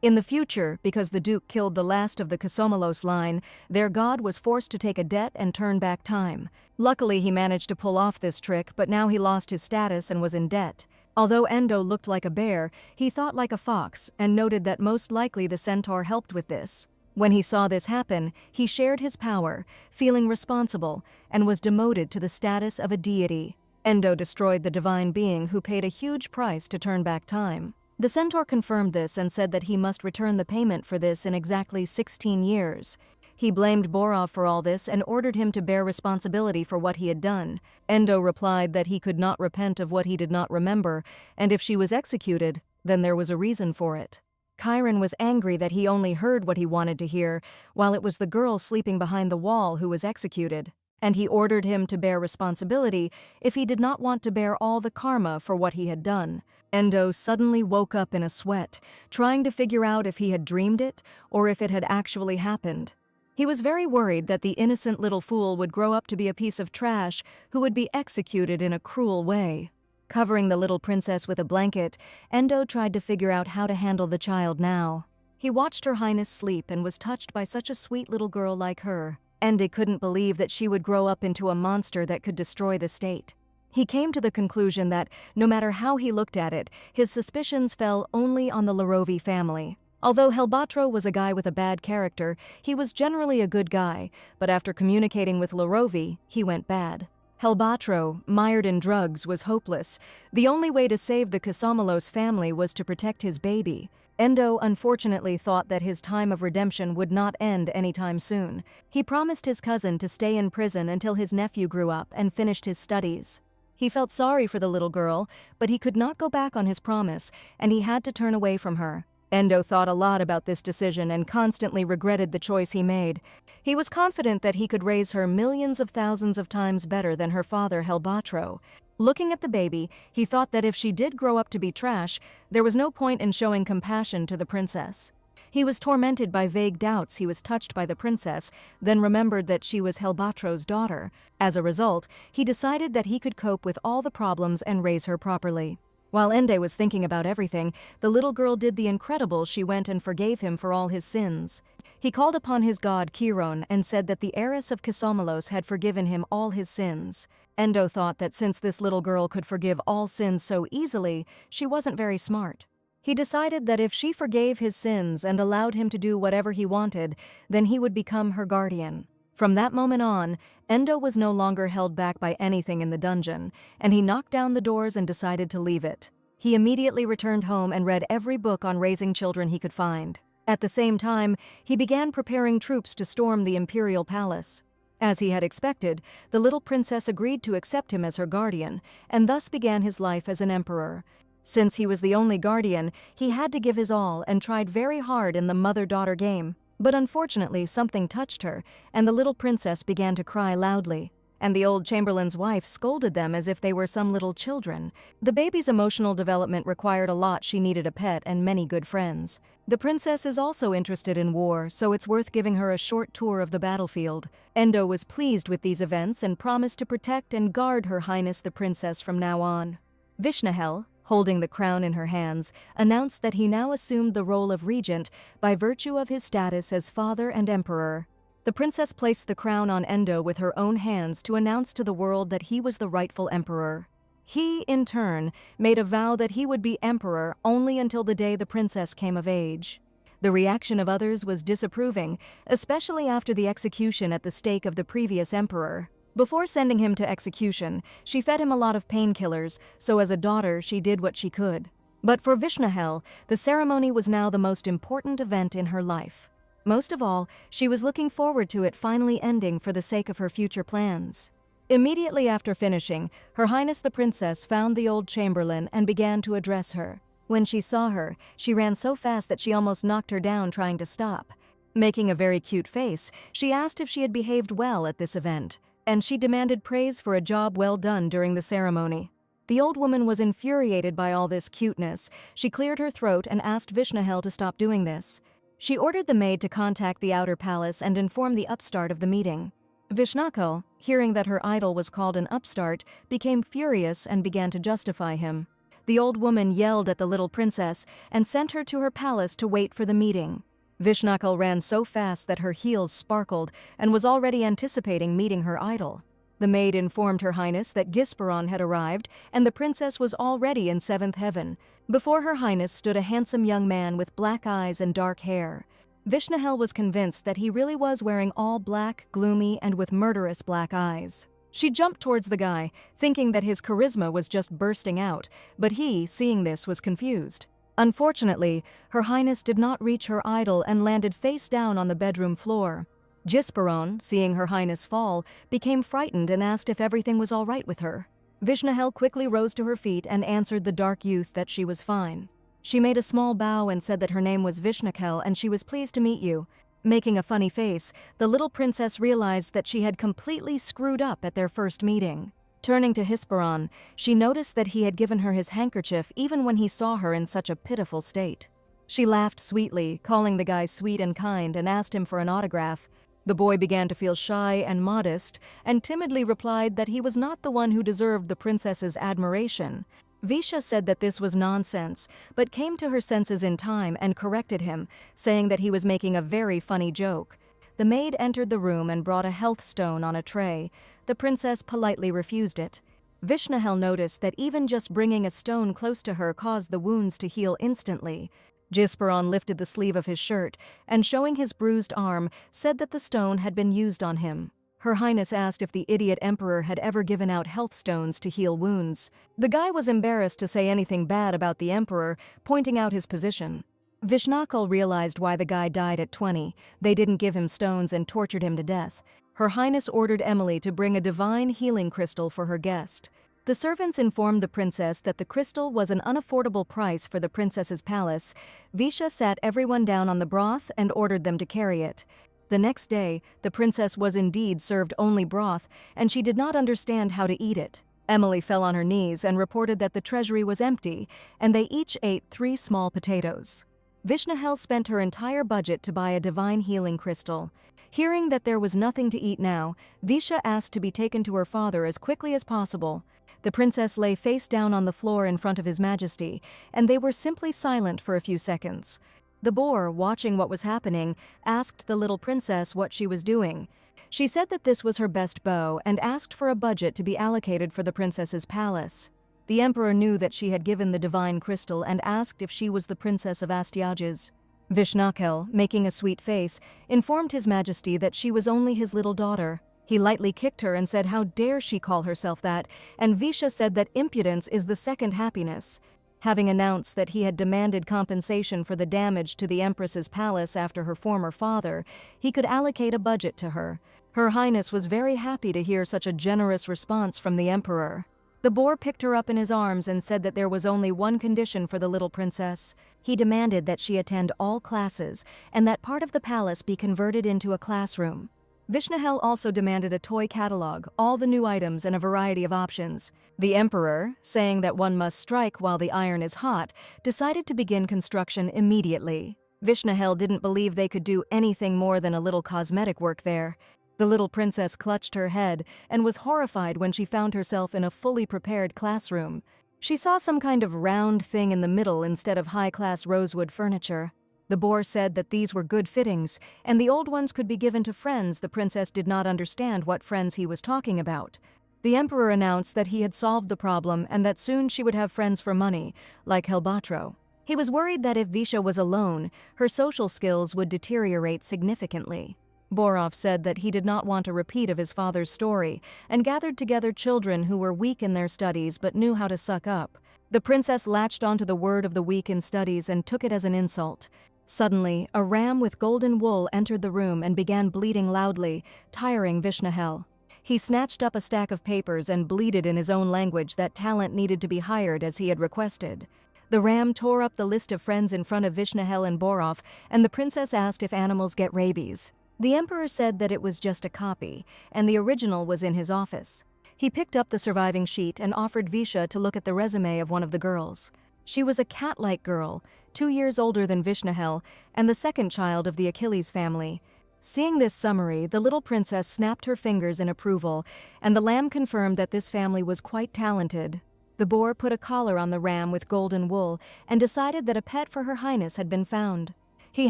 In the future, because the Duke killed the last of the Kosomolos line, their god was forced to take a debt and turn back time. Luckily, he managed to pull off this trick, but now he lost his status and was in debt. Although Endo looked like a bear, he thought like a fox and noted that most likely the centaur helped with this. When he saw this happen, he shared his power, feeling responsible, and was demoted to the status of a deity. Endo destroyed the divine being who paid a huge price to turn back time. The centaur confirmed this and said that he must return the payment for this in exactly 16 years. He blamed Borov for all this and ordered him to bear responsibility for what he had done. Endo replied that he could not repent of what he did not remember, and if she was executed, then there was a reason for it. Chiron was angry that he only heard what he wanted to hear, while it was the girl sleeping behind the wall who was executed, and he ordered him to bear responsibility if he did not want to bear all the karma for what he had done. Endo suddenly woke up in a sweat, trying to figure out if he had dreamed it or if it had actually happened. He was very worried that the innocent little fool would grow up to be a piece of trash who would be executed in a cruel way. Covering the little princess with a blanket, Endo tried to figure out how to handle the child now. He watched Her Highness sleep and was touched by such a sweet little girl like her. Endo couldn't believe that she would grow up into a monster that could destroy the state. He came to the conclusion that, no matter how he looked at it, his suspicions fell only on the Lorovi family. Although Hilbatro was a guy with a bad character, he was generally a good guy, but after communicating with Lorovi, he went bad. Hilbatro, mired in drugs, was hopeless. The only way to save the Kosomolos family was to protect his baby. Endo unfortunately thought that his time of redemption would not end anytime soon. He promised his cousin to stay in prison until his nephew grew up and finished his studies. He felt sorry for the little girl, but he could not go back on his promise, and he had to turn away from her. Endo thought a lot about this decision and constantly regretted the choice he made. He was confident that he could raise her millions of thousands of times better than her father Hilbatro. Looking at the baby, he thought that if she did grow up to be trash, there was no point in showing compassion to the princess. He was tormented by vague doubts he was touched by the princess, then remembered that she was Hilbatro's daughter. As a result, he decided that he could cope with all the problems and raise her properly. While Ende was thinking about everything, the little girl did the incredible. She went and forgave him for all his sins. He called upon his god Chiron and said that the heiress of Kosomolos had forgiven him all his sins. Endo thought that since this little girl could forgive all sins so easily, she wasn't very smart. He decided that if she forgave his sins and allowed him to do whatever he wanted, then he would become her guardian. From that moment on, Endo was no longer held back by anything in the dungeon, and he knocked down the doors and decided to leave it. He immediately returned home and read every book on raising children he could find. At the same time, he began preparing troops to storm the imperial palace. As he had expected, the little princess agreed to accept him as her guardian, and thus began his life as an emperor. Since he was the only guardian, he had to give his all and tried very hard in the mother-daughter game. But unfortunately, something touched her, and the little princess began to cry loudly. And the old chamberlain's wife scolded them as if they were some little children. The baby's emotional development required a lot. She needed a pet and many good friends. The princess is also interested in war, so it's worth giving her a short tour of the battlefield. Endo was pleased with these events and promised to protect and guard Her Highness the Princess from now on. Vishnahel, holding the crown in her hands, announced that he now assumed the role of regent by virtue of his status as father and emperor. The princess placed the crown on Endo with her own hands to announce to the world that he was the rightful emperor. He, in turn, made a vow that he would be emperor only until the day the princess came of age. The reaction of others was disapproving, especially after the execution at the stake of the previous emperor. Before sending him to execution, she fed him a lot of painkillers, so as a daughter she did what she could. But for Vishnahel, the ceremony was now the most important event in her life. Most of all, she was looking forward to it finally ending for the sake of her future plans. Immediately after finishing, Her Highness the Princess found the old chamberlain and began to address her. When she saw her, she ran so fast that she almost knocked her down trying to stop. Making a very cute face, she asked if she had behaved well at this event, and she demanded praise for a job well done during the ceremony. The old woman was infuriated by all this cuteness. She cleared her throat and asked Vishnahel to stop doing this. She ordered the maid to contact the outer palace and inform the upstart of the meeting. Vishnahel, hearing that her idol was called an upstart, became furious and began to justify him. The old woman yelled at the little princess and sent her to her palace to wait for the meeting. Vishnahel ran so fast that her heels sparkled and was already anticipating meeting her idol. The maid informed Her Highness that Gisperon had arrived and the princess was already in seventh heaven. Before Her Highness stood a handsome young man with black eyes and dark hair. Vishnahel was convinced that he really was wearing all black, gloomy, and with murderous black eyes. She jumped towards the guy, thinking that his charisma was just bursting out, but he, seeing this, was confused. Unfortunately, Her Highness did not reach her idol and landed face down on the bedroom floor. Gisperon, seeing Her Highness fall, became frightened and asked if everything was all right with her. Vishnahel quickly rose to her feet and answered the dark youth that she was fine. She made a small bow and said that her name was Vishnahel and she was pleased to meet you. Making a funny face, the little princess realized that she had completely screwed up at their first meeting. Turning to Gisperon, she noticed that he had given her his handkerchief even when he saw her in such a pitiful state. She laughed sweetly, calling the guy sweet and kind, and asked him for an autograph. The boy began to feel shy and modest, and timidly replied that he was not the one who deserved the princess's admiration. Visha said that this was nonsense, but came to her senses in time and corrected him, saying that he was making a very funny joke. The maid entered the room and brought a health stone on a tray. The princess politely refused it. Vishnahel noticed that even just bringing a stone close to her caused the wounds to heal instantly. Gisperon lifted the sleeve of his shirt and, showing his bruised arm, said that the stone had been used on him. Her Highness asked if the idiot emperor had ever given out health stones to heal wounds. The guy was embarrassed to say anything bad about the emperor, pointing out his position. Vishnahel realized why the guy died at 20. They didn't give him stones and tortured him to death. Her Highness ordered Emily to bring a divine healing crystal for her guest. The servants informed the princess that the crystal was an unaffordable price for the princess's palace. Visha sat everyone down on the broth and ordered them to carry it. The next day, the princess was indeed served only broth, and she did not understand how to eat it. Emily fell on her knees and reported that the treasury was empty, and they each ate 3 small potatoes. Vishnahel spent her entire budget to buy a divine healing crystal. Hearing that there was nothing to eat now, Visha asked to be taken to her father as quickly as possible. The princess lay face down on the floor in front of His Majesty, and they were simply silent for a few seconds. The boar, watching what was happening, asked the little princess what she was doing. She said that this was her best bow and asked for a budget to be allocated for the princess's palace. The emperor knew that she had given the divine crystal and asked if she was the princess of Astyages. Vishnahel, making a sweet face, informed His Majesty that she was only his little daughter. He lightly kicked her and said how dare she call herself that, and Visha said that impudence is the second happiness. Having announced that he had demanded compensation for the damage to the Empress's palace after her former father, he could allocate a budget to her. Her Highness was very happy to hear such a generous response from the emperor. The boar picked her up in his arms and said that there was only one condition for the little princess. He demanded that she attend all classes and that part of the palace be converted into a classroom. Vishnahel also demanded a toy catalog, all the new items and a variety of options. The emperor, saying that one must strike while the iron is hot, decided to begin construction immediately. Vishnahel didn't believe they could do anything more than a little cosmetic work there. The little princess clutched her head and was horrified when she found herself in a fully prepared classroom. She saw some kind of round thing in the middle instead of high-class rosewood furniture. The boar said that these were good fittings, and the old ones could be given to friends. The princess did not understand what friends he was talking about. The emperor announced that he had solved the problem and that soon she would have friends for money, like Helbatro. He was worried that if Visha was alone, her social skills would deteriorate significantly. Borov said that he did not want a repeat of his father's story and gathered together children who were weak in their studies but knew how to suck up. The princess latched onto the word of the weak in studies and took it as an insult. Suddenly, a ram with golden wool entered the room and began bleating loudly, tiring Vishnahel. He snatched up a stack of papers and bleated in his own language that Tyrant needed to be hired as he had requested. The ram tore up the list of friends in front of Vishnahel and Borov, and the princess asked if animals get rabies. The emperor said that it was just a copy, and the original was in his office. He picked up the surviving sheet and offered Visha to look at the resume of one of the girls. She was a cat-like girl, 2 years older than Vishnahel, and the second child of the Achilles family. Seeing this summary, the little princess snapped her fingers in approval, and the lamb confirmed that this family was quite talented. The boar put a collar on the ram with golden wool and decided that a pet for Her Highness had been found. He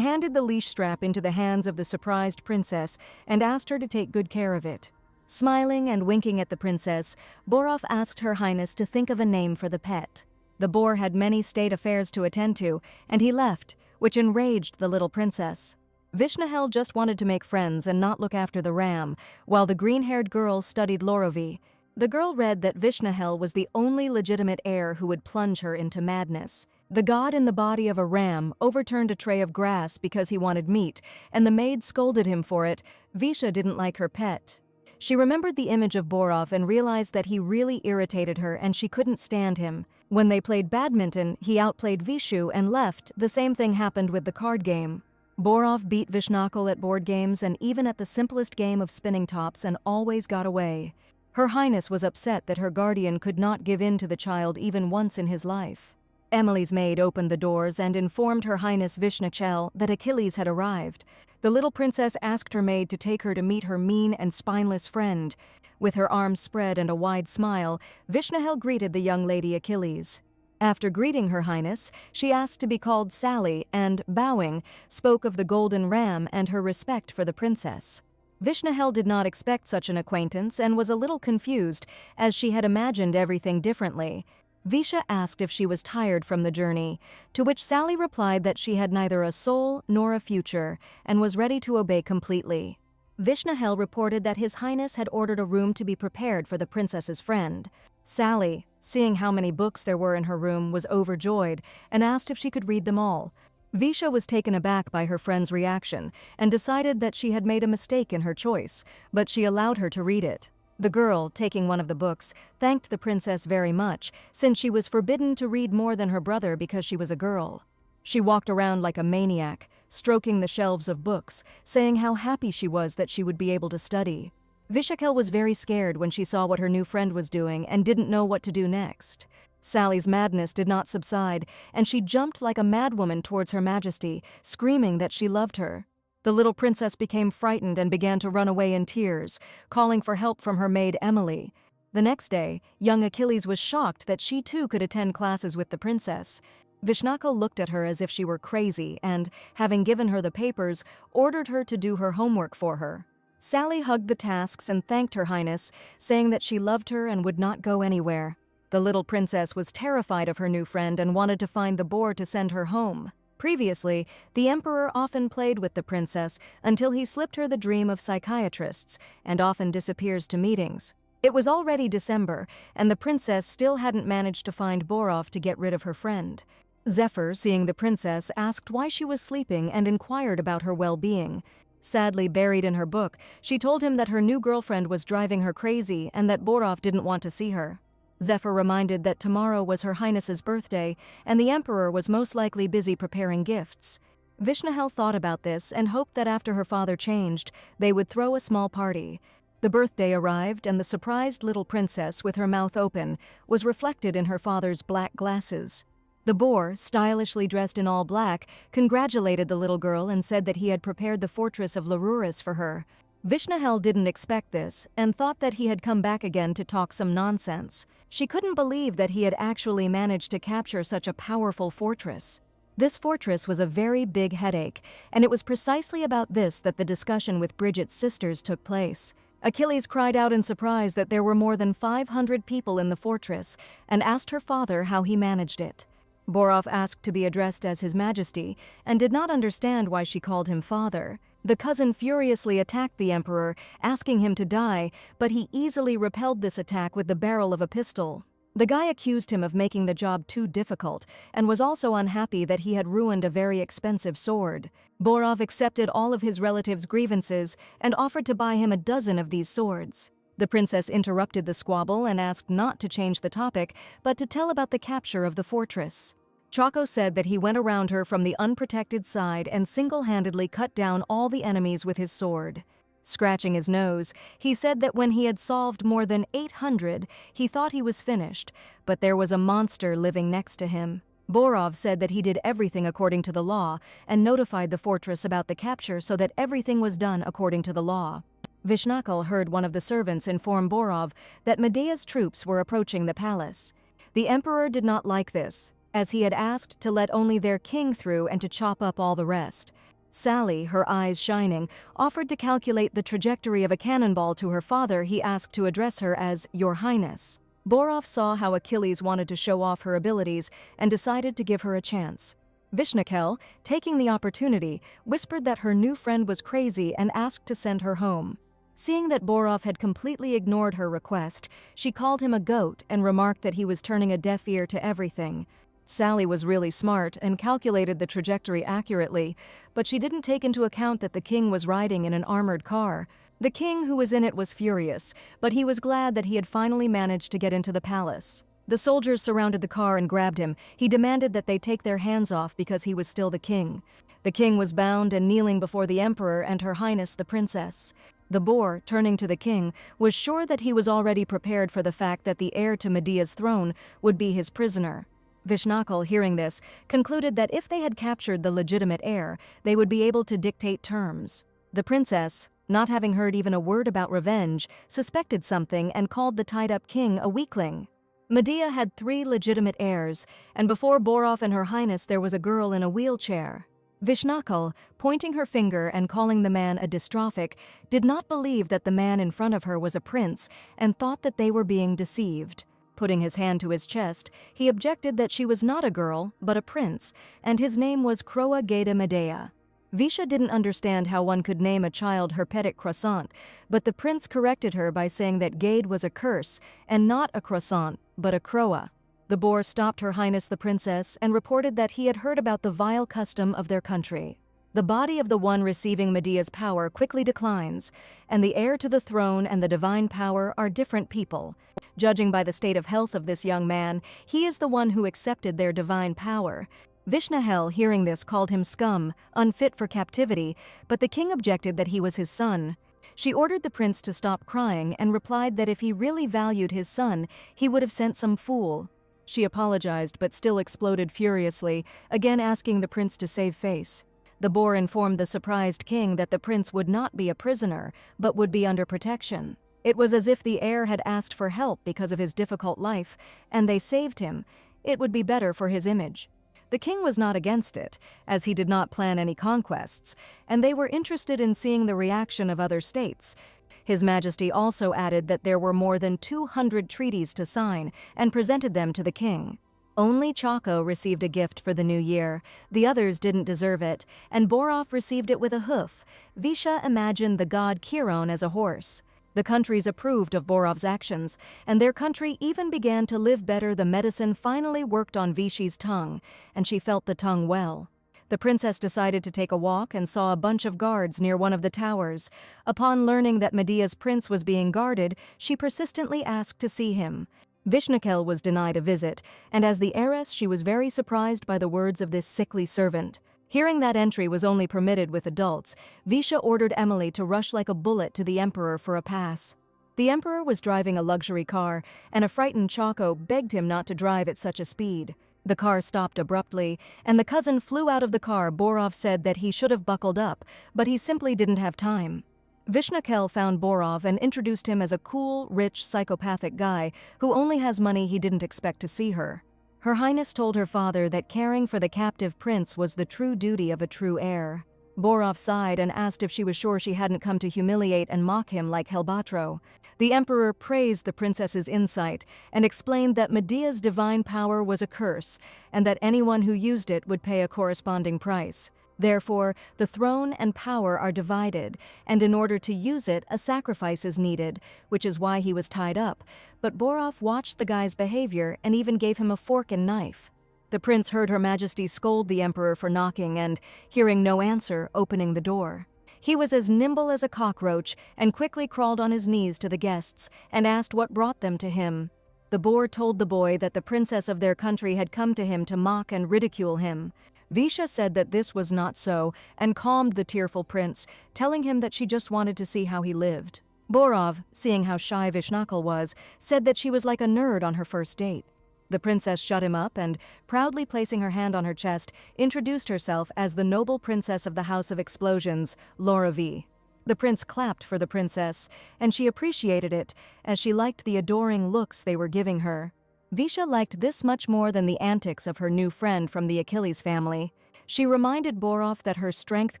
handed the leash strap into the hands of the surprised princess and asked her to take good care of it. Smiling and winking at the princess, Borov asked Her Highness to think of a name for the pet. The boar had many state affairs to attend to, and he left, which enraged the little princess. Vishnahel just wanted to make friends and not look after the ram, while the green-haired girl studied Lorovi. The girl read that Vishnahel was the only legitimate heir who would plunge her into madness. The god in the body of a ram overturned a tray of grass because he wanted meat, and the maid scolded him for it. Visha didn't like her pet. She remembered the image of Borov and realized that he really irritated her and she couldn't stand him. When they played badminton, he outplayed Vishu and left. The same thing happened with the card game. Borov beat Vishnakal at board games and even at the simplest game of spinning tops and always got away. Her Highness was upset that her guardian could not give in to the child even once in his life. Emily's maid opened the doors and informed Her Highness Vishnachel that Achilles had arrived. The little princess asked her maid to take her to meet her mean and spineless friend. With her arms spread and a wide smile, Vishnahel greeted the young lady Achilles. After greeting Her Highness, she asked to be called Sally and, bowing, spoke of the golden ram and her respect for the princess. Vishnahel did not expect such an acquaintance and was a little confused, as she had imagined everything differently. Visha asked if she was tired from the journey, to which Sally replied that she had neither a soul nor a future and was ready to obey completely. Vishnahel reported that His Highness had ordered a room to be prepared for the princess's friend. Sally, seeing how many books there were in her room, was overjoyed and asked if she could read them all. Visha was taken aback by her friend's reaction and decided that she had made a mistake in her choice, but she allowed her to read it. The girl, taking one of the books, thanked the princess very much, since she was forbidden to read more than her brother because she was a girl. She walked around like a maniac, stroking the shelves of books, saying how happy she was that she would be able to study. Vishakel was very scared when she saw what her new friend was doing and didn't know what to do next. Sally's madness did not subside, and she jumped like a madwoman towards Her Majesty, screaming that she loved her. The little princess became frightened and began to run away in tears, calling for help from her maid Emily. The next day, young Achilles was shocked that she too could attend classes with the princess. Vishnakal looked at her as if she were crazy and, having given her the papers, ordered her to do her homework for her. Sally hugged the tasks and thanked Her Highness, saying that she loved her and would not go anywhere. The little princess was terrified of her new friend and wanted to find the boar to send her home. Previously, the emperor often played with the princess until he slipped her the dream of psychiatrists and often disappears to meetings. It was already December, and the princess still hadn't managed to find Borov to get rid of her friend. Zephyr, seeing the princess, asked why she was sleeping and inquired about her well-being. Sadly buried in her book, she told him that her new girlfriend was driving her crazy and that Borov didn't want to see her. Zephyr reminded that tomorrow was Her Highness's birthday, and the emperor was most likely busy preparing gifts. Vishnahel thought about this and hoped that after her father changed, they would throw a small party. The birthday arrived, and the surprised little princess, with her mouth open, was reflected in her father's black glasses. The boar, stylishly dressed in all black, congratulated the little girl and said that he had prepared the fortress of Laruris for her. Vishnahel didn't expect this and thought that he had come back again to talk some nonsense. She couldn't believe that he had actually managed to capture such a powerful fortress. This fortress was a very big headache, and it was precisely about this that the discussion with Bridget's sisters took place. Achilles cried out in surprise that there were more than 500 people in the fortress and asked her father how he managed it. Borov asked to be addressed as His Majesty and did not understand why she called him father. The cousin furiously attacked the emperor, asking him to die, but he easily repelled this attack with the barrel of a pistol. The guy accused him of making the job too difficult and was also unhappy that he had ruined a very expensive sword. Borov accepted all of his relatives' grievances and offered to buy him a dozen of these swords. The princess interrupted the squabble and asked not to change the topic, but to tell about the capture of the fortress. Chaco said that he went around her from the unprotected side and single-handedly cut down all the enemies with his sword. Scratching his nose, he said that when he had solved more than 800, he thought he was finished, but there was a monster living next to him. Borov said that he did everything according to the law and notified the fortress about the capture so that everything was done according to the law. Vishnakal heard one of the servants inform Borov that Medea's troops were approaching the palace. The emperor did not like this, as he had asked to let only their king through and to chop up all the rest. Sally, her eyes shining, offered to calculate the trajectory of a cannonball to her father. He asked to address her as Your Highness. Borov saw how Achilles wanted to show off her abilities and decided to give her a chance. Vishnakel, taking the opportunity, whispered that her new friend was crazy and asked to send her home. Seeing that Borov had completely ignored her request, she called him a goat and remarked that he was turning a deaf ear to everything. Sally was really smart and calculated the trajectory accurately, but she didn't take into account that the king was riding in an armored car. The king who was in it was furious, but he was glad that he had finally managed to get into the palace. The soldiers surrounded the car and grabbed him. He demanded that they take their hands off because he was still the king. The king was bound and kneeling before the emperor and Her Highness the princess. The boar, turning to the king, was sure that he was already prepared for the fact that the heir to Medea's throne would be his prisoner. Vishnakal, hearing this, concluded that if they had captured the legitimate heir, they would be able to dictate terms. The princess, not having heard even a word about revenge, suspected something and called the tied-up king a weakling. Medea had 3 legitimate heirs, and before Borov and Her Highness there was a girl in a wheelchair. Vishnakal, pointing her finger and calling the man a dystrophic, did not believe that the man in front of her was a prince and thought that they were being deceived. Putting his hand to his chest, he objected that she was not a girl, but a prince, and his name was Croa Geda Medea. Visha didn't understand how one could name a child herpetic croissant, but the prince corrected her by saying that Gade was a curse, and not a croissant, but a croa. The boar stopped Her Highness the princess and reported that he had heard about the vile custom of their country. The body of the one receiving Medea's power quickly declines, and the heir to the throne and the divine power are different people. Judging by the state of health of this young man, he is the one who accepted their divine power. Vishnahel, hearing this, called him scum, unfit for captivity, but the king objected that he was his son. She ordered the prince to stop crying and replied that if he really valued his son, he would have sent some fool. She apologized but still exploded furiously, again asking the prince to save face. The boar informed the surprised king that the prince would not be a prisoner, but would be under protection. It was as if the heir had asked for help because of his difficult life, and they saved him. It would be better for his image. The king was not against it, as he did not plan any conquests, and they were interested in seeing the reaction of other states. His Majesty also added that there were more than 200 treaties to sign and presented them to the king. Only Chaco received a gift for the new year. The others didn't deserve it, and Borov received it with a hoof. Visha imagined the god Chiron as a horse. The countries approved of Borov's actions, and their country even began to live better. The medicine finally worked on Vishi's tongue, and she felt the tongue well. The princess decided to take a walk and saw a bunch of guards near one of the towers. Upon learning that Medea's prince was being guarded, she persistently asked to see him. Vishnakel was denied a visit, and as the heiress she was very surprised by the words of this sickly servant. Hearing that entry was only permitted with adults, Visha ordered Emily to rush like a bullet to the emperor for a pass. The emperor was driving a luxury car, and a frightened Chaco begged him not to drive at such a speed. The car stopped abruptly, and the cousin flew out of the car. Borov said that he should have buckled up, but he simply didn't have time. Vishnakel found Borov and introduced him as a cool, rich, psychopathic guy who only has money he didn't expect to see her. Her Highness told her father that caring for the captive prince was the true duty of a true heir. Borov sighed and asked if she was sure she hadn't come to humiliate and mock him like Helbatro. The emperor praised the princess's insight and explained that Medea's divine power was a curse and that anyone who used it would pay a corresponding price. Therefore, the throne and power are divided, and in order to use it, a sacrifice is needed, which is why he was tied up. But Borov watched the guy's behavior and even gave him a fork and knife. The prince heard Her Majesty scold the emperor for knocking and, hearing no answer, opening the door. He was as nimble as a cockroach and quickly crawled on his knees to the guests and asked what brought them to him. The boar told the boy that the princess of their country had come to him to mock and ridicule him. Visha said that this was not so and calmed the tearful prince, telling him that she just wanted to see how he lived. Borov, seeing how shy Vishnakel was, said that she was like a nerd on her first date. The princess shut him up and, proudly placing her hand on her chest, introduced herself as the noble princess of the House of Explosions, Laura V. The prince clapped for the princess, and she appreciated it, as she liked the adoring looks they were giving her. Visha liked this much more than the antics of her new friend from the Achilles family. She reminded Borov that her strength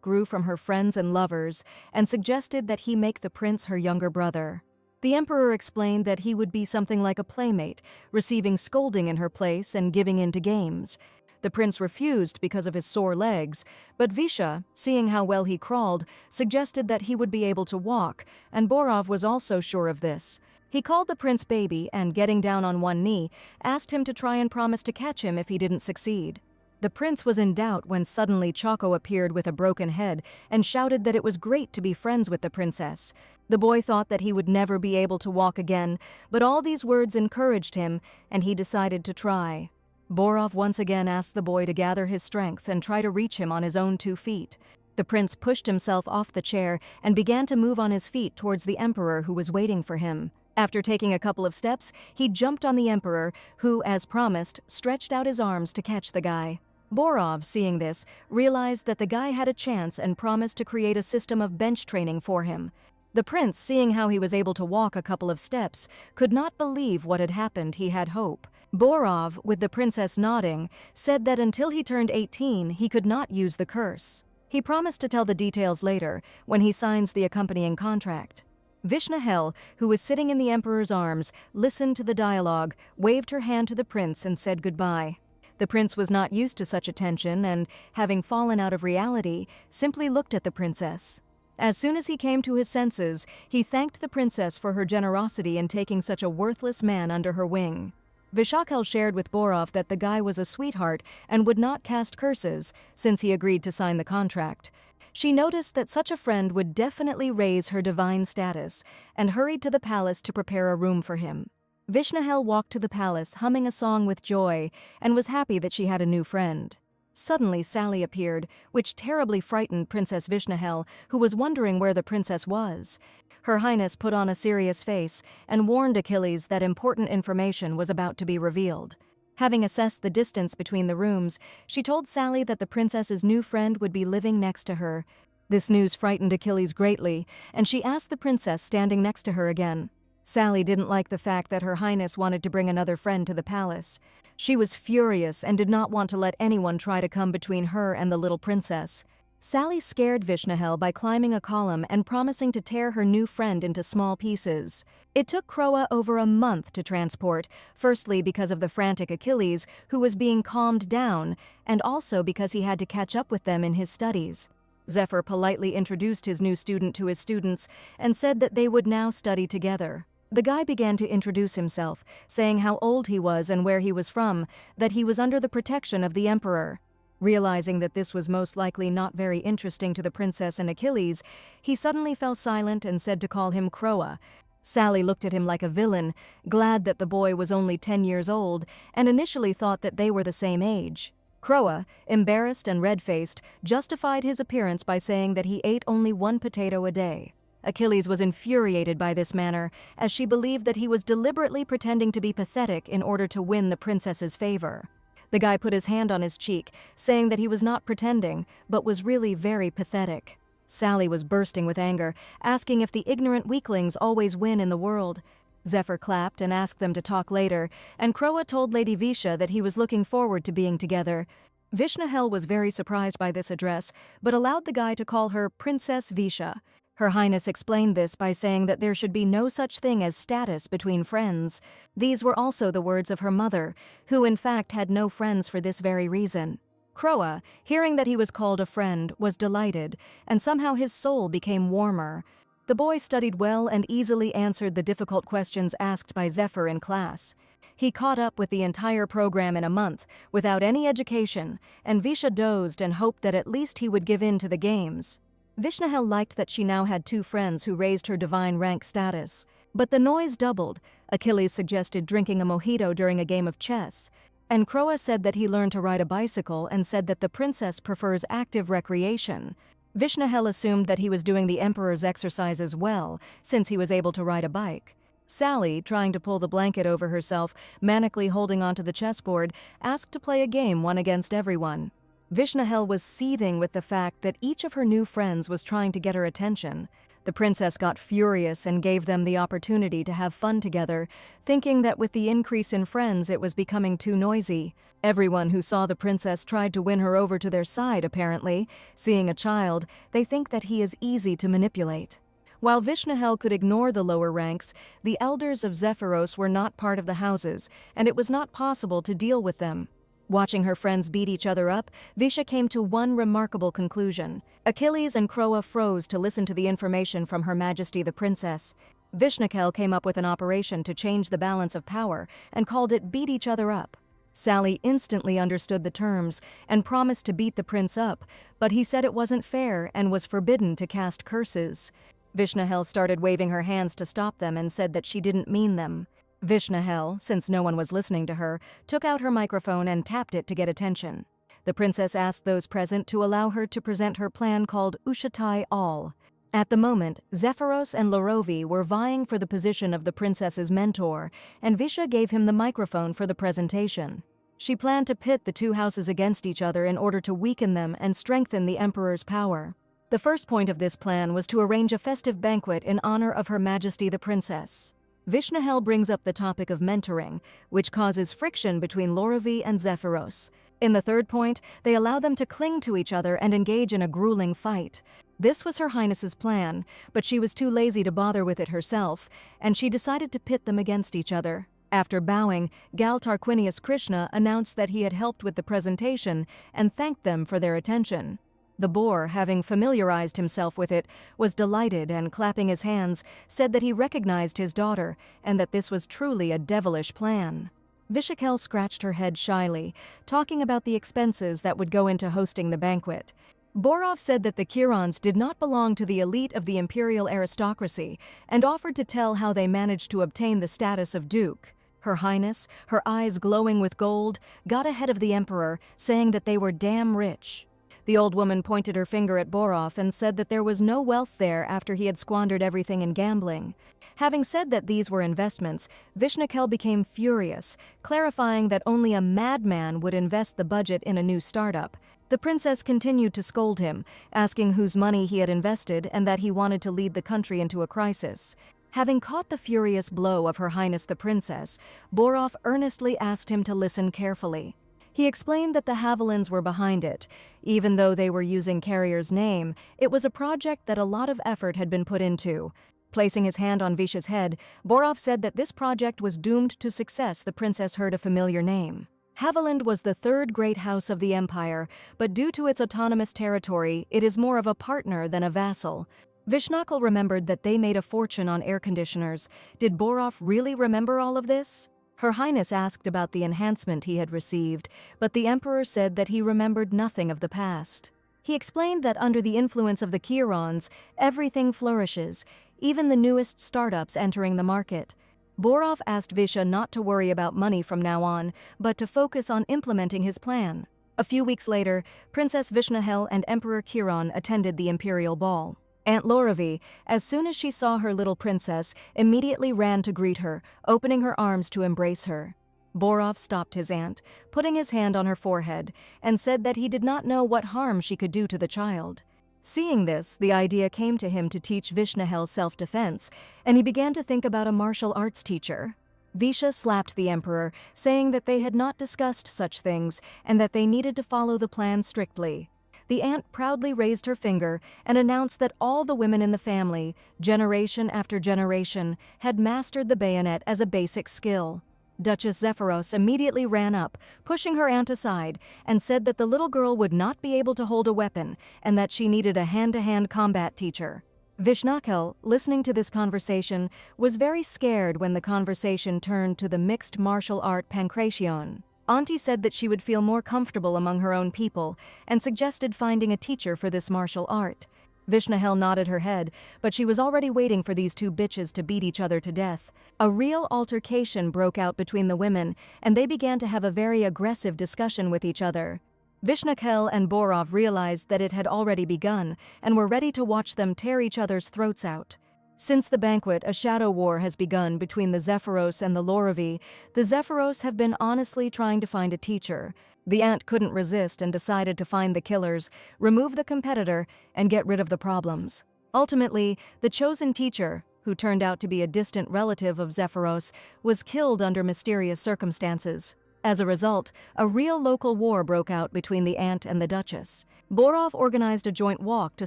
grew from her friends and lovers, and suggested that he make the prince her younger brother. The emperor explained that he would be something like a playmate, receiving scolding in her place and giving in to games. The prince refused because of his sore legs, but Visha, seeing how well he crawled, suggested that he would be able to walk, and Borov was also sure of this. He called the prince baby and, getting down on one knee, asked him to try and promise to catch him if he didn't succeed. The prince was in doubt when suddenly Choco appeared with a broken head and shouted that it was great to be friends with the princess. The boy thought that he would never be able to walk again, but all these words encouraged him, and he decided to try. Borov once again asked the boy to gather his strength and try to reach him on his own 2 feet. The prince pushed himself off the chair and began to move on his feet towards the emperor who was waiting for him. After taking a couple of steps, he jumped on the emperor, who, as promised, stretched out his arms to catch the guy. Borov, seeing this, realized that the guy had a chance and promised to create a system of bench training for him. The prince, seeing how he was able to walk a couple of steps, could not believe what had happened. He had hope. Borov, with the princess nodding, said that until he turned 18, he could not use the curse. He promised to tell the details later, when he signs the accompanying contract. Vishnahel, who was sitting in the emperor's arms, listened to the dialogue, waved her hand to the prince and said goodbye. The prince was not used to such attention and, having fallen out of reality, simply looked at the princess. As soon as he came to his senses, he thanked the princess for her generosity in taking such a worthless man under her wing. Vishakel shared with Borov that the guy was a sweetheart and would not cast curses, since he agreed to sign the contract. She noticed that such a friend would definitely raise her divine status, and hurried to the palace to prepare a room for him. Vishnahel walked to the palace humming a song with joy, and was happy that she had a new friend. Suddenly Sally appeared, which terribly frightened Princess Vishnahel, who was wondering where the princess was. Her Highness put on a serious face and warned Achilles that important information was about to be revealed. Having assessed the distance between the rooms, she told Sally that the princess's new friend would be living next to her. This news frightened Achilles greatly, and she asked the princess standing next to her again. Sally didn't like the fact that Her Highness wanted to bring another friend to the palace. She was furious and did not want to let anyone try to come between her and the little princess. Sally scared Vishnahel by climbing a column and promising to tear her new friend into small pieces. It took Croa over a month to transport, firstly because of the frantic Achilles, who was being calmed down, and also because he had to catch up with them in his studies. Zephyr politely introduced his new student to his students and said that they would now study together. The guy began to introduce himself, saying how old he was and where he was from, that he was under the protection of the emperor. Realizing that this was most likely not very interesting to the princess and Achilles, he suddenly fell silent and said to call him Croa. Sally looked at him like a villain, glad that the boy was only 10 years old, and initially thought that they were the same age. Croa, embarrassed and red-faced, justified his appearance by saying that he ate only 1 potato a day. Achilles was infuriated by this manner, as she believed that he was deliberately pretending to be pathetic in order to win the princess's favor. The guy put his hand on his cheek, saying that he was not pretending, but was really very pathetic. Sally was bursting with anger, asking if the ignorant weaklings always win in the world. Zephyr clapped and asked them to talk later, and Kroa told Lady Visha that he was looking forward to being together. Vishnahel was very surprised by this address, but allowed the guy to call her Princess Visha. Her Highness explained this by saying that there should be no such thing as status between friends. These were also the words of her mother, who in fact had no friends for this very reason. Kroa, hearing that he was called a friend, was delighted, and somehow his soul became warmer. The boy studied well and easily answered the difficult questions asked by Zephyr in class. He caught up with the entire program in a month, without any education, and Visha dozed and hoped that at least he would give in to the games. Vishnahel liked that she now had 2 friends who raised her divine rank status. But the noise doubled. Achilles suggested drinking a mojito during a game of chess, and Kroa said that he learned to ride a bicycle and said that the princess prefers active recreation. Vishnahel assumed that he was doing the emperor's exercises well, since he was able to ride a bike. Sally, trying to pull the blanket over herself, manically holding onto the chessboard, asked to play a game one against everyone. Vishnahel was seething with the fact that each of her new friends was trying to get her attention. The princess got furious and gave them the opportunity to have fun together, thinking that with the increase in friends it was becoming too noisy. Everyone who saw the princess tried to win her over to their side, apparently. Seeing a child, they think that he is easy to manipulate. While Vishnahel could ignore the lower ranks, the elders of Zephyros were not part of the houses, and it was not possible to deal with them. Watching her friends beat each other up, Visha came to one remarkable conclusion. Achilles and Kroa froze to listen to the information from Her Majesty the Princess. Vishnakel came up with an operation to change the balance of power and called it beat each other up. Sally instantly understood the terms and promised to beat the prince up, but he said it wasn't fair and was forbidden to cast curses. Vishnahel started waving her hands to stop them and said that she didn't mean them. Vishnahel, since no one was listening to her, took out her microphone and tapped it to get attention. The princess asked those present to allow her to present her plan called Ushatai All. At the moment, Zephyros and Lorovi were vying for the position of the princess's mentor, and Visha gave him the microphone for the presentation. She planned to pit the 2 houses against each other in order to weaken them and strengthen the emperor's power. The first point of this plan was to arrange a festive banquet in honor of Her Majesty the Princess. Vishnahel brings up the topic of mentoring, which causes friction between Lorovi and Zephyros. In the third point, they allow them to cling to each other and engage in a grueling fight. This was Her Highness's plan, but she was too lazy to bother with it herself, and she decided to pit them against each other. After bowing, Gal Tarquinius Krishna announced that he had helped with the presentation and thanked them for their attention. The boar, having familiarized himself with it, was delighted and, clapping his hands, said that he recognized his daughter and that this was truly a devilish plan. Vishakel scratched her head shyly, talking about the expenses that would go into hosting the banquet. Borov said that the Kirans did not belong to the elite of the imperial aristocracy and offered to tell how they managed to obtain the status of duke. Her Highness, her eyes glowing with gold, got ahead of the emperor, saying that they were damn rich. The old woman pointed her finger at Borov and said that there was no wealth there after he had squandered everything in gambling. Having said that these were investments, Vishnakel became furious, clarifying that only a madman would invest the budget in a new startup. The princess continued to scold him, asking whose money he had invested and that he wanted to lead the country into a crisis. Having caught the furious blow of Her Highness the Princess, Borov earnestly asked him to listen carefully. He explained that the Havilands were behind it. Even though they were using Carrier's name, it was a project that a lot of effort had been put into. Placing his hand on Visha's head, Borov said that this project was doomed to success. The princess heard a familiar name. Haviland was the 3rd great house of the empire, but due to its autonomous territory, it is more of a partner than a vassal. Vishnakal remembered that they made a fortune on air conditioners. Did Borov really remember all of this? Her Highness asked about the enhancement he had received, but the emperor said that he remembered nothing of the past. He explained that under the influence of the Kirans, everything flourishes, even the newest startups entering the market. Borov asked Visha not to worry about money from now on, but to focus on implementing his plan. A few weeks later, Princess Vishnahel and Emperor Kiran attended the imperial ball. Aunt Lorovi, as soon as she saw her little princess, immediately ran to greet her, opening her arms to embrace her. Borov stopped his aunt, putting his hand on her forehead, and said that he did not know what harm she could do to the child. Seeing this, the idea came to him to teach Vishnahel self-defense, and he began to think about a martial arts teacher. Visha slapped the emperor, saying that they had not discussed such things and that they needed to follow the plan strictly. The aunt proudly raised her finger and announced that all the women in the family, generation after generation, had mastered the bayonet as a basic skill. Duchess Zephyros immediately ran up, pushing her aunt aside, and said that the little girl would not be able to hold a weapon and that she needed a hand-to-hand combat teacher. Vishnahel, listening to this conversation, was very scared when the conversation turned to the mixed martial art pankration. Auntie said that she would feel more comfortable among her own people and suggested finding a teacher for this martial art. Vishnahel nodded her head, but she was already waiting for these two bitches to beat each other to death. A real altercation broke out between the women, and they began to have a very aggressive discussion with each other. Vishnahel and Borov realized that it had already begun and were ready to watch them tear each other's throats out. Since the banquet, a shadow war has begun between the Zephyros and the Loravi. The Zephyros have been honestly trying to find a teacher. The aunt couldn't resist and decided to find the killers, remove the competitor, and get rid of the problems. Ultimately, the chosen teacher, who turned out to be a distant relative of Zephyros, was killed under mysterious circumstances. As a result, a real local war broke out between the aunt and the duchess. Borov organized a joint walk to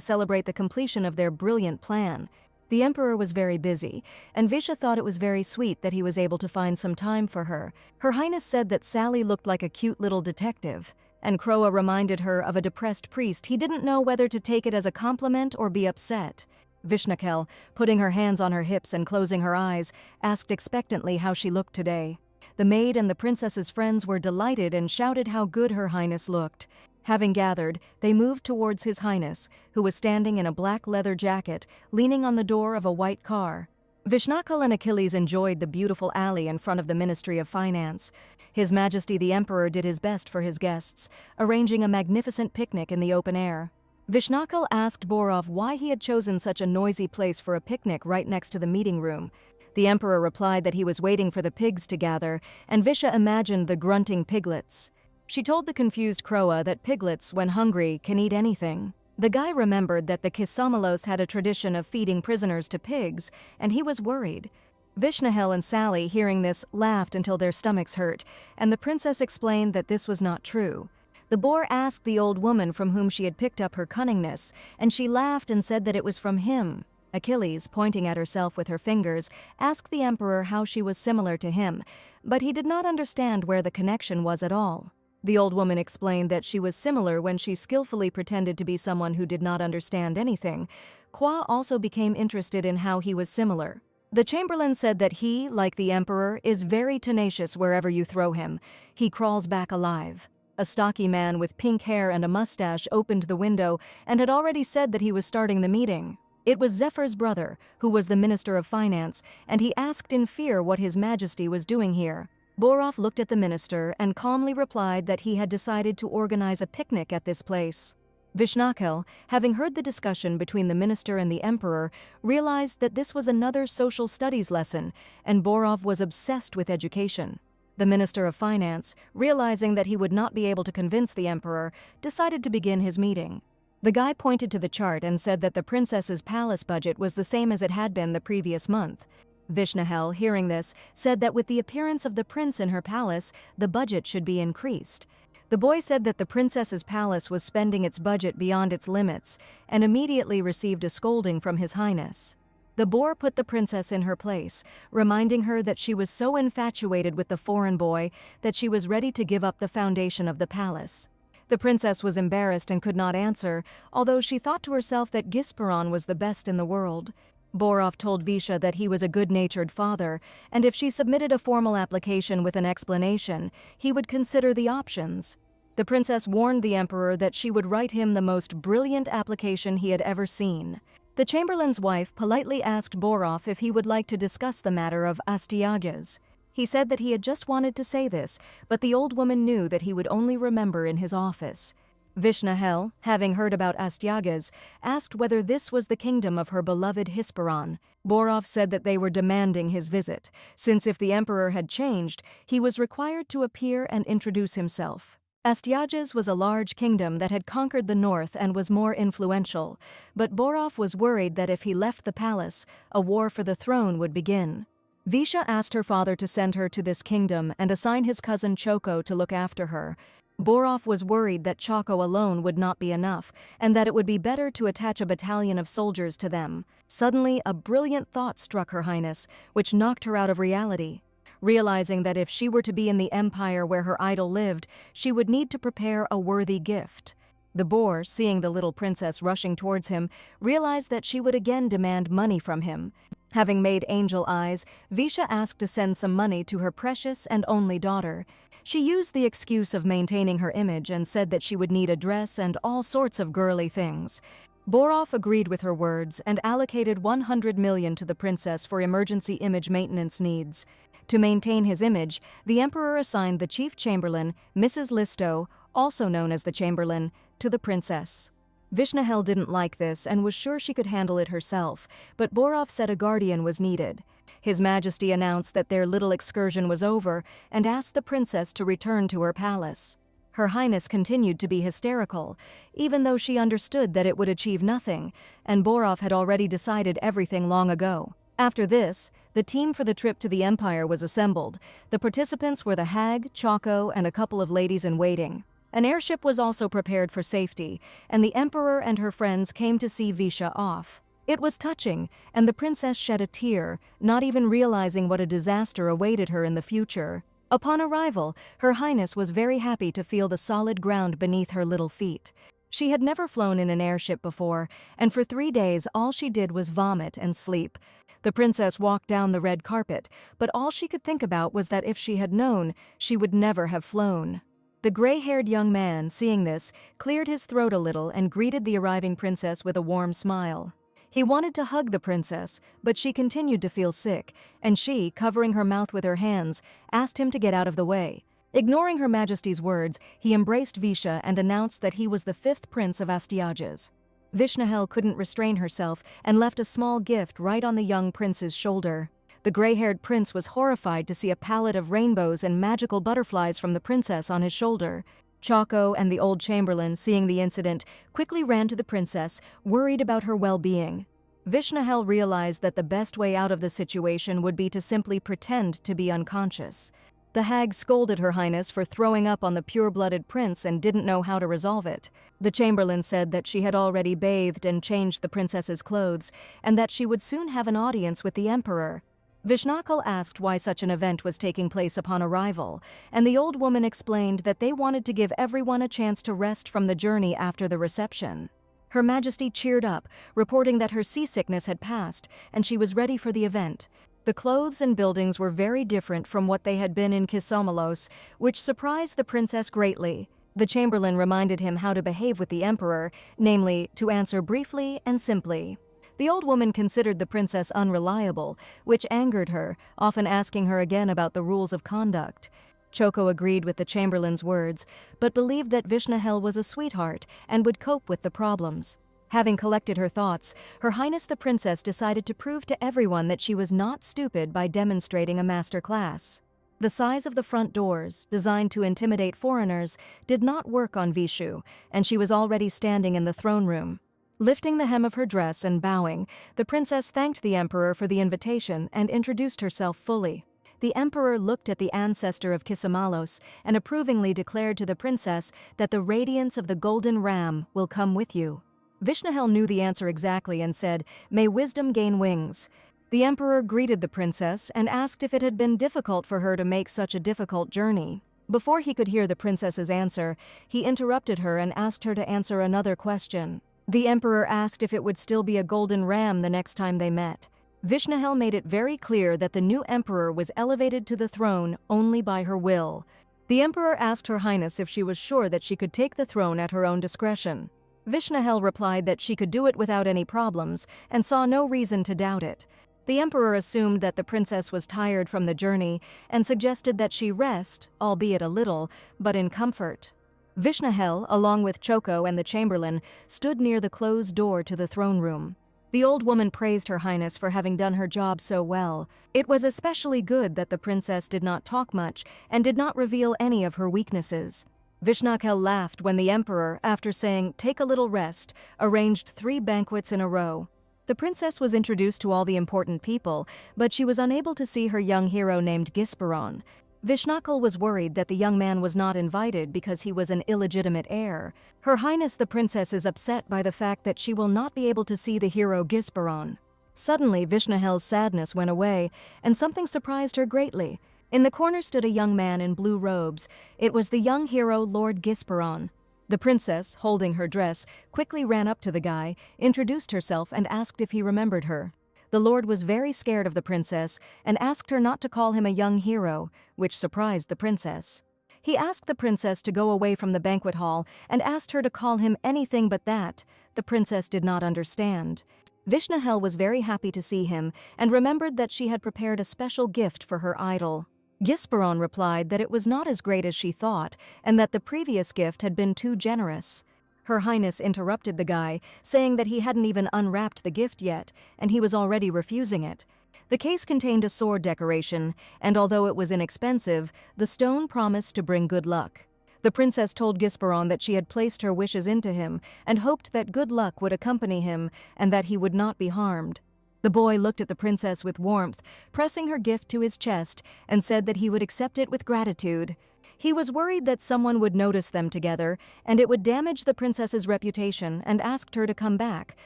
celebrate the completion of their brilliant plan. The emperor was very busy, and Visha thought it was very sweet that he was able to find some time for her. Her Highness said that Sally looked like a cute little detective, and Croa reminded her of a depressed priest. He didn't know whether to take it as a compliment or be upset. Vishnahel, putting her hands on her hips and closing her eyes, asked expectantly how she looked today. The maid and the princess's friends were delighted and shouted how good Her Highness looked. Having gathered, they moved towards His Highness, who was standing in a black leather jacket, leaning on the door of a white car. Vishnahel and Achilles enjoyed the beautiful alley in front of the Ministry of Finance. His Majesty the Emperor did his best for his guests, arranging a magnificent picnic in the open air. Vishnahel asked Borov why he had chosen such a noisy place for a picnic right next to the meeting room. The emperor replied that he was waiting for the pigs to gather, and Visha imagined the grunting piglets. She told the confused Croa that piglets, when hungry, can eat anything. The guy remembered that the Kisamalos had a tradition of feeding prisoners to pigs, and he was worried. Vishnahel and Sally, hearing this, laughed until their stomachs hurt, and the princess explained that this was not true. The boar asked the old woman from whom she had picked up her cunningness, and she laughed and said that it was from him. Achilles, pointing at herself with her fingers, asked the emperor how she was similar to him, but he did not understand where the connection was at all. The old woman explained that she was similar when she skillfully pretended to be someone who did not understand anything. Kwa also became interested in how he was similar. The chamberlain said that he, like the emperor, is very tenacious wherever you throw him. He crawls back alive. A stocky man with pink hair and a mustache opened the window and had already said that he was starting the meeting. It was Zephyr's brother, who was the Minister of Finance, and he asked in fear what His Majesty was doing here. Borov looked at the minister and calmly replied that he had decided to organize a picnic at this place. Vishnahel, having heard the discussion between the minister and the emperor, realized that this was another social studies lesson, and Borov was obsessed with education. The Minister of Finance, realizing that he would not be able to convince the emperor, decided to begin his meeting. The guy pointed to the chart and said that the princess's palace budget was the same as it had been the previous month. Vishnahel, hearing this, said that with the appearance of the prince in her palace, the budget should be increased. The boy said that the princess's palace was spending its budget beyond its limits, and immediately received a scolding from His Highness. The boar put the princess in her place, reminding her that she was so infatuated with the foreign boy that she was ready to give up the foundation of the palace. The princess was embarrassed and could not answer, although she thought to herself that Gisperon was the best in the world. Borov told Visha that he was a good-natured father, and if she submitted a formal application with an explanation, he would consider the options. The princess warned the emperor that she would write him the most brilliant application he had ever seen. The chamberlain's wife politely asked Borov if he would like to discuss the matter of Astyages. He said that he had just wanted to say this, but the old woman knew that he would only remember in his office. Vishnahel, having heard about Astyages, asked whether this was the kingdom of her beloved Hisparon. Borov said that they were demanding his visit, since if the emperor had changed, he was required to appear and introduce himself. Astyages was a large kingdom that had conquered the north and was more influential, but Borov was worried that if he left the palace, a war for the throne would begin. Visha asked her father to send her to this kingdom and assign his cousin Choko to look after her. Borov was worried that Choko alone would not be enough, and that it would be better to attach a battalion of soldiers to them. Suddenly, a brilliant thought struck Her Highness, which knocked her out of reality. Realizing that if she were to be in the empire where her idol lived, she would need to prepare a worthy gift. The boar, seeing the little princess rushing towards him, realized that she would again demand money from him. Having made angel eyes, Visha asked to send some money to her precious and only daughter. She used the excuse of maintaining her image and said that she would need a dress and all sorts of girly things. Borov agreed with her words and allocated 100 million to the princess for emergency image maintenance needs. To maintain his image, the emperor assigned the chief chamberlain, Mrs. Listo, also known as the chamberlain, to the princess. Vishnahel didn't like this and was sure she could handle it herself, but Borov said a guardian was needed. His Majesty announced that their little excursion was over and asked the princess to return to her palace. Her Highness continued to be hysterical, even though she understood that it would achieve nothing, and Borov had already decided everything long ago. After this, the team for the trip to the Empire was assembled. The participants were the hag, Choko, and a couple of ladies-in-waiting. An airship was also prepared for safety, and the Emperor and her friends came to see Visha off. It was touching, and the princess shed a tear, not even realizing what a disaster awaited her in the future. Upon arrival, Her Highness was very happy to feel the solid ground beneath her little feet. She had never flown in an airship before, and for 3 days all she did was vomit and sleep. The princess walked down the red carpet, but all she could think about was that if she had known, she would never have flown. The gray-haired young man, seeing this, cleared his throat a little and greeted the arriving princess with a warm smile. He wanted to hug the princess, but she continued to feel sick, and she, covering her mouth with her hands, asked him to get out of the way. Ignoring Her Majesty's words, he embraced Visha and announced that he was the 5th prince of Astyages. Vishnahel couldn't restrain herself and left a small gift right on the young prince's shoulder. The gray-haired prince was horrified to see a palette of rainbows and magical butterflies from the princess on his shoulder. Choko and the old chamberlain, seeing the incident, quickly ran to the princess, worried about her well-being. Vishnahel realized that the best way out of the situation would be to simply pretend to be unconscious. The hag scolded Her Highness for throwing up on the pure-blooded prince and didn't know how to resolve it. The chamberlain said that she had already bathed and changed the princess's clothes, and that she would soon have an audience with the emperor. Vishnakal asked why such an event was taking place upon arrival, and the old woman explained that they wanted to give everyone a chance to rest from the journey after the reception. Her Majesty cheered up, reporting that her seasickness had passed, and she was ready for the event. The clothes and buildings were very different from what they had been in Kisomalos, which surprised the princess greatly. The chamberlain reminded him how to behave with the emperor, namely, to answer briefly and simply. The old woman considered the princess unreliable, which angered her, often asking her again about the rules of conduct. Choko agreed with the chamberlain's words, but believed that Vishnahel was a sweetheart and would cope with the problems. Having collected her thoughts, Her Highness the Princess decided to prove to everyone that she was not stupid by demonstrating a master class. The size of the front doors, designed to intimidate foreigners, did not work on Vishu, and she was already standing in the throne room. Lifting the hem of her dress and bowing, the princess thanked the emperor for the invitation and introduced herself fully. The emperor looked at the ancestor of Kisamalos and approvingly declared to the princess that the radiance of the golden ram will come with you. Vishnahel knew the answer exactly and said, "May wisdom gain wings." The emperor greeted the princess and asked if it had been difficult for her to make such a difficult journey. Before he could hear the princess's answer, he interrupted her and asked her to answer another question. The emperor asked if it would still be a golden ram the next time they met. Vishnahel made it very clear that the new emperor was elevated to the throne only by her will. The emperor asked Her Highness if she was sure that she could take the throne at her own discretion. Vishnahel replied that she could do it without any problems and saw no reason to doubt it. The emperor assumed that the princess was tired from the journey and suggested that she rest, albeit a little, but in comfort. Vishnahel, along with Choko and the chamberlain, stood near the closed door to the throne room. The old woman praised Her Highness for having done her job so well. It was especially good that the princess did not talk much and did not reveal any of her weaknesses. Vishnakel laughed when the emperor, after saying, "Take a little rest," arranged 3 banquets in a row. The princess was introduced to all the important people, but she was unable to see her young hero named Gisperon. Vishnakel was worried that the young man was not invited because he was an illegitimate heir. Her Highness the Princess is upset by the fact that she will not be able to see the hero Gisperon. Suddenly, Vishnahel's sadness went away, and something surprised her greatly. In the corner stood a young man in blue robes. It was the young hero Lord Gisperon. The princess, holding her dress, quickly ran up to the guy, introduced herself, and asked if he remembered her. The lord was very scared of the princess and asked her not to call him a young hero, which surprised the princess. He asked the princess to go away from the banquet hall and asked her to call him anything but that. The princess did not understand. Vishnahel was very happy to see him and remembered that she had prepared a special gift for her idol. Gisperon replied that it was not as great as she thought and that the previous gift had been too generous. Her Highness interrupted the guy, saying that he hadn't even unwrapped the gift yet, and he was already refusing it. The case contained a sword decoration, and although it was inexpensive, the stone promised to bring good luck. The princess told Gisperon that she had placed her wishes into him and hoped that good luck would accompany him and that he would not be harmed. The boy looked at the princess with warmth, pressing her gift to his chest, and said that he would accept it with gratitude. He was worried that someone would notice them together, and it would damage the princess's reputation, and asked her to come back,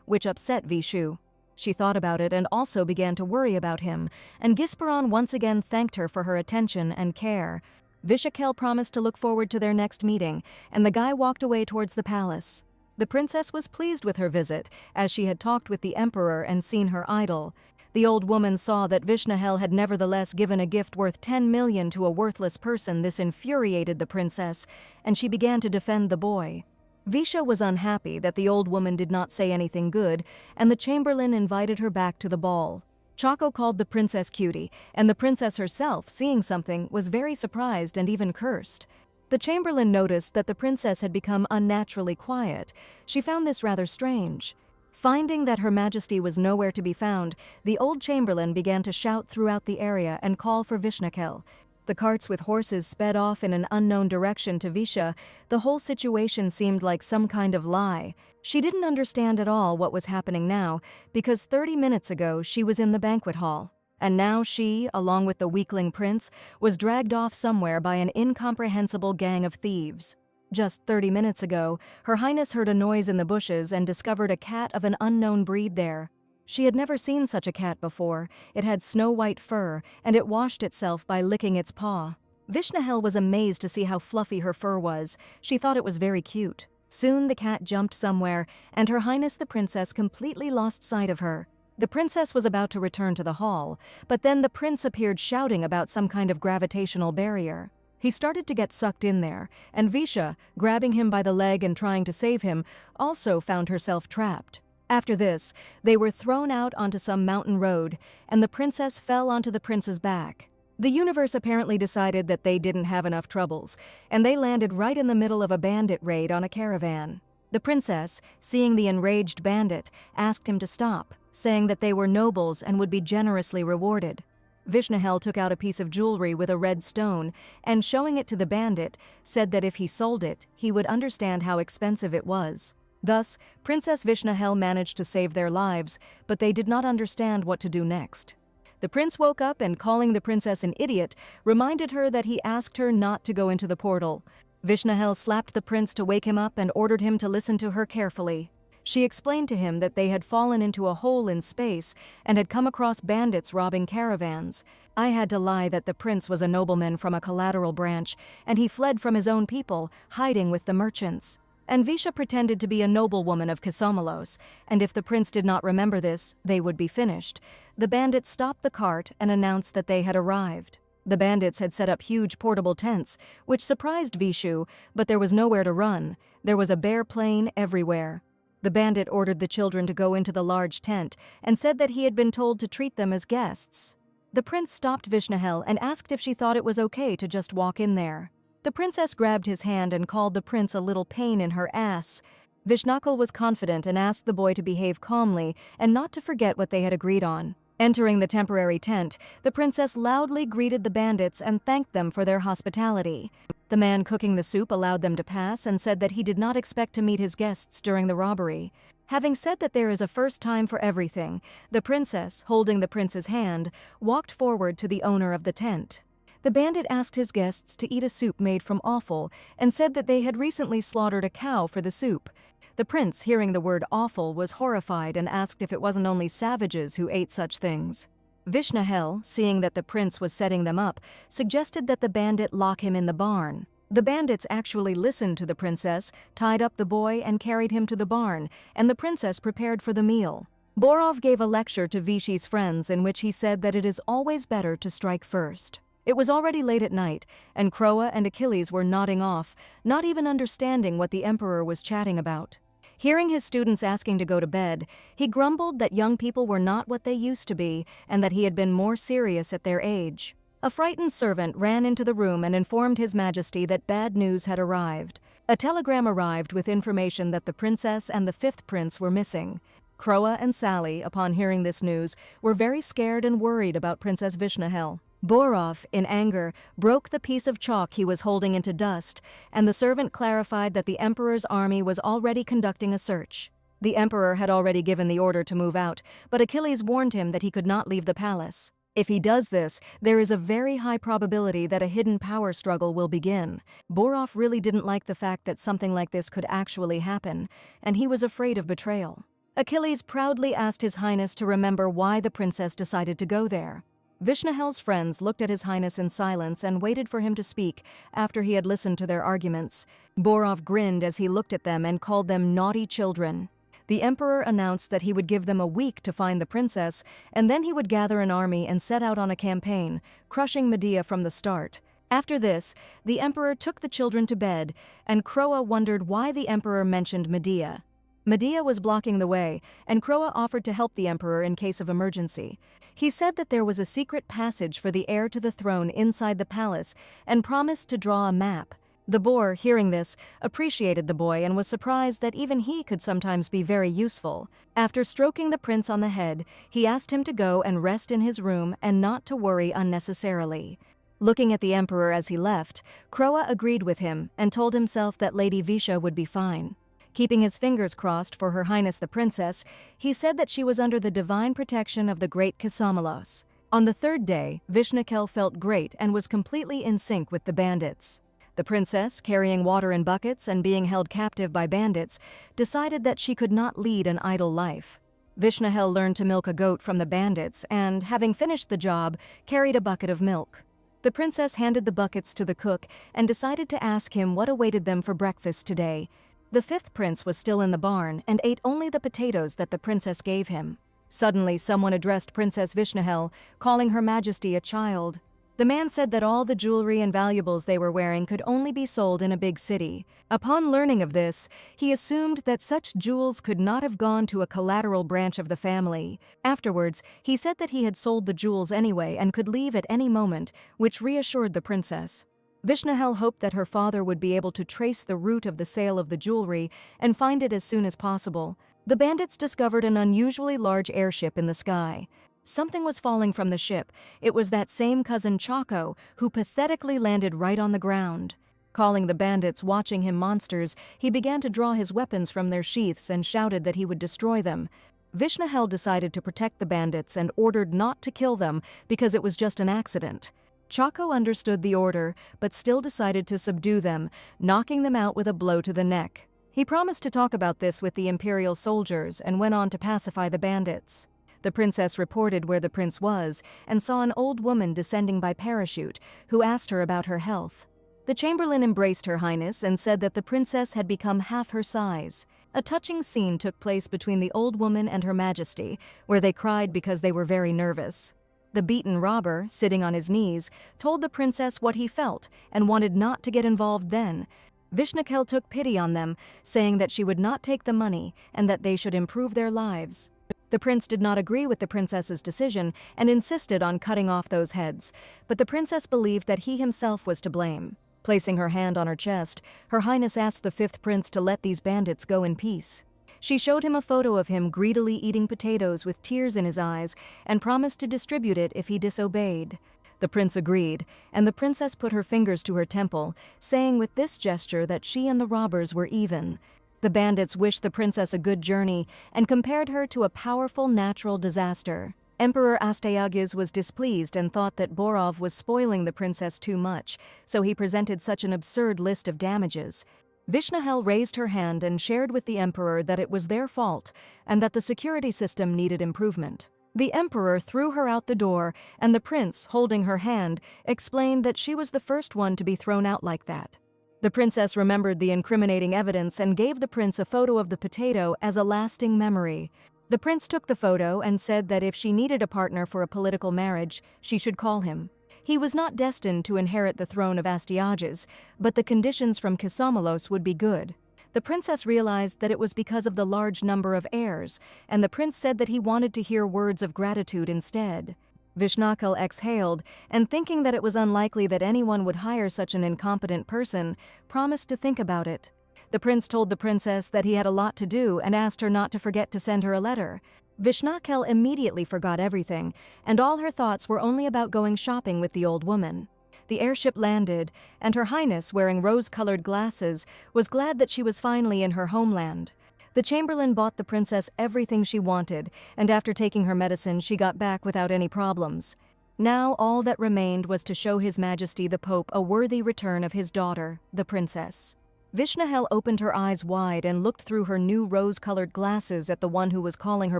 which upset Vishu. She thought about it and also began to worry about him, and Gisperon once again thanked her for her attention and care. Vishakel promised to look forward to their next meeting, and the guy walked away towards the palace. The princess was pleased with her visit, as she had talked with the emperor and seen her idol. The old woman saw that Vishnahel had nevertheless given a gift worth 10 million to a worthless person. This infuriated the princess, and she began to defend the boy. Visha was unhappy that the old woman did not say anything good, and the chamberlain invited her back to the ball. Chaco called the princess cutie, and the princess herself, seeing something, was very surprised and even cursed. The chamberlain noticed that the princess had become unnaturally quiet. She found this rather strange. Finding that Her Majesty was nowhere to be found, the old chamberlain began to shout throughout the area and call for Vishnakel. The carts with horses sped off in an unknown direction to Visha. The whole situation seemed like some kind of lie. She didn't understand at all what was happening now, because 30 minutes ago she was in the banquet hall. And now she, along with the weakling prince, was dragged off somewhere by an incomprehensible gang of thieves. Just 30 minutes ago, Her Highness heard a noise in the bushes and discovered a cat of an unknown breed there. She had never seen such a cat before. It had snow-white fur, and it washed itself by licking its paw. Vishnahel was amazed to see how fluffy her fur was. She thought it was very cute. Soon the cat jumped somewhere, and Her Highness the Princess completely lost sight of her. The princess was about to return to the hall, but then the prince appeared shouting about some kind of gravitational barrier. He started to get sucked in there, and Visha, grabbing him by the leg and trying to save him, also found herself trapped. After this, they were thrown out onto some mountain road, and the princess fell onto the prince's back. The universe apparently decided that they didn't have enough troubles, and they landed right in the middle of a bandit raid on a caravan. The princess, seeing the enraged bandit, asked him to stop, saying that they were nobles and would be generously rewarded. Vishnahel took out a piece of jewelry with a red stone and, showing it to the bandit, said that if he sold it, he would understand how expensive it was. Thus, Princess Vishnahel managed to save their lives, but they did not understand what to do next. The prince woke up and, calling the princess an idiot, reminded her that he asked her not to go into the portal. Vishnahel slapped the prince to wake him up and ordered him to listen to her carefully. She explained to him that they had fallen into a hole in space and had come across bandits robbing caravans. I had to lie that the prince was a nobleman from a collateral branch, and he fled from his own people, hiding with the merchants. And Visha pretended to be a noblewoman of Kisomalos, and if the prince did not remember this, they would be finished. The bandits stopped the cart and announced that they had arrived. The bandits had set up huge portable tents, which surprised Vishu, but there was nowhere to run. There was a bare plain everywhere. The bandit ordered the children to go into the large tent and said that he had been told to treat them as guests. The prince stopped Vishnahel and asked if she thought it was okay to just walk in there. The princess grabbed his hand and called the prince a little pain in her ass. Vishnahel was confident and asked the boy to behave calmly and not to forget what they had agreed on. Entering the temporary tent, the princess loudly greeted the bandits and thanked them for their hospitality. The man cooking the soup allowed them to pass and said that he did not expect to meet his guests during the robbery. Having said that there is a first time for everything, the princess, holding the prince's hand, walked forward to the owner of the tent. The bandit asked his guests to eat a soup made from offal and said that they had recently slaughtered a cow for the soup. The prince, hearing the word offal, was horrified and asked if it wasn't only savages who ate such things. Vishnahel, seeing that the prince was setting them up, suggested that the bandit lock him in the barn. The bandits actually listened to the princess, tied up the boy and carried him to the barn, and the princess prepared for the meal. Borov gave a lecture to Vishy's friends in which he said that it is always better to strike first. It was already late at night, and Kroa and Achilles were nodding off, not even understanding what the emperor was chatting about. Hearing his students asking to go to bed, he grumbled that young people were not what they used to be and that he had been more serious at their age. A frightened servant ran into the room and informed His Majesty that bad news had arrived. A telegram arrived with information that the princess and the fifth prince were missing. Kroa and Sally, upon hearing this news, were very scared and worried about Princess Vishnahel. Borov, in anger, broke the piece of chalk he was holding into dust, and the servant clarified that the emperor's army was already conducting a search. The emperor had already given the order to move out, but Achilles warned him that he could not leave the palace. If he does this, there is a very high probability that a hidden power struggle will begin. Borov really didn't like the fact that something like this could actually happen, and he was afraid of betrayal. Achilles proudly asked His Highness to remember why the princess decided to go there. Vishnahel's friends looked at His Highness in silence and waited for him to speak after he had listened to their arguments. Borov grinned as he looked at them and called them naughty children. The emperor announced that he would give them a week to find the princess, and then he would gather an army and set out on a campaign, crushing Medea from the start. After this, the emperor took the children to bed, and Kroa wondered why the emperor mentioned Medea. Medea was blocking the way, and Kroa offered to help the emperor in case of emergency. He said that there was a secret passage for the heir to the throne inside the palace and promised to draw a map. The boar, hearing this, appreciated the boy and was surprised that even he could sometimes be very useful. After stroking the prince on the head, he asked him to go and rest in his room and not to worry unnecessarily. Looking at the emperor as he left, Kroa agreed with him and told himself that Lady Visha would be fine. Keeping his fingers crossed for Her Highness the Princess, he said that she was under the divine protection of the great Kisamalos. On the third day, Vishnahel felt great and was completely in sync with the bandits. The princess, carrying water in buckets and being held captive by bandits, decided that she could not lead an idle life. Vishnahel learned to milk a goat from the bandits and, having finished the job, carried a bucket of milk. The princess handed the buckets to the cook and decided to ask him what awaited them for breakfast today. The fifth prince was still in the barn and ate only the potatoes that the princess gave him. Suddenly, someone addressed Princess Vishnahel, calling Her Majesty a child. The man said that all the jewelry and valuables they were wearing could only be sold in a big city. Upon learning of this, he assumed that such jewels could not have gone to a collateral branch of the family. Afterwards, he said that he had sold the jewels anyway and could leave at any moment, which reassured the princess. Vishnahel hoped that her father would be able to trace the route of the sale of the jewelry and find it as soon as possible. The bandits discovered an unusually large airship in the sky. Something was falling from the ship. It was that same cousin Chaco, who pathetically landed right on the ground. Calling the bandits watching him monsters, he began to draw his weapons from their sheaths and shouted that he would destroy them. Vishnahel decided to protect the bandits and ordered not to kill them because it was just an accident. Chaco understood the order, but still decided to subdue them, knocking them out with a blow to the neck. He promised to talk about this with the imperial soldiers and went on to pacify the bandits. The princess reported where the prince was and saw an old woman descending by parachute, who asked her about her health. The chamberlain embraced Her Highness and said that the princess had become half her size. A touching scene took place between the old woman and Her Majesty, where they cried because they were very nervous. The beaten robber, sitting on his knees, told the princess what he felt and wanted not to get involved then. Vishnahel took pity on them, saying that she would not take the money and that they should improve their lives. The prince did not agree with the princess's decision and insisted on cutting off those heads, but the princess believed that he himself was to blame. Placing her hand on her chest, Her Highness asked the fifth prince to let these bandits go in peace. She showed him a photo of him greedily eating potatoes with tears in his eyes and promised to distribute it if he disobeyed. The prince agreed, and the princess put her fingers to her temple, saying with this gesture that she and the robbers were even. The bandits wished the princess a good journey and compared her to a powerful natural disaster. Emperor Astyages was displeased and thought that Borov was spoiling the princess too much, so he presented such an absurd list of damages. Vishnahel raised her hand and shared with the emperor that it was their fault and that the security system needed improvement. The emperor threw her out the door, and the prince, holding her hand, explained that she was the first one to be thrown out like that. The princess remembered the incriminating evidence and gave the prince a photo of the potato as a lasting memory. The prince took the photo and said that if she needed a partner for a political marriage, she should call him. He was not destined to inherit the throne of Astyages, but the conditions from Kisomalos would be good. The princess realized that it was because of the large number of heirs, and the prince said that he wanted to hear words of gratitude instead. Vishnahel exhaled, and thinking that it was unlikely that anyone would hire such an incompetent person, promised to think about it. The prince told the princess that he had a lot to do and asked her not to forget to send her a letter. Vishnahel immediately forgot everything, and all her thoughts were only about going shopping with the old woman. The airship landed, and Her Highness, wearing rose-colored glasses, was glad that she was finally in her homeland. The chamberlain bought the princess everything she wanted, and after taking her medicine she got back without any problems. Now all that remained was to show His Majesty the Pope a worthy return of his daughter, the princess. Vishnahel opened her eyes wide and looked through her new rose-colored glasses at the one who was calling her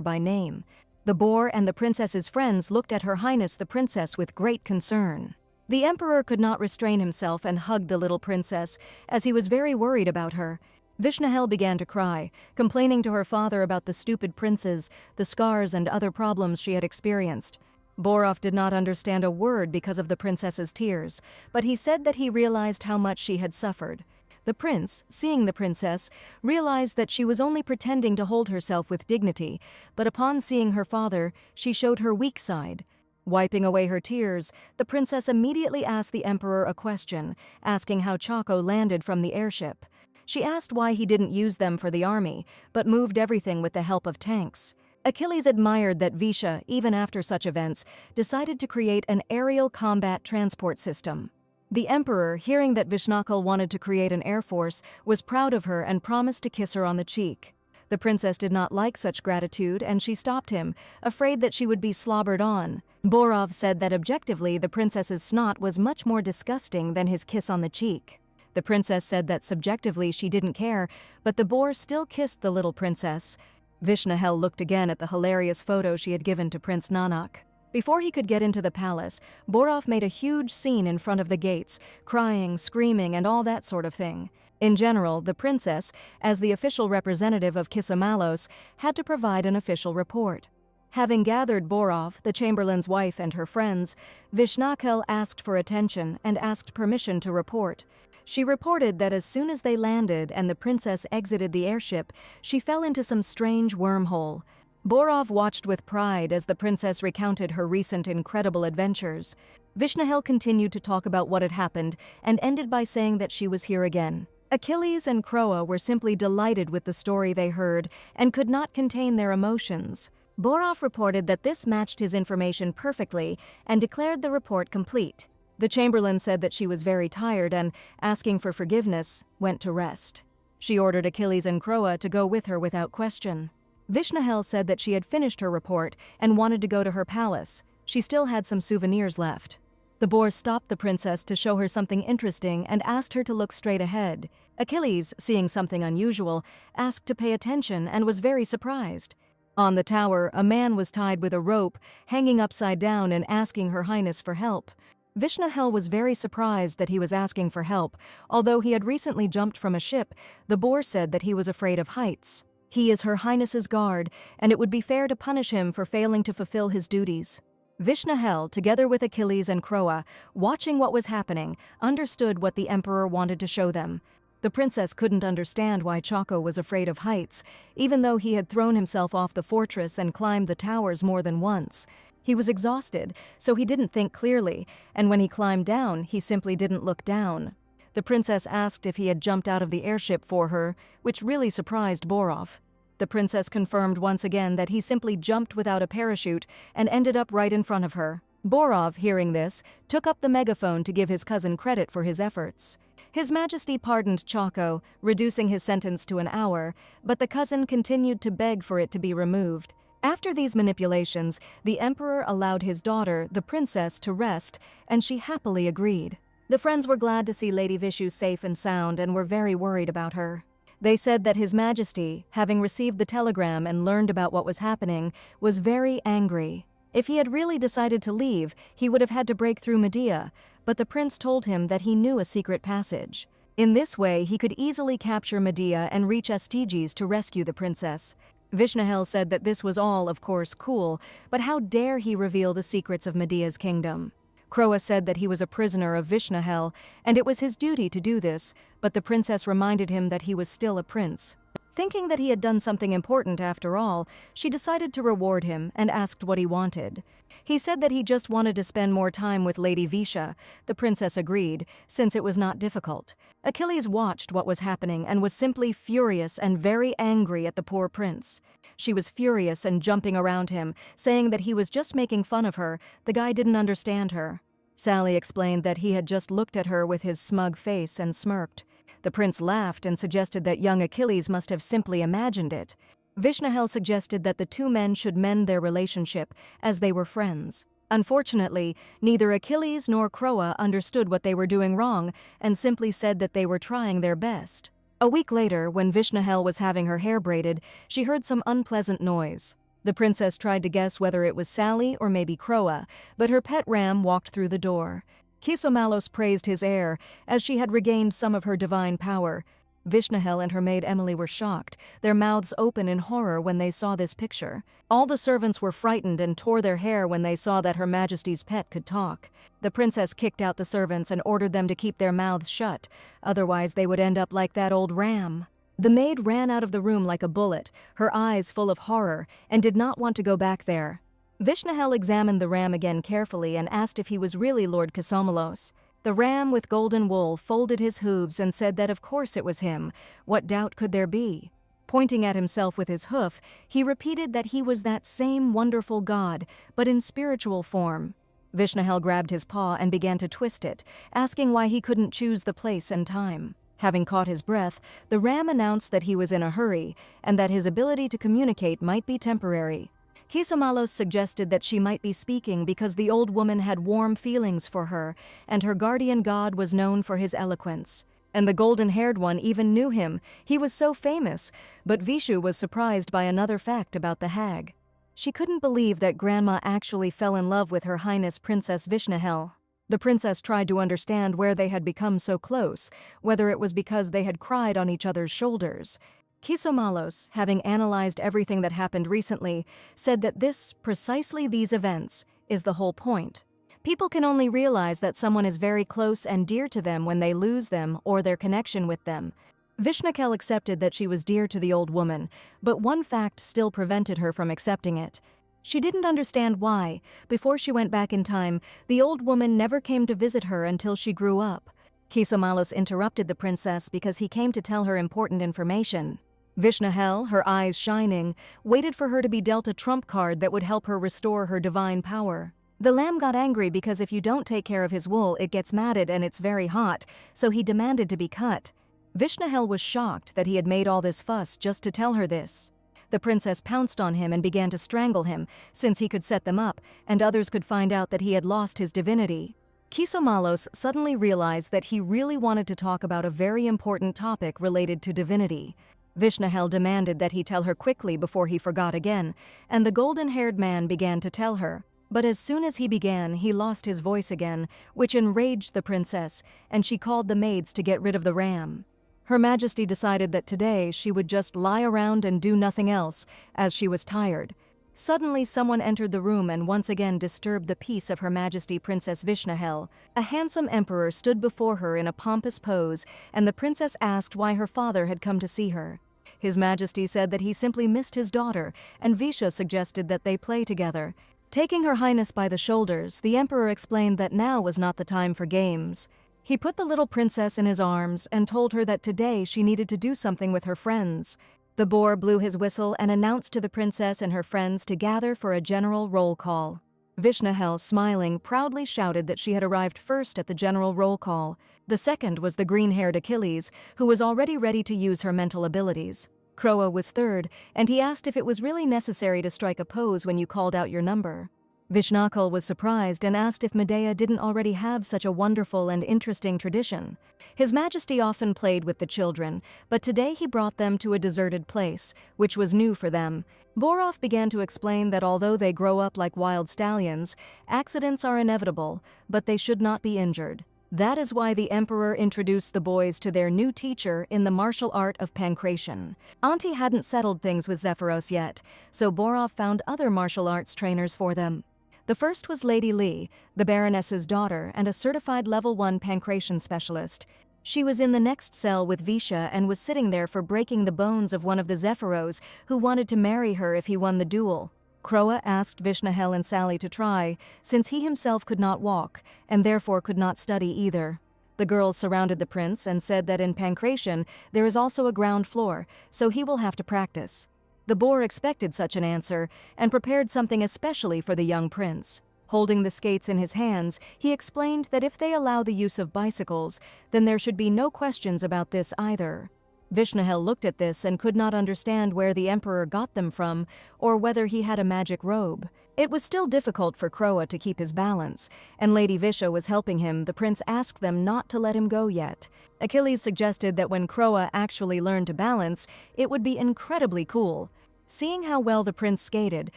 by name. The boar and the princess's friends looked at Her Highness the Princess with great concern. The emperor could not restrain himself and hugged the little princess, as he was very worried about her. Vishnahel began to cry, complaining to her father about the stupid princes, the scars and other problems she had experienced. Borov did not understand a word because of the princess's tears, but he said that he realized how much she had suffered. The prince, seeing the princess, realized that she was only pretending to hold herself with dignity, but upon seeing her father, she showed her weak side. Wiping away her tears, the princess immediately asked the emperor a question, asking how Chaco landed from the airship. She asked why he didn't use them for the army, but moved everything with the help of tanks. Achilles admired that Visha, even after such events, decided to create an aerial combat transport system. The emperor, hearing that Vishnahel wanted to create an air force, was proud of her and promised to kiss her on the cheek. The princess did not like such gratitude, and she stopped him, afraid that she would be slobbered on. Borov said that objectively the princess's snot was much more disgusting than his kiss on the cheek. The princess said that subjectively she didn't care, but the boar still kissed the little princess. Vishnahel looked again at the hilarious photo she had given to Prince Nanak. Before he could get into the palace, Borov made a huge scene in front of the gates, crying, screaming, and all that sort of thing. In general, the princess, as the official representative of Kisomalos, had to provide an official report. Having gathered Borov, the chamberlain's wife, and her friends, Vishnahel asked for attention and asked permission to report. She reported that as soon as they landed and the princess exited the airship, she fell into some strange wormhole. Borov watched with pride as the princess recounted her recent incredible adventures. Vishnahel continued to talk about what had happened and ended by saying that she was here again. Achilles and Croa were simply delighted with the story they heard and could not contain their emotions. Borov reported that this matched his information perfectly and declared the report complete. The chamberlain said that she was very tired and, asking for forgiveness, went to rest. She ordered Achilles and Croa to go with her without question. Vishnahel said that she had finished her report and wanted to go to her palace. She still had some souvenirs left. The boar stopped the princess to show her something interesting and asked her to look straight ahead. Achilles, seeing something unusual, asked to pay attention and was very surprised. On the tower, a man was tied with a rope, hanging upside down and asking Her Highness for help. Vishnahel was very surprised that he was asking for help. Although he had recently jumped from a ship, the boar said that he was afraid of heights. He is Her Highness's guard, and it would be fair to punish him for failing to fulfill his duties. Vishnahel, together with Achilles and Croa, watching what was happening, understood what the emperor wanted to show them. The princess couldn't understand why Chaco was afraid of heights, even though he had thrown himself off the fortress and climbed the towers more than once. He was exhausted, so he didn't think clearly, and when he climbed down, he simply didn't look down. The princess asked if he had jumped out of the airship for her, which really surprised Borov. The The princess confirmed once again that he simply jumped without a parachute and ended up right in front of her. Borov, hearing this, took up the megaphone to give his cousin credit for his efforts. His Majesty pardoned Chaco, reducing his sentence to an hour, but the cousin continued to beg for it to be removed. After these manipulations, the emperor allowed his daughter, the princess, to rest, and she happily agreed. The friends were glad to see Lady Vishu safe and sound and were very worried about her. They said that His Majesty, having received the telegram and learned about what was happening, was very angry. If he had really decided to leave, he would have had to break through Medea, but the prince told him that he knew a secret passage. In this way, he could easily capture Medea and reach Astiges to rescue the princess. Vishnahel said that this was all, of course, cool, but how dare he reveal the secrets of Medea's kingdom? Kroa said that he was a prisoner of Vishnahel, and it was his duty to do this, but the princess reminded him that he was still a prince. Thinking that he had done something important after all, she decided to reward him and asked what he wanted. He said that he just wanted to spend more time with Lady Visha. The princess agreed, since it was not difficult. Achilles watched what was happening and was simply furious and very angry at the poor prince. She was furious and jumping around him, saying that he was just making fun of her. The guy didn't understand her. Sally explained that he had just looked at her with his smug face and smirked. The prince laughed and suggested that young Achilles must have simply imagined it. Vishnahel suggested that the two men should mend their relationship, as they were friends. Unfortunately, neither Achilles nor Kroa understood what they were doing wrong and simply said that they were trying their best. A week later, when Vishnahel was having her hair braided, she heard some unpleasant noise. The princess tried to guess whether it was Sally or maybe Kroa, but her pet ram walked through the door. Kisomalos praised his heir, as she had regained some of her divine power. Vishnahel and her maid Emily were shocked, their mouths open in horror when they saw this picture. All the servants were frightened and tore their hair when they saw that Her Majesty's pet could talk. The princess kicked out the servants and ordered them to keep their mouths shut, otherwise they would end up like that old ram. The maid ran out of the room like a bullet, her eyes full of horror, and did not want to go back there. Vishnahel examined the ram again carefully and asked if he was really Lord Kisomalos. The ram with golden wool folded his hooves and said that of course it was him. What doubt could there be? Pointing at himself with his hoof, he repeated that he was that same wonderful god, but in spiritual form. Vishnahel grabbed his paw and began to twist it, asking why he couldn't choose the place and time. Having caught his breath, the ram announced that he was in a hurry and that his ability to communicate might be temporary. Kisomalos suggested that she might be speaking because the old woman had warm feelings for her, and her guardian god was known for his eloquence. And the golden-haired one even knew him. He was so famous, but Vishu was surprised by another fact about the hag. She couldn't believe that Grandma actually fell in love with Her Highness Princess Vishnahel. The princess tried to understand where they had become so close, whether it was because they had cried on each other's shoulders. Kisomalos, having analyzed everything that happened recently, said that precisely these events, is the whole point. People can only realize that someone is very close and dear to them when they lose them or their connection with them. Vishnahel accepted that she was dear to the old woman, but one fact still prevented her from accepting it. She didn't understand why, before she went back in time, the old woman never came to visit her until she grew up. Kisomalos interrupted the princess because he came to tell her important information. Vishnahel, her eyes shining, waited for her to be dealt a trump card that would help her restore her divine power. The lamb got angry because if you don't take care of his wool, it gets matted and it's very hot, so he demanded to be cut. Vishnahel was shocked that he had made all this fuss just to tell her this. The princess pounced on him and began to strangle him, since he could set them up, and others could find out that he had lost his divinity. Kisomalos suddenly realized that he really wanted to talk about a very important topic related to divinity. Vishnahel demanded that he tell her quickly before he forgot again, and the golden-haired man began to tell her. But as soon as he began, he lost his voice again, which enraged the princess, and she called the maids to get rid of the ram. Her Majesty decided that today she would just lie around and do nothing else, as she was tired. Suddenly someone entered the room and once again disturbed the peace of Her Majesty Princess Vishnahel. A handsome emperor stood before her in a pompous pose, and the princess asked why her father had come to see her. His Majesty said that he simply missed his daughter, and Visha suggested that they play together. Taking Her Highness by the shoulders, the emperor explained that now was not the time for games. He put the little princess in his arms and told her that today she needed to do something with her friends. The boar blew his whistle and announced to the princess and her friends to gather for a general roll call. Vishnahel, smiling, proudly shouted that she had arrived first at the general roll call. The second was the green-haired Achilles, who was already ready to use her mental abilities. Kroa was third, and he asked if it was really necessary to strike a pose when you called out your number. Vishnakal was surprised and asked if Medea didn't already have such a wonderful and interesting tradition. His Majesty often played with the children, but today he brought them to a deserted place, which was new for them. Borov began to explain that although they grow up like wild stallions, accidents are inevitable, but they should not be injured. That is why the Emperor introduced the boys to their new teacher in the martial art of pankration. Auntie hadn't settled things with Zephyros yet, so Borov found other martial arts trainers for them. The first was Lady Li, the Baroness's daughter and a certified level 1 pankration specialist. She was in the next cell with Visha and was sitting there for breaking the bones of one of the Zephyros who wanted to marry her if he won the duel. Kroa asked Vishnahel and Sally to try, since he himself could not walk, and therefore could not study either. The girls surrounded the prince and said that in pankration there is also a ground floor, so he will have to practice. The boar expected such an answer and prepared something especially for the young prince. Holding the skates in his hands, he explained that if they allow the use of bicycles, then there should be no questions about this either. Vishnahel looked at this and could not understand where the emperor got them from or whether he had a magic robe. It was still difficult for Kroa to keep his balance, and Lady Visha was helping him. The prince asked them not to let him go yet. Achilles suggested that when Kroa actually learned to balance, it would be incredibly cool. Seeing how well the prince skated,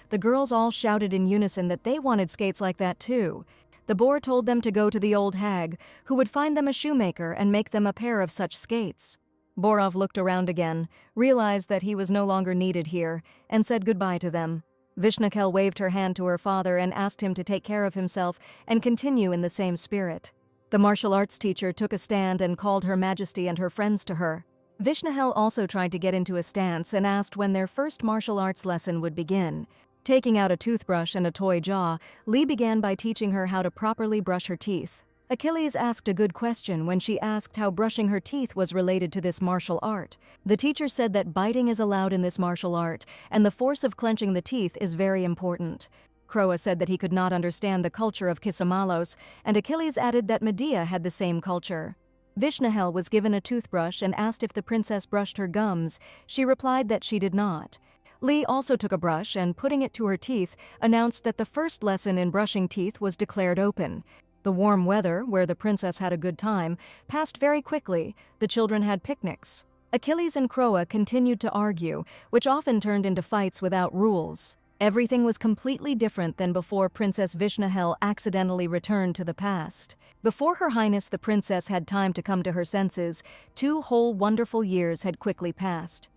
the girls all shouted in unison that they wanted skates like that too. The boar told them to go to the old hag, who would find them a shoemaker and make them a pair of such skates. Borov looked around again, realized that he was no longer needed here, and said goodbye to them. Vishnahel waved her hand to her father and asked him to take care of himself and continue in the same spirit. The martial arts teacher took a stand and called Her Majesty and her friends to her. Vishnahel also tried to get into a stance and asked when their first martial arts lesson would begin. Taking out a toothbrush and a toy jaw, Li began by teaching her how to properly brush her teeth. Achilles asked a good question when she asked how brushing her teeth was related to this martial art. The teacher said that biting is allowed in this martial art, and the force of clenching the teeth is very important. Kroa said that he could not understand the culture of Kisamalos, and Achilles added that Medea had the same culture. Vishnahel was given a toothbrush and asked if the princess brushed her gums. She replied that she did not. Li also took a brush and, putting it to her teeth, announced that the first lesson in brushing teeth was declared open. The warm weather, where the princess had a good time, passed very quickly. The children had picnics. Achilles and Kroa continued to argue, which often turned into fights without rules. Everything was completely different than before Princess Vishnahel accidentally returned to the past. Before Her Highness the princess had time to come to her senses, 2 whole wonderful years had quickly passed.